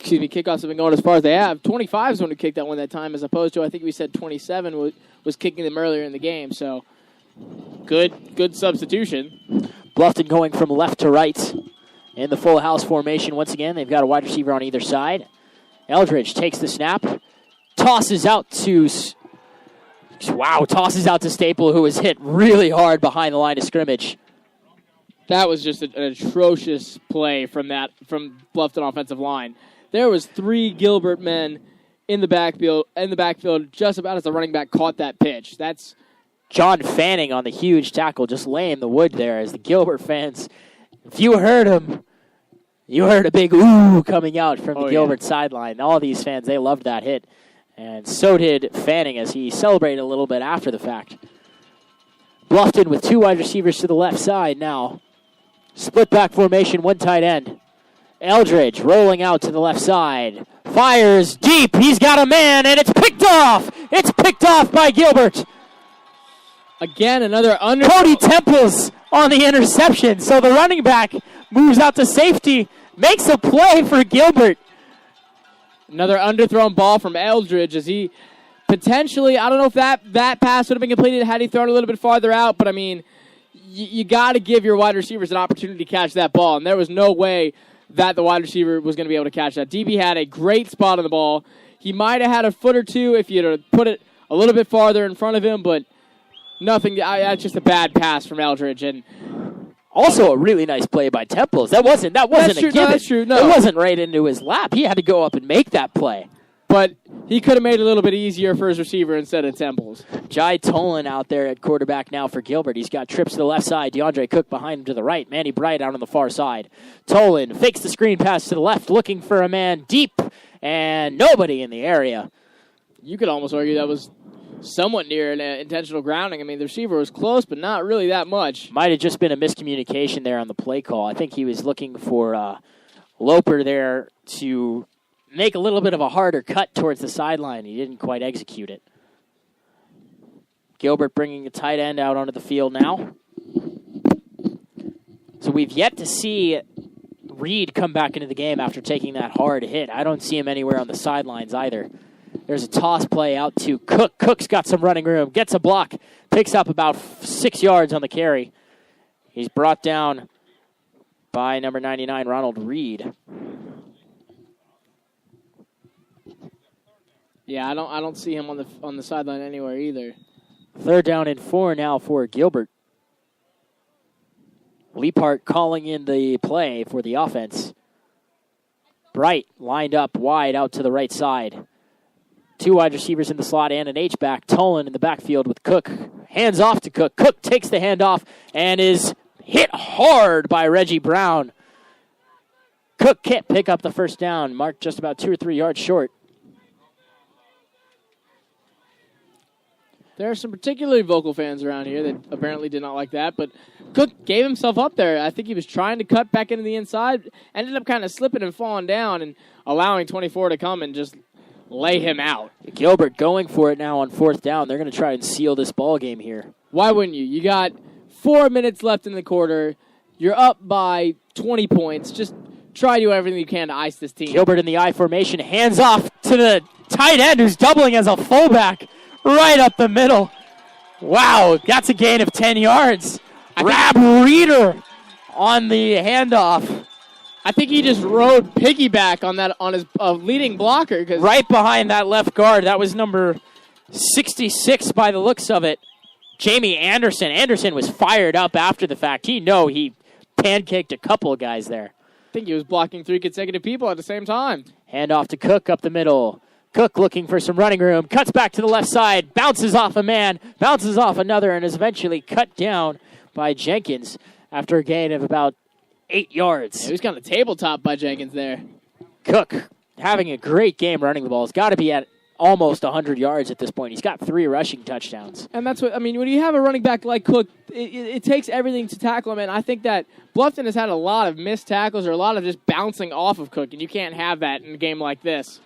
kickoffs have been going as far as they have. 25 is the one who kicked that one that time, as opposed to, I think we said 27 was kicking them earlier in the game. So, good substitution. Bluffton going from left to right in the full house formation. Once again, they've got a wide receiver on either side. Eldridge takes the snap, tosses out to Staple, who was hit really hard behind the line of scrimmage. That was just an atrocious play from Bluffton offensive line. There was 3 Gilbert men in the backfield just about as the running back caught that pitch. That's John Fanning on the huge tackle, just laying the wood there as the Gilbert fans, If you heard him, you heard a big ooh coming out from the Gilbert sideline. All these fans, they loved that hit. And so did Fanning as he celebrated a little bit after the fact. Bluffton with 2 wide receivers to the left side now. Split back formation, 1 tight end. Eldridge rolling out to the left side. Fires deep. He's got a man, and it's picked off. It's picked off by Gilbert. Again, another under. Cody Temples on the interception. So the running back moves out to safety, makes a play for Gilbert. Another underthrown ball from Eldridge as he potentially, I don't know if that pass would have been completed had he thrown a little bit farther out, but I mean, you got to give your wide receivers an opportunity to catch that ball, and there was no way that the wide receiver was going to be able to catch that. DB had a great spot on the ball. He might have had a foot or two if you'd have put it a little bit farther in front of him, but nothing. That's just a bad pass from Eldridge, and also a really nice play by Temples. That wasn't a given. No, that's true. No. It wasn't right into his lap. He had to go up and make that play. But he could have made it a little bit easier for his receiver instead of Temples. Jai Tolan out there at quarterback now for Gilbert. He's got trips to the left side. DeAndre Cook behind him to the right. Manny Bright out on the far side. Tolan fakes the screen pass to the left, looking for a man deep, and nobody in the area. You could almost argue that was somewhat near an intentional grounding. I mean, the receiver was close, but not really that much. Might have just been a miscommunication there on the play call. I think he was looking for Loper there to make a little bit of a harder cut towards the sideline. He didn't quite execute it. Gilbert bringing a tight end out onto the field now. So we've yet to see Reed come back into the game after taking that hard hit. I don't see him anywhere on the sidelines either. There's a toss play out to Cook. Cook's got some running room, gets a block, picks up about 6 yards on the carry. He's brought down by number 99, Ronald Reed. Yeah, I don't see him on the sideline anywhere either. 3rd down and 4 now for Gilbert. Leapart calling in the play for the offense. Bright lined up wide out to the right side. 2 wide receivers in the slot and an H-back. Tolan in the backfield with Cook. Hands off to Cook. Cook takes the handoff and is hit hard by Reggie Brown. Cook can't pick up the first down. Marked just about 2 or 3 yards short. There are some particularly vocal fans around here that apparently did not like that, but Cook gave himself up there. I think he was trying to cut back into the inside, ended up kind of slipping and falling down and allowing 24 to come and just lay him out. Gilbert going for it now on 4th down. They're going to try and seal this ball game here. Why wouldn't you? You got 4 minutes left in the quarter. You're up by 20 points. Just try to do everything you can to ice this team. Gilbert in the I formation, hands off to the tight end who's doubling as a fullback. Right up the middle. Wow, that's a gain of 10 yards. Rab Reeder on the handoff. I think he just rode piggyback on his leading blocker. Right behind that left guard. That was number 66 by the looks of it. Jamie Anderson. Anderson was fired up after the fact. He pancaked a couple of guys there. I think he was blocking 3 consecutive people at the same time. Handoff to Cook up the middle. Cook looking for some running room, cuts back to the left side, bounces off a man, bounces off another, and is eventually cut down by Jenkins after a gain of about 8 yards. Yeah, he was kind of tabletop by Jenkins there. Cook having a great game running the ball. He's got to be at almost 100 yards at this point. He's got 3 rushing touchdowns. And that's what, I mean, when you have a running back like Cook, it takes everything to tackle him, and I think that Bluffton has had a lot of missed tackles or a lot of just bouncing off of Cook, and you can't have that in a game like this.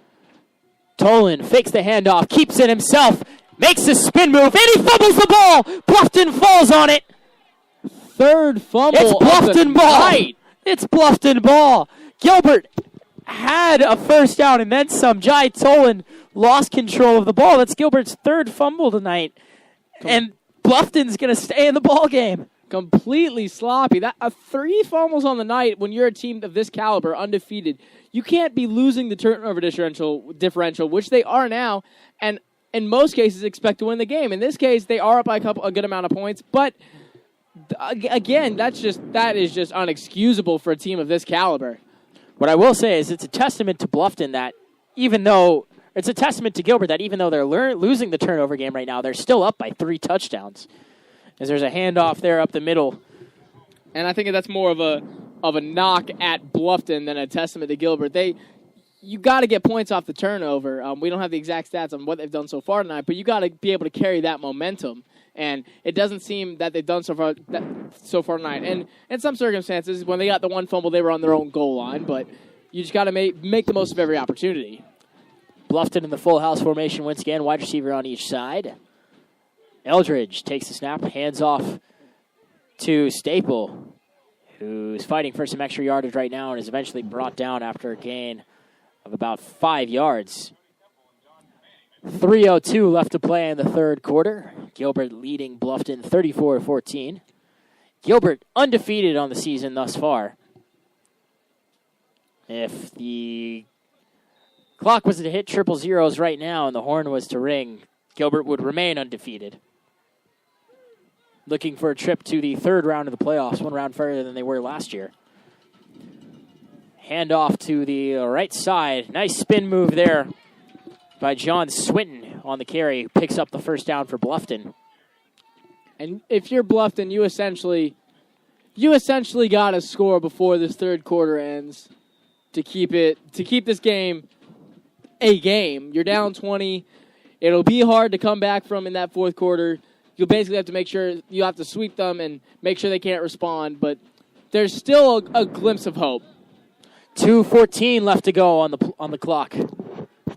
Tolan fakes the handoff, keeps it himself, makes a spin move, and he fumbles the ball. Bluffton falls on it. 3rd fumble. It's Bluffton ball. It's Bluffton ball. Gilbert had a first down and then some. Jai Tolan lost control of the ball. That's Gilbert's 3rd fumble tonight. And Bluffton's going to stay in the ball game. Completely sloppy. 3 fumbles on the night when you're a team of this caliber, undefeated. You can't be losing the turnover differential, which they are now, and in most cases expect to win the game. In this case, they are up by a good amount of points, but again, that is just unexcusable for a team of this caliber. What I will say is it's a testament to Bluffton that it's a testament to Gilbert that even though they're losing the turnover game right now, they're still up by 3 touchdowns. As there's a handoff there up the middle. And I think that's more of of a knock at Bluffton than a testament to Gilbert. You got to get points off the turnover. We don't have the exact stats on what they've done so far tonight, but you got to be able to carry that momentum. And it doesn't seem that they've done so far tonight. And in some circumstances, when they got the one fumble, they were on their own goal line. But you just got to make the most of every opportunity. Bluffton in the full house formation once again, wide receiver on each side. Eldridge takes the snap, hands off to Staple, who's fighting for some extra yardage right now and is eventually brought down after a gain of about 5 yards. 3:02 left to play in the third quarter. Gilbert leading Bluffton 34-14. Gilbert undefeated on the season thus far. If the clock was to hit triple zeros right now and the horn was to ring, Gilbert would remain undefeated. Looking for a trip to the third round of the playoffs, one round further than they were last year. Hand off to the right side. Nice spin move there by John Swinton on the carry. Picks up the first down for Bluffton. And if you're Bluffton, you essentially got to score before this third quarter ends to keep this game a game. You're down 20. It'll be hard to come back from in that fourth quarter. You'll basically have to make sure you have to sweep them and make sure they can't respond. But there's still a glimpse of hope. 2:14 left to go on the clock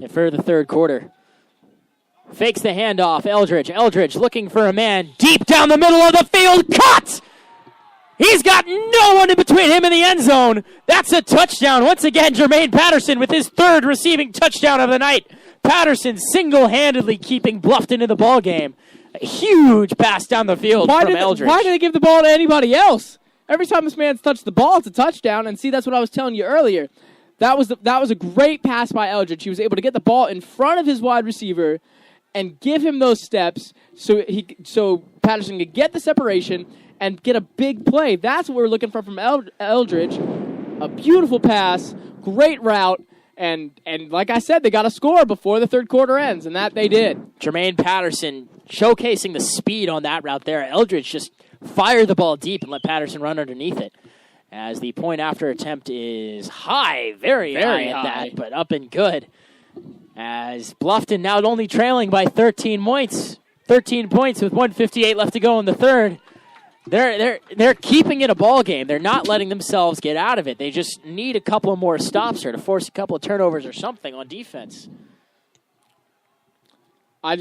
for the third quarter. Fakes the handoff. Eldridge looking for a man deep down the middle of the field. Caught! He's got no one in between him and the end zone. That's a touchdown. Once again, Jermaine Patterson with his third receiving touchdown of the night. Patterson single-handedly keeping Bluffton in the ball game. A huge pass down the field from Eldridge. Why did they give the ball to anybody else? Every time this man's touched the ball, it's a touchdown. And see, that's what I was telling you earlier. That was a great pass by Eldridge. He was able to get the ball in front of his wide receiver and give him those steps so Patterson could get the separation and get a big play. That's what we're looking for from Eldridge. A beautiful pass, great route, and like I said, they got to score before the third quarter ends, and that they did. Jermaine Patterson showcasing the speed on that route there. Eldridge just fired the ball deep and let Patterson run underneath it. As the point after attempt is high, very high at that, but up and good. As Bluffton now only trailing by 13 points. 13 points with 1:58 left to go in the third. They're keeping it a ball game. They're not letting themselves get out of it. They just need a couple of more stops here to force a couple of turnovers or something on defense. I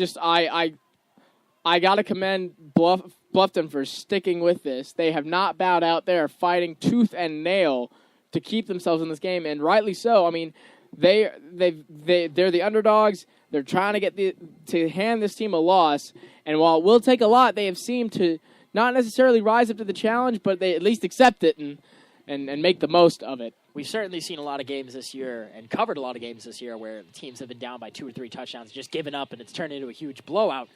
gotta commend Bluffton for sticking with this. They have not bowed out there, fighting tooth and nail to keep themselves in this game, and rightly so. I mean, they're the underdogs. They're trying to hand this team a loss, and while it will take a lot, they have seemed to not necessarily rise up to the challenge, but they at least accept it and make the most of it. We've certainly seen a lot of games this year and covered a lot of games this year where teams have been down by 2 or 3 touchdowns, just given up, and it's turned into a huge blowout.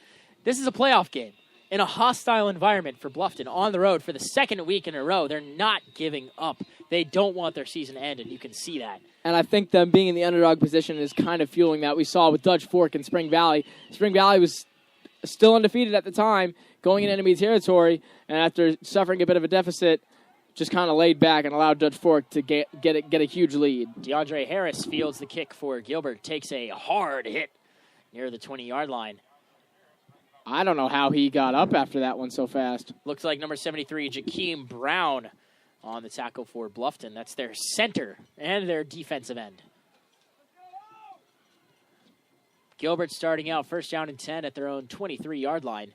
This is a playoff game in a hostile environment for Bluffton on the road for the second week in a row. They're not giving up. They don't want their season to end, and you can see that. And I think them being in the underdog position is kind of fueling that. We saw with Dutch Fork and Spring Valley. Spring Valley was still undefeated at the time, going in enemy territory, and after suffering a bit of a deficit, just kind of laid back and allowed Dutch Fork to get a huge lead. DeAndre Harris fields the kick for Gilbert, takes a hard hit near the 20-yard line. I don't know how he got up after that one so fast. Looks like number 73, Jakeem Brown, on the tackle for Bluffton. That's their center and their defensive end. Gilbert starting out first down and 10 at their own 23-yard line.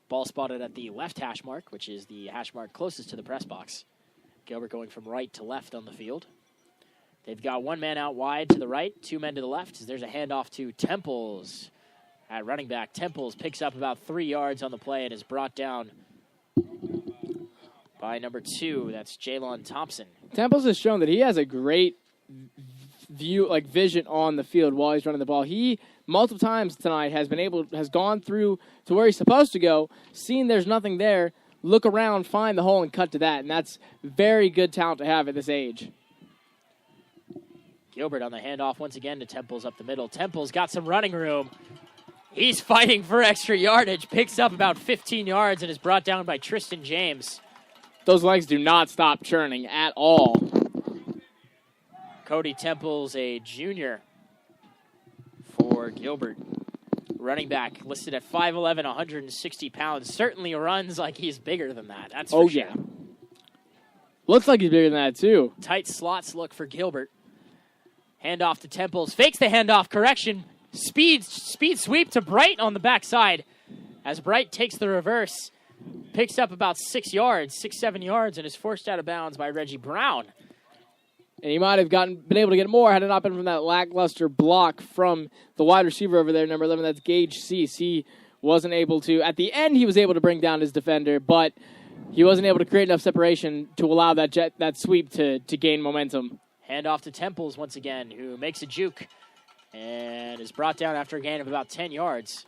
Ball spotted at the left hash mark, which is the hash mark closest to the press box. Gilbert going from right to left on the field. They've got one man out wide to the right, 2 men to the left. There's a handoff to Temples at running back. Temples picks up about 3 yards on the play and is brought down by number 2. That's Jalen Thompson. Temples has shown that he has a great vision on the field while he's running the ball. He multiple times tonight has gone through to where he's supposed to go, seen there's nothing there, look around, find the hole, and cut to that. And that's very good talent to have at this age. Gilbert on the handoff once again to Temples up the middle. Temples got some running room. He's fighting for extra yardage, picks up about 15 yards, and is brought down by Tristan James. those legs do not stop churning at all. Cody Temples, a junior for Gilbert. Running back listed at 5'11", 160 pounds. Certainly runs like he's bigger than that. That's for sure. Yeah. Looks like he's bigger than that, too. Tight slots look for Gilbert. Handoff to Temples. Fakes the handoff. Correction. Speed sweep to Bright on the backside. As Bright takes the reverse. Picks up about 6 yards, 6-7 yards, and is forced out of bounds by Reggie Brown. And he might have been able to get more had it not been from that lackluster block from the wide receiver over there, number 11. That's Gage Cease. He wasn't able to. At the end, he was able to bring down his defender, but he wasn't able to create enough separation to allow that sweep to gain momentum. Handoff to Temples once again, who makes a juke and is brought down after a gain of about 10 yards.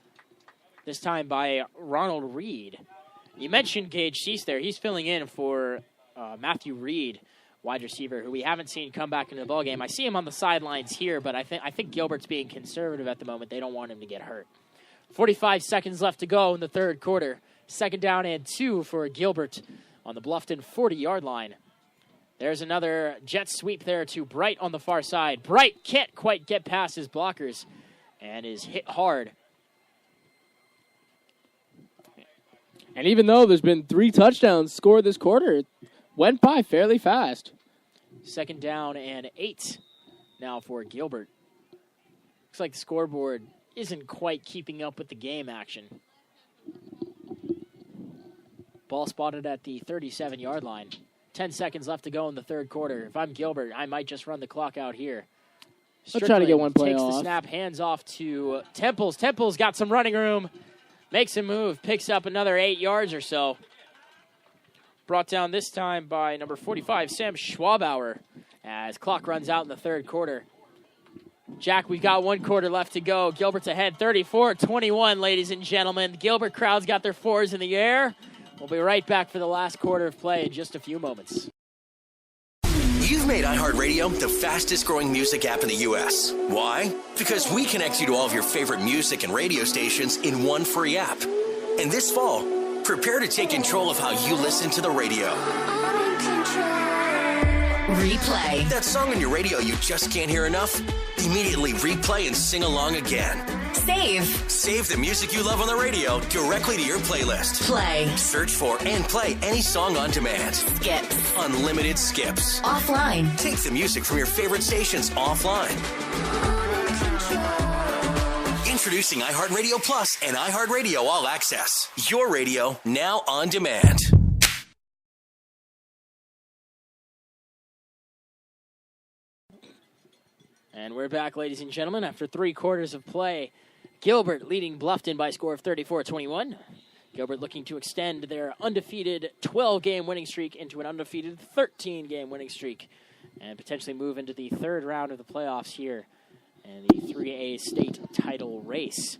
This time by Ronald Reed. You mentioned Gage Cease there. He's filling in for Matthew Reed, wide receiver, who we haven't seen come back into the ballgame. I see him on the sidelines here, but I think Gilbert's being conservative at the moment. They don't want him to get hurt. 45 seconds left to go in the third quarter. 2nd down and 2 for Gilbert on the Bluffton 40-yard line. There's another jet sweep there to Bright on the far side. Bright can't quite get past his blockers and is hit hard. And even though there's been 3 touchdowns scored this quarter, it went by fairly fast. 2nd down and 8 now for Gilbert. Looks like the scoreboard isn't quite keeping up with the game action. Ball spotted at the 37-yard line. 10 seconds left to go in the third quarter. If I'm Gilbert, I might just run the clock out here. Let's try to get one play takes off. The snap, hands off to Temples. Temples got some running room. Makes a move, picks up another 8 yards or so. Brought down this time by number 45, Sam Schwabauer, as clock runs out in the third quarter. Jack, we've got 1 quarter left to go. Gilbert's ahead, 34-21, ladies and gentlemen. The Gilbert crowd's got their 4s in the air. We'll be right back for the last quarter of play in just a few moments. You've made iHeartRadio the fastest growing music app in the U.S. Why? Because we connect you to all of your favorite music and radio stations in one free app. And this fall, prepare to take control of how you listen to the radio. Replay. That song on your radio you just can't hear enough? Immediately replay and sing along again. Save. Save the music you love on the radio directly to your playlist. Play. Search for and play any song on demand. Skips. Unlimited skips. Offline. Take the music from your favorite stations offline. Introducing iHeartRadio Plus and iHeartRadio All Access. Your radio now on demand. And we're back, ladies and gentlemen, after 3 quarters of play. Gilbert leading Bluffton by a score of 34-21. Gilbert looking to extend their undefeated 12-game winning streak into an undefeated 13-game winning streak and potentially move into the third round of the playoffs here in the 3A state title race.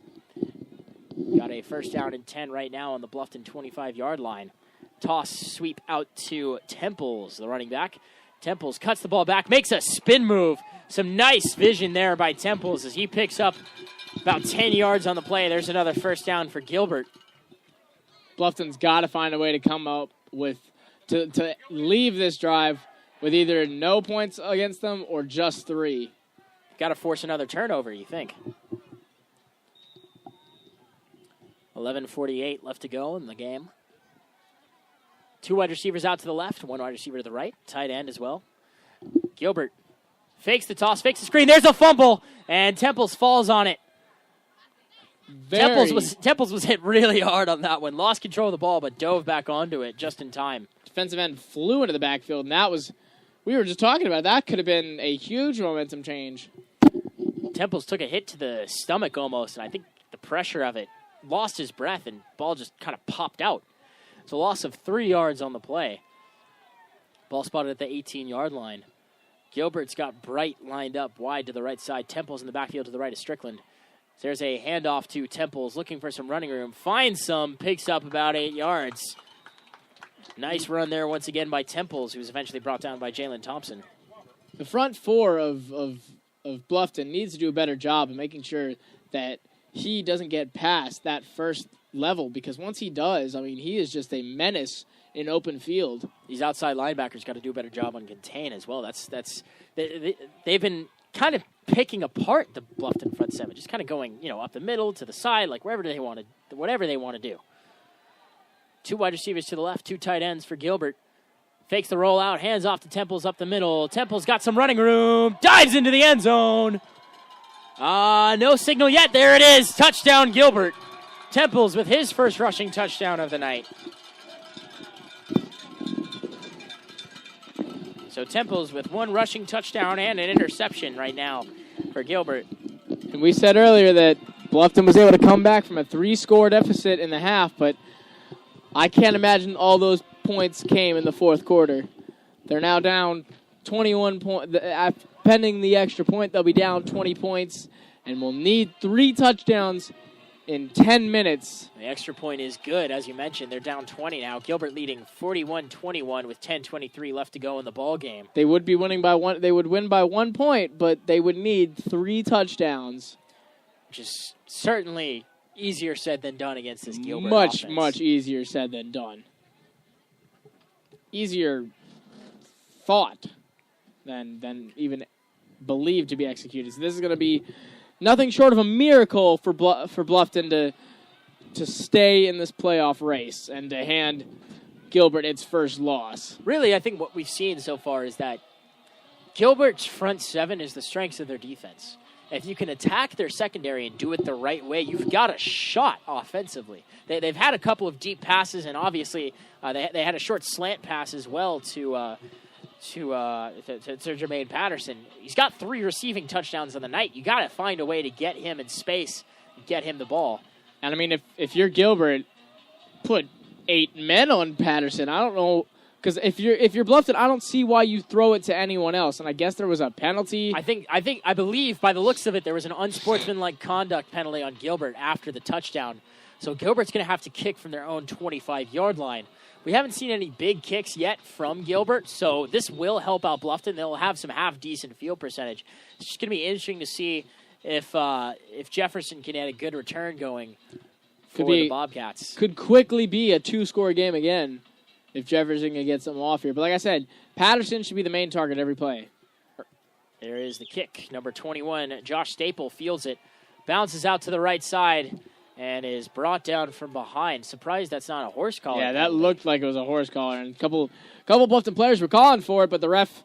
Got a 1st down and 10 right now on the Bluffton 25-yard line. Toss sweep out to Temples, the running back. Temples cuts the ball back, makes a spin move. Some nice vision there by Temples as he picks up about 10 yards on the play. There's another 1st down for Gilbert. Bluffton's got to find a way to come up with, to leave this drive with either no points against them or just 3. Got to force another turnover, you think. 11:48 left to go in the game. 2 wide receivers out to the left, 1 wide receiver to the right, tight end as well. Gilbert fakes the toss, fakes the screen. There's a fumble, and Temples falls on it. Temples was hit really hard on that one. Lost control of the ball, but dove back onto it just in time. Defensive end flew into the backfield, and that was, we were just talking about, that could have been a huge momentum change. Temples took a hit to the stomach almost, and I think the pressure of it lost his breath, and ball just kind of popped out. It's a loss of 3 yards on the play. Ball spotted at the 18-yard line. Gilbert's got Bright lined up wide to the right side. Temples in the backfield to the right of Strickland. There's a handoff to Temples, looking for some running room. Finds some, picks up about 8 yards. Nice run there once again by Temples, who was eventually brought down by Jalen Thompson. The front 4 of Bluffton needs to do a better job of making sure that he doesn't get past that first level, because once he does, I mean, he is just a menace in open field. These outside linebackers got to do a better job on contain as well. They've been kind of picking apart the Bluffton front seven, just kind of going, up the middle, to the side, like whatever they want to do. 2 wide receivers to the left, 2 tight ends for Gilbert. Fakes the rollout, hands off to Temples up the middle. Temples got some running room, dives into the end zone. No signal yet. There it is. Touchdown, Gilbert. Temples with his first rushing touchdown of the night. So Temples with 1 rushing touchdown and an interception right now for Gilbert. And we said earlier that Bluffton was able to come back from a 3-score deficit in the half, but I can't imagine all those points came in the fourth quarter. They're now down 21 points. Pending the extra point, they'll be down 20 points, and will need 3 touchdowns in 10 minutes. The extra point is good, as you mentioned. They're down 20 now. Gilbert leading 41-21 with 10:23 left to go in the ball game. They would be winning by 1. They would win by 1 point, but they would need 3 touchdowns, which is certainly easier said than done against this Gilbert offense. offense. Easier said than done. Easier thought than even believed to be executed. So this is going to be nothing short of a miracle for Bluffton to stay in this playoff race and to hand Gilbert its first loss. Really, I think what we've seen so far is that Gilbert's front seven is the strength of their defense. If you can attack their secondary and do it the right way, you've got a shot offensively. They've had a couple of deep passes, and obviously they had a short slant pass as well to Jermaine Patterson. He's got 3 receiving touchdowns on the night. You got to find a way to get him in space and get him the ball. And I mean, if you're Gilbert, put 8 men on Patterson. I don't know, because if you're Bluffton, I don't see why you throw it to anyone else. And I guess there was a penalty. I believe by the looks of it, there was an unsportsmanlike conduct penalty on Gilbert after the touchdown. So Gilbert's going to have to kick from their own 25-yard line. We haven't seen any big kicks yet from Gilbert, so this will help out Bluffton. They'll have some half-decent field percentage. It's just going to be interesting to see if Jefferson can get a good return going for the Bobcats. Could quickly be a 2-score game again if Jefferson can get something off here. But like I said, Patterson should be the main target every play. There is the kick. Number 21, Josh Staple fields it. Bounces out to the right side and is brought down from behind. Surprised that's not a horse collar. Yeah, that looked like it was a horse collar. And a couple Bluffton players were calling for it, but the ref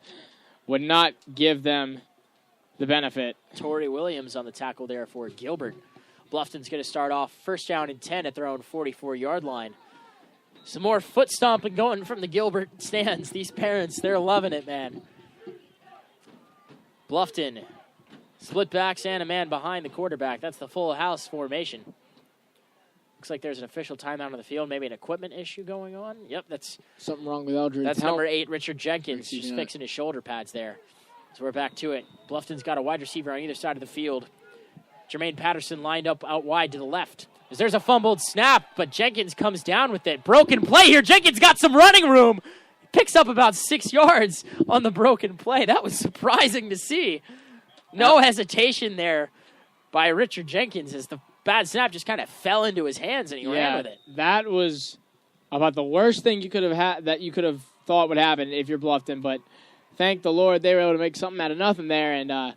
would not give them the benefit. Torrey Williams on the tackle there for Gilbert. Bluffton's going to start off first down and 10 at their own 44-yard line. Some more foot stomping going from the Gilbert stands. These parents, they're loving it, man. Bluffton, split backs and a man behind the quarterback. That's the full house formation. Looks like there's an official timeout on the field, maybe an equipment issue going on. Yep, that's something wrong with Eldridge. That's number 8, Richard Jenkins, just fixing his shoulder pads there. So we're back to it. Bluffton's got a wide receiver on either side of the field. Jermaine Patterson lined up out wide to the left. There's a fumbled snap, but Jenkins comes down with it. Broken play here. Jenkins got some running room. Picks up about 6 yards on the broken play. That was surprising to see. No hesitation there by Richard Jenkins as the bad snap just kind of fell into his hands and he ran with it. That was about the worst thing you could have had that you could have thought would happen if you're Bluffton, but thank the Lord they were able to make something out of nothing there and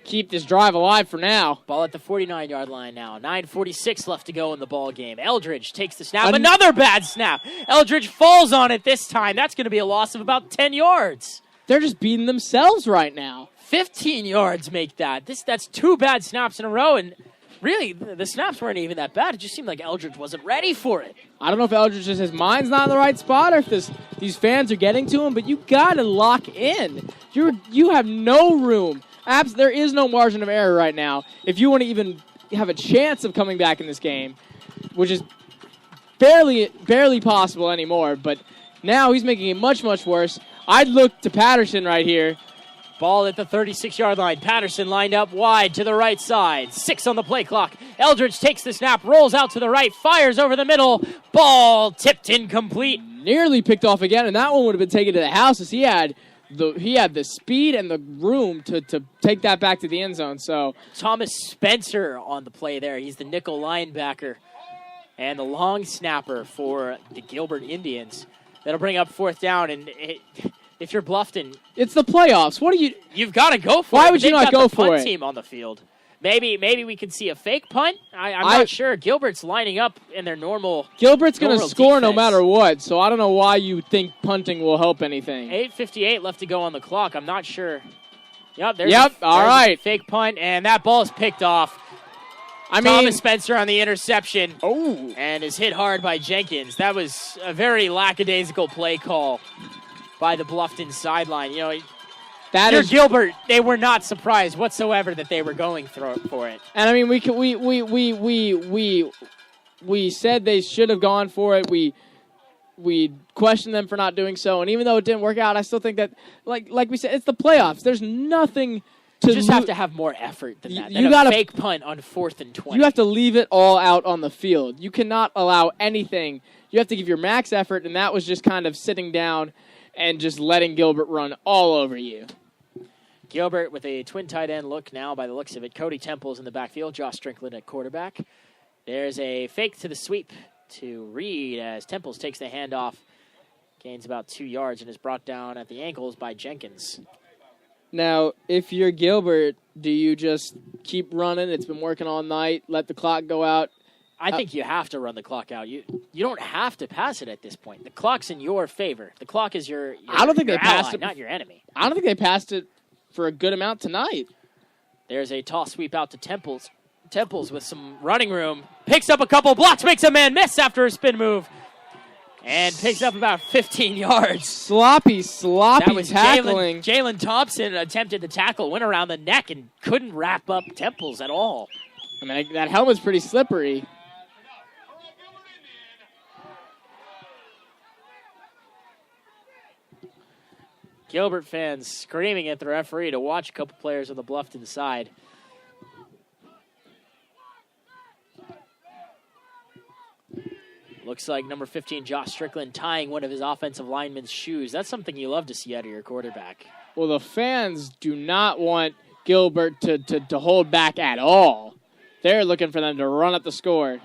keep this drive alive for now. Ball at the 49-yard line now. 9:46 left to go in the ball game. Eldridge takes the snap. Another bad snap. Eldridge falls on it this time. That's going to be a loss of about 10 yards. They're just beating themselves right now. 15 yards make that. That's 2 bad snaps in a row, and really, the snaps weren't even that bad. It just seemed like Eldridge wasn't ready for it. I don't know if Eldridge just his mind's not in the right spot or if these fans are getting to him, but you got to lock in. You have no room. There is no margin of error right now. If you want to even have a chance of coming back in this game, which is barely possible anymore, but now he's making it much, much worse. I'd look to Patterson right here. Ball at the 36-yard line. Patterson lined up wide to the right side. 6 on the play clock. Eldridge takes the snap, rolls out to the right, fires over the middle. Ball tipped incomplete. Nearly picked off again, and that one would have been taken to the house as he had the speed and the room to take that back to the end zone. So Thomas Spencer on the play there. He's the nickel linebacker And the long snapper for the Gilbert Indians. That'll bring up 4th down. And if you're Bluffton, it's the playoffs. What are you? You've got to go for it. Why would you not go for it? Team on the field. Maybe we could see a fake punt. I'm not sure. Gilbert's lining up in their normal. Gilbert's going to score defense. no matter what. So I don't know why you think punting will help anything. 8:58 left to go on the clock. I'm not sure. Yep. All right. Fake punt, and that ball is picked off. Thomas Spencer on the interception. Oh. And is hit hard by Jenkins. That was a very lackadaisical play call by the Bluffton sideline. You know, Gilbert, they were not surprised whatsoever that they were going for it. And I mean, we said they should have gone for it. We questioned them for not doing so, and even though it didn't work out, I still think that, like we said, it's the playoffs. There's nothing to you just have to have more effort than that. You got a fake punt on 4th and 20. You have to leave it all out on the field. You cannot allow anything. You have to give your max effort, and that was just kind of sitting down and just letting Gilbert run all over you. Gilbert with a twin tight end look now by the looks of it. Cody Temple's in the backfield. Josh Strickland at quarterback. There's a fake to the sweep to Reed as Temples takes the handoff. Gains about 2 yards and is brought down at the ankles by Jenkins. Now, if you're Gilbert, do you just keep running? It's been working all night. Let the clock go out. I think you have to run the clock out. You don't have to pass it at this point. The clock's in your favor. The clock is your I don't think they passed it. Not your enemy. I don't think they passed it for a good amount tonight. There's a toss sweep out to Temples. Temples with some running room. Picks up a couple blocks, makes a man miss after a spin move. And picks up about 15 yards. Sloppy that was tackling. Jalen Thompson attempted the tackle, went around the neck, and couldn't wrap up Temples at all. I mean, that helmet's pretty slippery. Gilbert fans screaming at the referee to watch a couple players on the Bluffton side. Looks like number 15, Josh Strickland, tying one of his offensive linemen's shoes. That's something you love to see out of your quarterback. Well, the fans do not want Gilbert to hold back at all. They're looking for them to run up the score.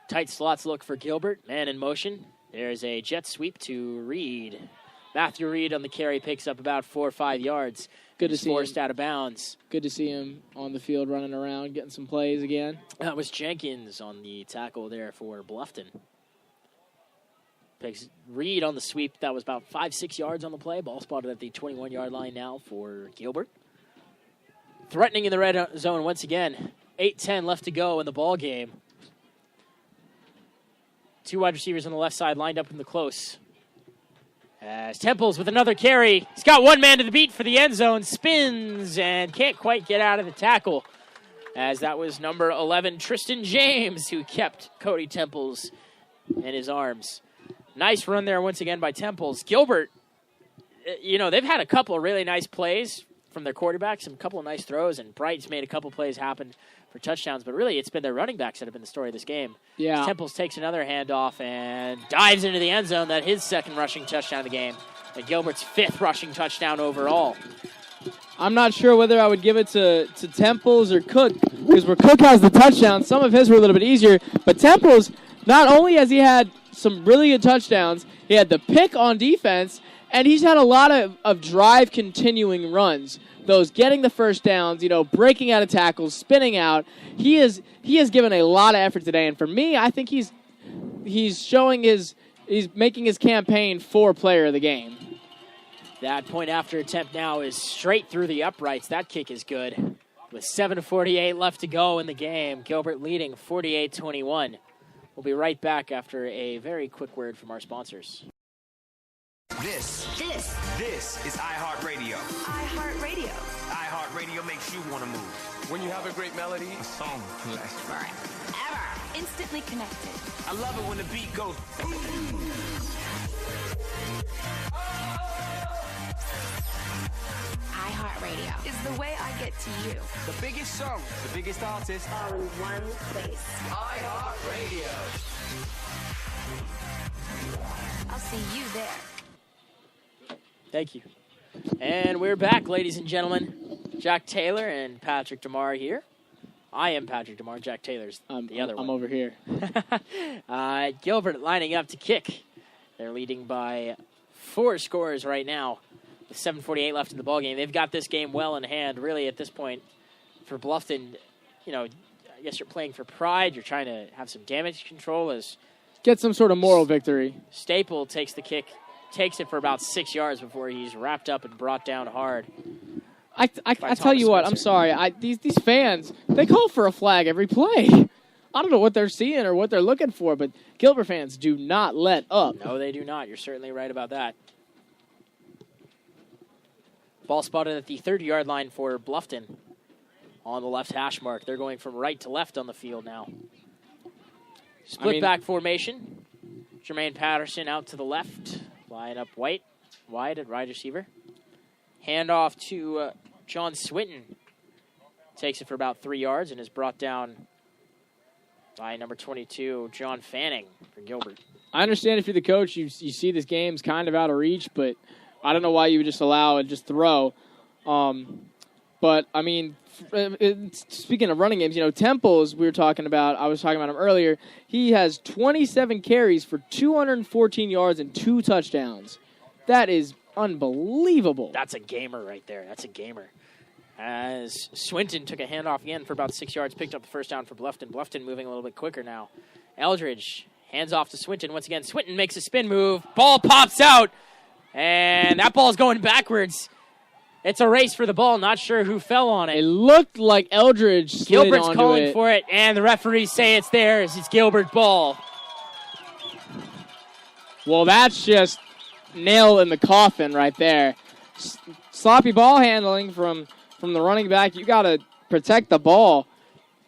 Tight slots look for Gilbert. Man in motion. There's a jet sweep to Reed. Matthew Reed on the carry picks up about 4 or 5 yards. Good to see him. Forced out of bounds. Good to see him on the field running around, getting some plays again. That was Jenkins on the tackle there for Bluffton. Picks Reed on the sweep. That was about 5-6 yards on the play. Ball spotted at the 21-yard line now for Gilbert. Threatening in the red zone once again. 8:10 left to go in the ball game. 2 wide receivers on the left side lined up in the close. As Temples with another carry. He's got one man to the beat for the end zone. Spins and can't quite get out of the tackle. As that was number 11, Tristan James, who kept Cody Temples in his arms. Nice run there once again by Temples. Gilbert, they've had a couple of really nice plays from their quarterbacks, some couple of nice throws, and Bright's made a couple plays happen for touchdowns, but really it's been their running backs that have been the story of this game. Yeah. Temples takes another handoff and dives into the end zone. That's his second rushing touchdown of the game, and Gilbert's 5th rushing touchdown overall. I'm not sure whether I would give it to Temples or Cook, because where Cook has the touchdown, some of his were a little bit easier, but Temples, not only has he had some really good touchdowns, he had the pick on defense, and he's had a lot of drive continuing runs. Those getting the first downs, breaking out of tackles, spinning out. He has given a lot of effort today, and for me, I think he's making his campaign for player of the game. That point after attempt now is straight through the uprights. That kick is good. With 7:48 left to go in the game, Gilbert leading 48-21. We'll be right back after a very quick word from our sponsors. This is iHeartRadio. iHeartRadio. iHeartRadio makes you want to move. When you have a great melody, a song can last forever. Instantly connected. I love it when the beat goes boom. iHeartRadio is the way I get to you. The biggest songs, the biggest artists, all in one place. iHeartRadio. I'll see you there. Thank you. And we're back, ladies and gentlemen. Jack Taylor and Patrick DeMar here I am Patrick DeMar. Jack Taylor's the other one. I'm over here. Gilbert lining up to kick. They're leading by 4 scores right now with 7:48 left in the ballgame. They've got this game well in hand, really, at this point. For Bluffton, I guess you're playing for pride. You're trying to have some damage control as Get some sort of moral victory. Staple takes the kick, takes it for about 6 yards before he's wrapped up and brought down hard. I tell you what, I'm sorry. These fans, they call for a flag every play. I don't know what they're seeing or what they're looking for, but Gilbert fans do not let up. No, they do not. You're certainly right about that. Ball spotted at the 30-yard line for Bluffton on the left hash mark. They're going from right to left on the field now. Split back formation. Jermaine Patterson out to the left. Line up wide at wide receiver. Handoff to John Swinton. Takes it for about 3 yards and is brought down by number 22, John Fanning for Gilbert. I understand if you're the coach, you see this game's kind of out of reach, but I don't know why you would just allow and just throw. But, I mean, speaking of running games, Temples, I was talking about him earlier. He has 27 carries for 214 yards and 2 touchdowns. That is unbelievable. That's a gamer right there. That's a gamer. As Swinton took a handoff again for about 6 yards, picked up the first down for Bluffton. Bluffton moving a little bit quicker now. Eldridge hands off to Swinton once again. Swinton makes a spin move. Ball pops out, and that ball's going backwards. It's a race for the ball. Not sure who fell on it. It looked like Eldridge slid Gilbert's onto calling it. for it, and the referees say it's theirs. It's Gilbert ball. Well, that's just nail in the coffin right there. Sloppy ball handling from the running back. You got to protect the ball.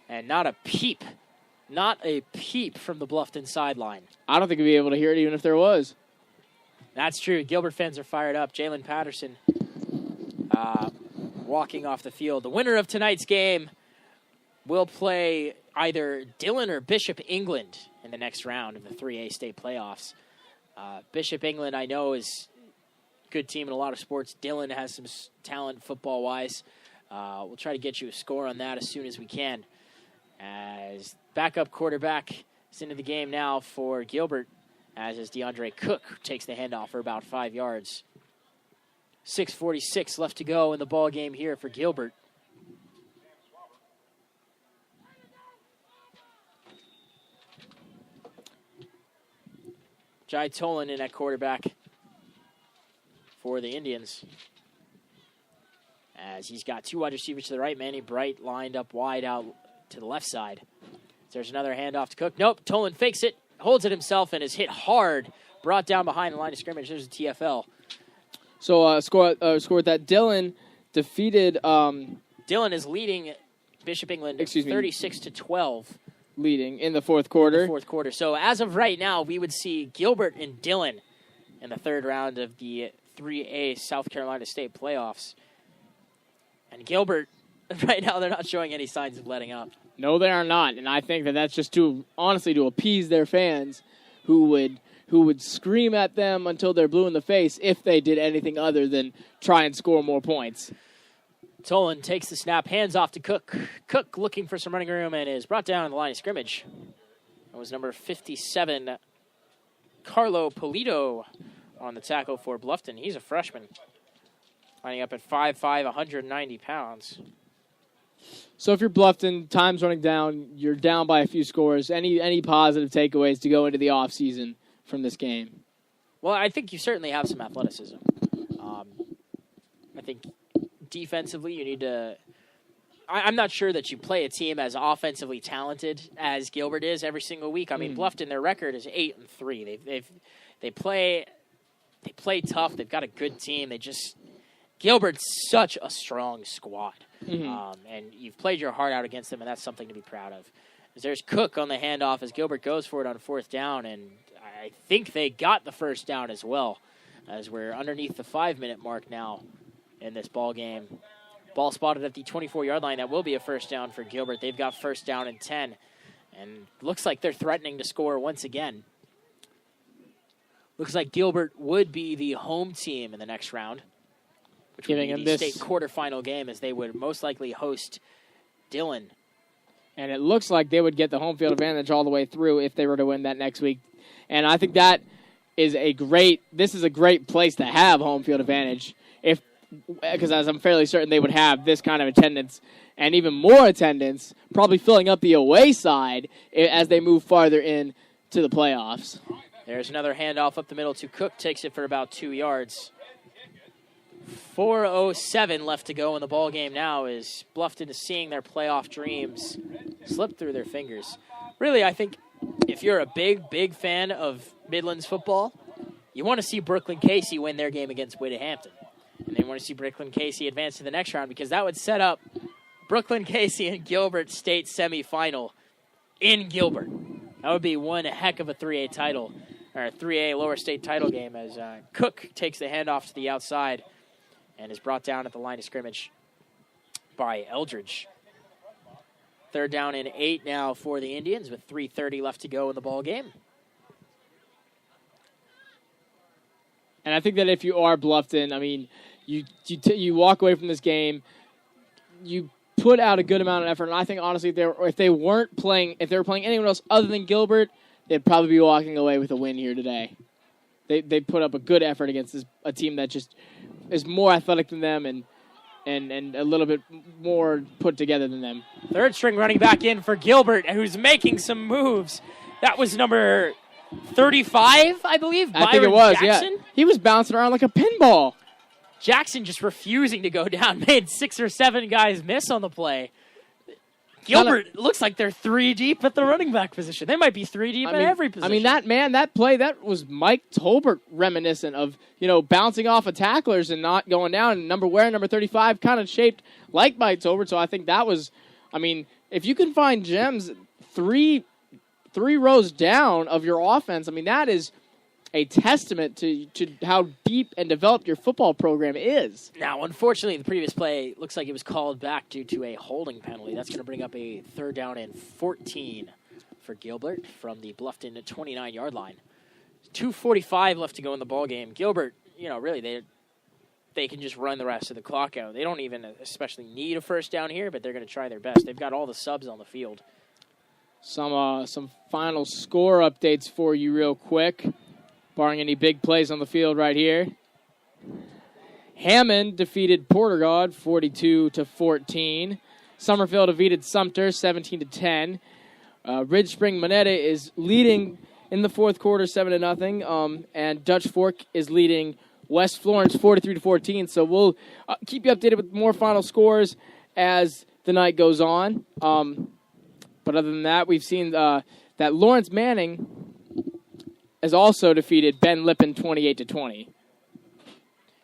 And not a peep. Not a peep from the Bluffton sideline. I don't think we'd be able to hear it even if there was. That's true. Gilbert fans are fired up. Jalen Patterson walking off the field. The winner of tonight's game will play either Dillon or Bishop England in the next round of the 3A state playoffs. Bishop England, I know, is a good team in a lot of sports. Dillon has some talent football-wise. We'll try to get you a score on that as soon as we can. As backup quarterback is into the game now for Gilbert, as is DeAndre Cook, who takes the handoff for about 5 yards. 6:46 left to go in the ball game here for Gilbert. Jai Tolan in at quarterback for the Indians. As he's got 2 wide receivers to the right. Manny Bright lined up wide out to the left side. There's another handoff to Cook. Nope, Tolan fakes it, holds it himself, and is hit hard. Brought down behind the line of scrimmage. There's a TFL. So score that Dillon defeated. Dillon is leading Bishop England 36-12. Leading in the fourth quarter. So as of right now, we would see Gilbert and Dillon in the third round of the 3A South Carolina State playoffs. And Gilbert, right now, they're not showing any signs of letting up. No, they are not. And I think that's just to appease their fans who would scream at them until they're blue in the face if they did anything other than try and score more points. Tolan takes the snap, hands off to Cook. Cook looking for some running room and is brought down in the line of scrimmage. That was number 57, Carlo Polito, on the tackle for Bluffton. He's a freshman, lining up at 5'5", 190 pounds. So if you're Bluffton, time's running down, you're down by a few scores. Any positive takeaways to go into the offseason from this game? Well, I think you certainly have some athleticism. I think defensively you need to... I'm not sure that you play a team as offensively talented as Gilbert is every single week. I mean, Bluffton, their record is 8-3. They play tough. They've got a good team. Gilbert's such a strong squad. And you've played your heart out against them, and that's something to be proud of. There's Cook on the handoff as Gilbert goes for it on 4th down, and I think they got the first down as well, as we're underneath the 5-minute mark now in this ball game. Ball spotted at the 24-yard line. That will be a first down for Gilbert. They've got first down and 10, and looks like they're threatening to score once again. Looks like Gilbert would be the home team in the next round, which would be the state quarterfinal game, as they would most likely host Dillon And it looks like they would get the home field advantage all the way through if they were to win that next week. And I think that is this is a great place to have home field advantage because as I'm fairly certain they would have this kind of attendance and even more attendance, probably filling up the away side as they move farther in to the playoffs. There's another handoff up the middle to Cook, takes it for about 2 yards. 4:07 left to go in the ball game now as Bluffton is seeing their playoff dreams slip through their fingers. Really, I think if you're a big fan of Midlands football, you want to see Brooklyn Casey win their game against Wittehampton. And they want to see Brooklyn Casey advance to the next round because that would set up Brooklyn Casey and Gilbert State semifinal in Gilbert. That would be one heck of a 3A title, or a 3A lower state title game as Cook takes the handoff to the outside and is brought down at the line of scrimmage by Eldridge. 3rd down and 8 now for the Indians with 3:30 left to go in the ball game. And I think that if you are Bluffton, I mean, you walk away from this game, you put out a good amount of effort, and I think honestly, if they were playing anyone else other than Gilbert, they'd probably be walking away with a win here today. They put up a good effort against a team that just is more athletic than them and a little bit more put together than them. 3rd string running back in for Gilbert, who's making some moves. That was number 35, I believe. I think it was, Jackson? yeah. He was bouncing around like a pinball. Jackson just refusing to go down, made 6 or 7 guys miss on the play. Gilbert looks like they're 3 deep at the running back position. They might be 3 deep at every position. I mean, that play, that was Mike Tolbert reminiscent of, bouncing off of tacklers and not going down. And number 35, kind of shaped like Mike Tolbert. So I think that was, if you can find gems three rows down of your offense, that is a testament to how deep and developed your football program is. Now, unfortunately, the previous play looks like it was called back due to a holding penalty. That's going to bring up a 3rd down and 14 for Gilbert from the Bluffton 29-yard line. 2:45 left to go in the ball game. Gilbert, really, they can just run the rest of the clock out. They don't even especially need a 1st down here, but they're going to try their best. They've got all the subs on the field. Some final score updates for you real quick, barring any big plays on the field right here. Hammond defeated Portergaud 42-14. Summerfield defeated Sumter 17-10. Ridge Spring Moneta is leading in the 4th quarter 7-0, and Dutch Fork is leading West Florence 43-14. So we'll keep you updated with more final scores as the night goes on. But other than that, we've seen that Lawrence Manning has also defeated Ben Lippen 28-20.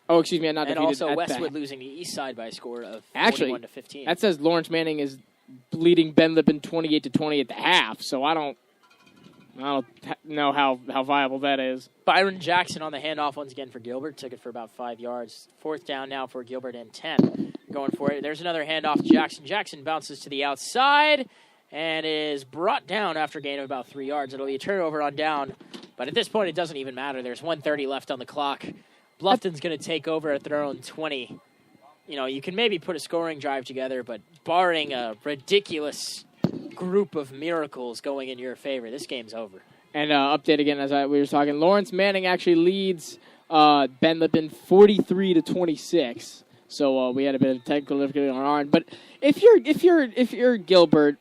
Oh, excuse me, not and defeated. And also Westwood losing the East Side by a score of 41-15. Actually, that says Lawrence Manning is leading Ben Lippen 28-20 at the half. So I don't know how viable that is. Byron Jackson on the handoff once again for Gilbert. Took it for about 5 yards. 4th down now for Gilbert and 10. Going for it. There's another handoff to Jackson. Jackson bounces to the outside and is brought down after a gain of about 3 yards. It'll be a turnover on down. But at this point, it doesn't even matter. There's 1:30 left on the clock. Bluffton's going to take over at their own 20. You can maybe put a scoring drive together, but barring a ridiculous group of miracles going in your favor, this game's over. And update again, as we were talking, Lawrence Manning actually leads Ben Lippen 43-26. So we had a bit of technical difficulty on our end. But if you're Gilbert,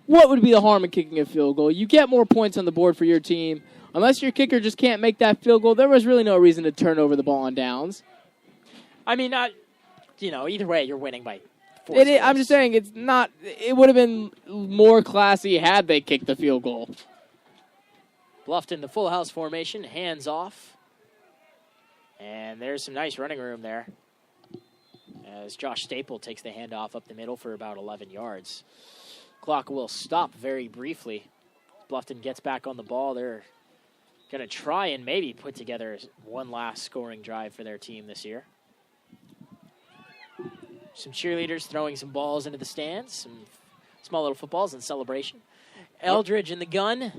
what would be the harm in kicking a field goal? You get more points on the board for your team. Unless your kicker just can't make that field goal, there was really no reason to turn over the ball on downs. Either way, you're winning by 4 scores. I'm just saying, it would have been more classy had they kicked the field goal. Bluffton, the full house formation, hands off. And there's some nice running room there as Josh Staple takes the handoff up the middle for about 11 yards. Clock will stop very briefly. Bluffton gets back on the ball. They're going to try and maybe put together one last scoring drive for their team this year. Some cheerleaders throwing some balls into the stands, some small little footballs in celebration. Eldridge in the gun.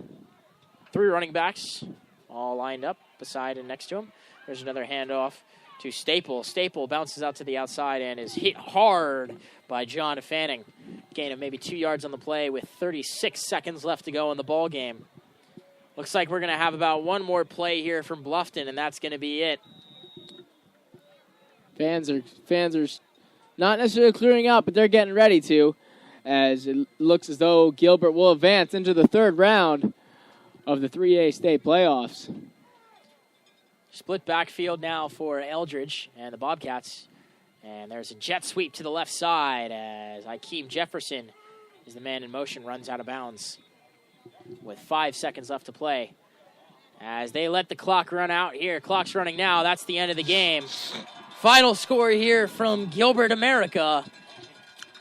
3 running backs all lined up beside and next to him. There's another handoff to Staple. Staple bounces out to the outside and is hit hard by John Fanning. Gain of maybe 2 yards on the play with 36 seconds left to go in the ball game. Looks like we're going to have about one more play here from Bluffton, and that's going to be it. Fans are not necessarily clearing out, but they're getting ready to, as it looks as though Gilbert will advance into the third round of the 3A state playoffs. Split backfield now for Eldridge and the Bobcats. And there's a jet sweep to the left side as Akeem Jefferson is the man in motion, runs out of bounds with 5 seconds left to play. As they let the clock run out here. Clock's running now. That's the end of the game. Final score here from Gilbert, America.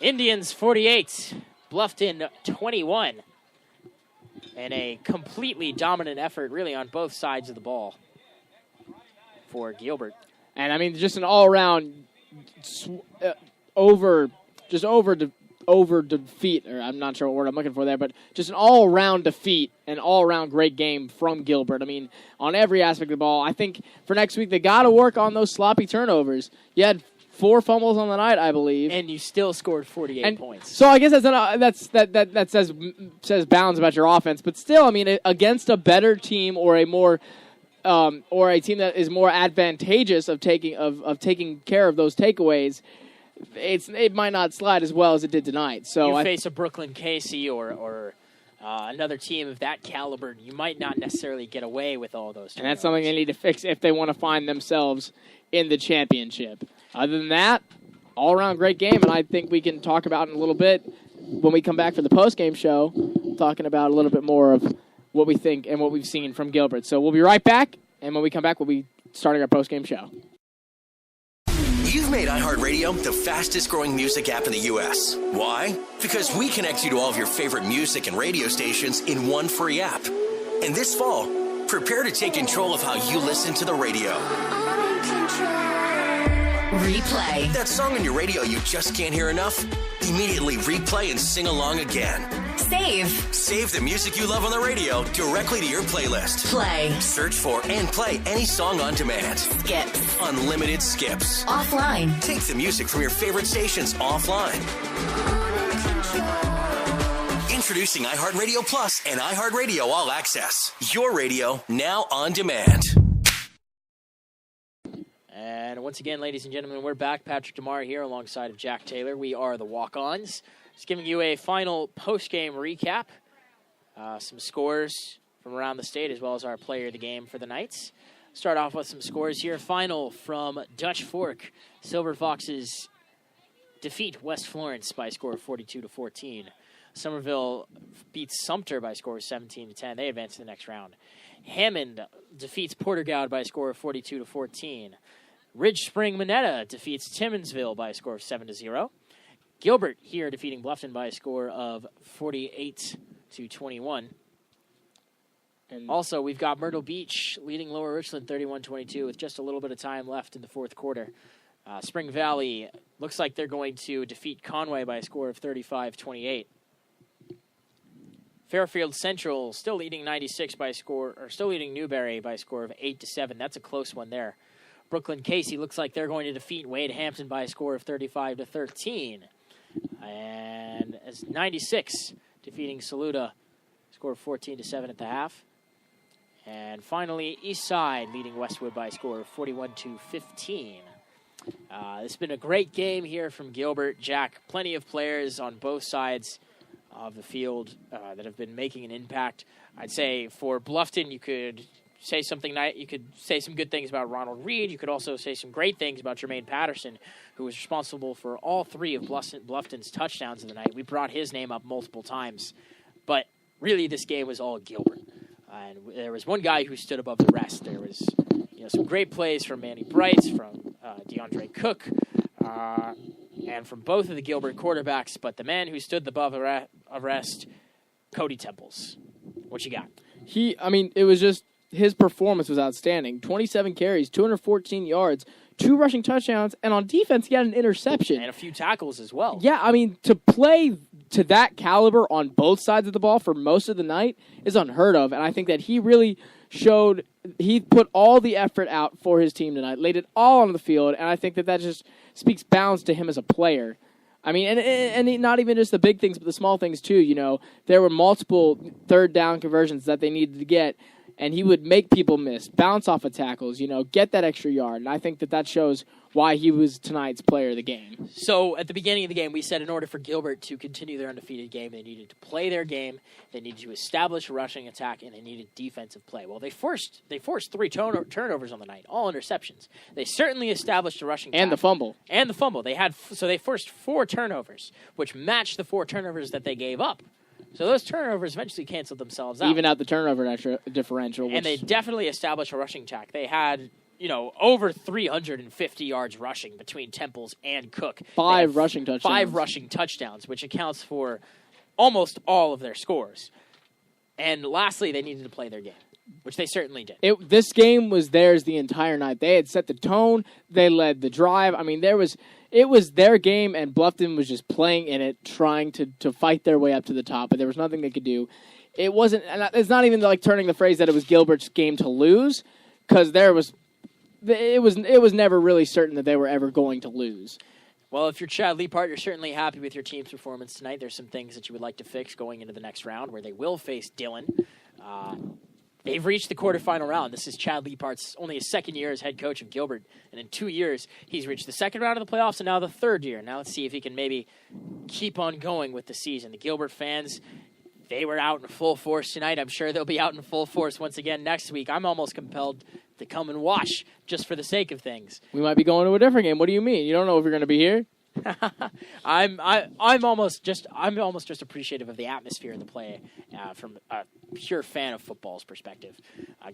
Indians 48, Bluffton 21. And a completely dominant effort really on both sides of the ball for Gilbert. And, I mean, just an all-around over defeat, or I'm not sure what word I'm looking for there, but just an all-around defeat, an all-around great game from Gilbert. I mean, on every aspect of the ball. I think for next week they got to work on those sloppy turnovers. You had 4 fumbles on the night, I believe, and you still scored 48 points. So I guess that says bounds about your offense. But still, I mean, against a better team or a more or a team that is more advantageous of taking care of those takeaways, it might not slide as well as it did tonight. So you face a Brooklyn Casey or another team of that caliber, you might not necessarily get away with all those turnovers. And that's something they need to fix if they want to find themselves in the championship. Other than that, all-around great game, and I think we can talk about in a little bit when we come back for the post-game show, talking about a little bit more of what we think and what we've seen from Gilbert. So we'll be right back, and when we come back, we'll be starting our post-game show. You've made iHeartRadio the fastest growing music app in the U.S. Why? Because we connect you to all of your favorite music and radio stations in one free app. And this fall, prepare to take control of how you listen to the radio. Replay. That song on your radio you just can't hear enough? Immediately replay and sing along again. Save. Save the music you love on the radio directly to your playlist. Play. Search for and play any song on demand. Skips. Unlimited skips. Offline. Take the music from your favorite stations offline. Introducing iHeartRadio Plus and iHeartRadio All Access. Your radio now on demand. And once again, ladies and gentlemen, we're back. Patrick DeMar here alongside of Jack Taylor. We are the Walk-Ons. Just giving you a final post-game recap. Some scores from around the state as well as our player of the game for the Knights. Start off with some scores here. Final from Dutch Fork. Silver Foxes defeat West Florence by a score of 42-14. Somerville beats Sumter by a score of 17-10. They advance to the next round. Hammond defeats Portergoud by a score of 42-14. Ridge Spring Minetta defeats Timmonsville by a score of 7-0. Gilbert here defeating Bluffton by a score of 48-21. And also, we've got Myrtle Beach leading Lower Richland 31-22 with just a little bit of time left in the fourth quarter. Spring Valley looks like they're going to defeat Conway by a score of 35-28. Fairfield Central still leading 96 by a score, or still leading Newberry by a score of 8-7. That's a close one there. Brooklyn Casey looks like they're going to defeat Wade Hampton by a score of 35-13. And as 96 defeating Saluda, score of 14-7 at the half. And finally, Eastside leading Westwood by a score of 41-15. It's been a great game here from Gilbert. Jack, plenty of players on both sides of the field that have been making an impact. I'd say for Bluffton, you could say something nice. You could say some good things about Ronald Reed. You could also say some great things about Jermaine Patterson, who was responsible for all 3 of Bluffton's touchdowns of the night. We brought his name up multiple times. But really, this game was all Gilbert. And there was one guy who stood above the rest. There was some great plays from Manny Brights, from DeAndre Cook, and from both of the Gilbert quarterbacks. But the man who stood above the rest, Cody Temples. What you got? It was just his performance was outstanding. 27 carries, 214 yards, 2 rushing touchdowns, and on defense, he had an interception. And a few tackles as well. Yeah, to play to that caliber on both sides of the ball for most of the night is unheard of, and I think that he really showed he put all the effort out for his team tonight, laid it all on the field, and I think that just speaks bounds to him as a player. I mean, and not even just the big things, but the small things too. You know, there were multiple third down conversions that they needed to get, and he would make people miss, bounce off of tackles, you know, get that extra yard. And I think that shows why he was tonight's player of the game. So at the beginning of the game, we said in order for Gilbert to continue their undefeated game, they needed to play their game, they needed to establish a rushing attack, and they needed defensive play. Well, they forced 3 turnovers on the night, all interceptions. They certainly established a rushing attack. And the fumble. They forced 4 turnovers, which matched the 4 turnovers that they gave up. So those turnovers eventually canceled themselves out. Even out the turnover differential. And they definitely established a rushing attack. They had, over 350 yards rushing between Temples and Cook. 5 rushing touchdowns. 5 rushing touchdowns, which accounts for almost all of their scores. And lastly, they needed to play their game, which they certainly did. This game was theirs the entire night. They had set the tone. They led the drive. I mean, it was their game, and Bluffton was just playing in it, trying to fight their way up to the top, but there was nothing they could do. It wasn't, and it's not even like turning the phrase that it was Gilbert's game to lose, because it was never really certain that they were ever going to lose. Well, if you're Chad Leapart, you're certainly happy with your team's performance tonight. There's some things that you would like to fix going into the next round, where they will face Dillon. They've reached the quarterfinal round. This is Chad Leapart's only his second year as head coach of Gilbert. And in 2 years, he's reached the second round of the playoffs and now the third year. Now let's see if he can maybe keep on going with the season. The Gilbert fans, they were out in full force tonight. I'm sure they'll be out in full force once again next week. I'm almost compelled to come and watch just for the sake of things. We might be going to a different game. What do you mean? You don't know if you're going to be here? I'm almost just appreciative of the atmosphere of the play from a pure fan of football's perspective.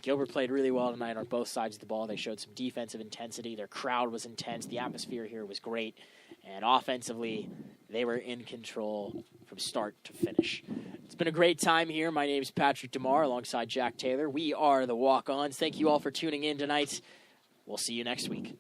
Gilbert played really well tonight on both sides of the ball. They showed some defensive intensity. Their crowd was intense. The atmosphere here was great. And offensively, they were in control from start to finish. It's been a great time here. My name is Patrick DeMar alongside Jack Taylor. We are the Walk-Ons. Thank you all for tuning in tonight. We'll see you next week.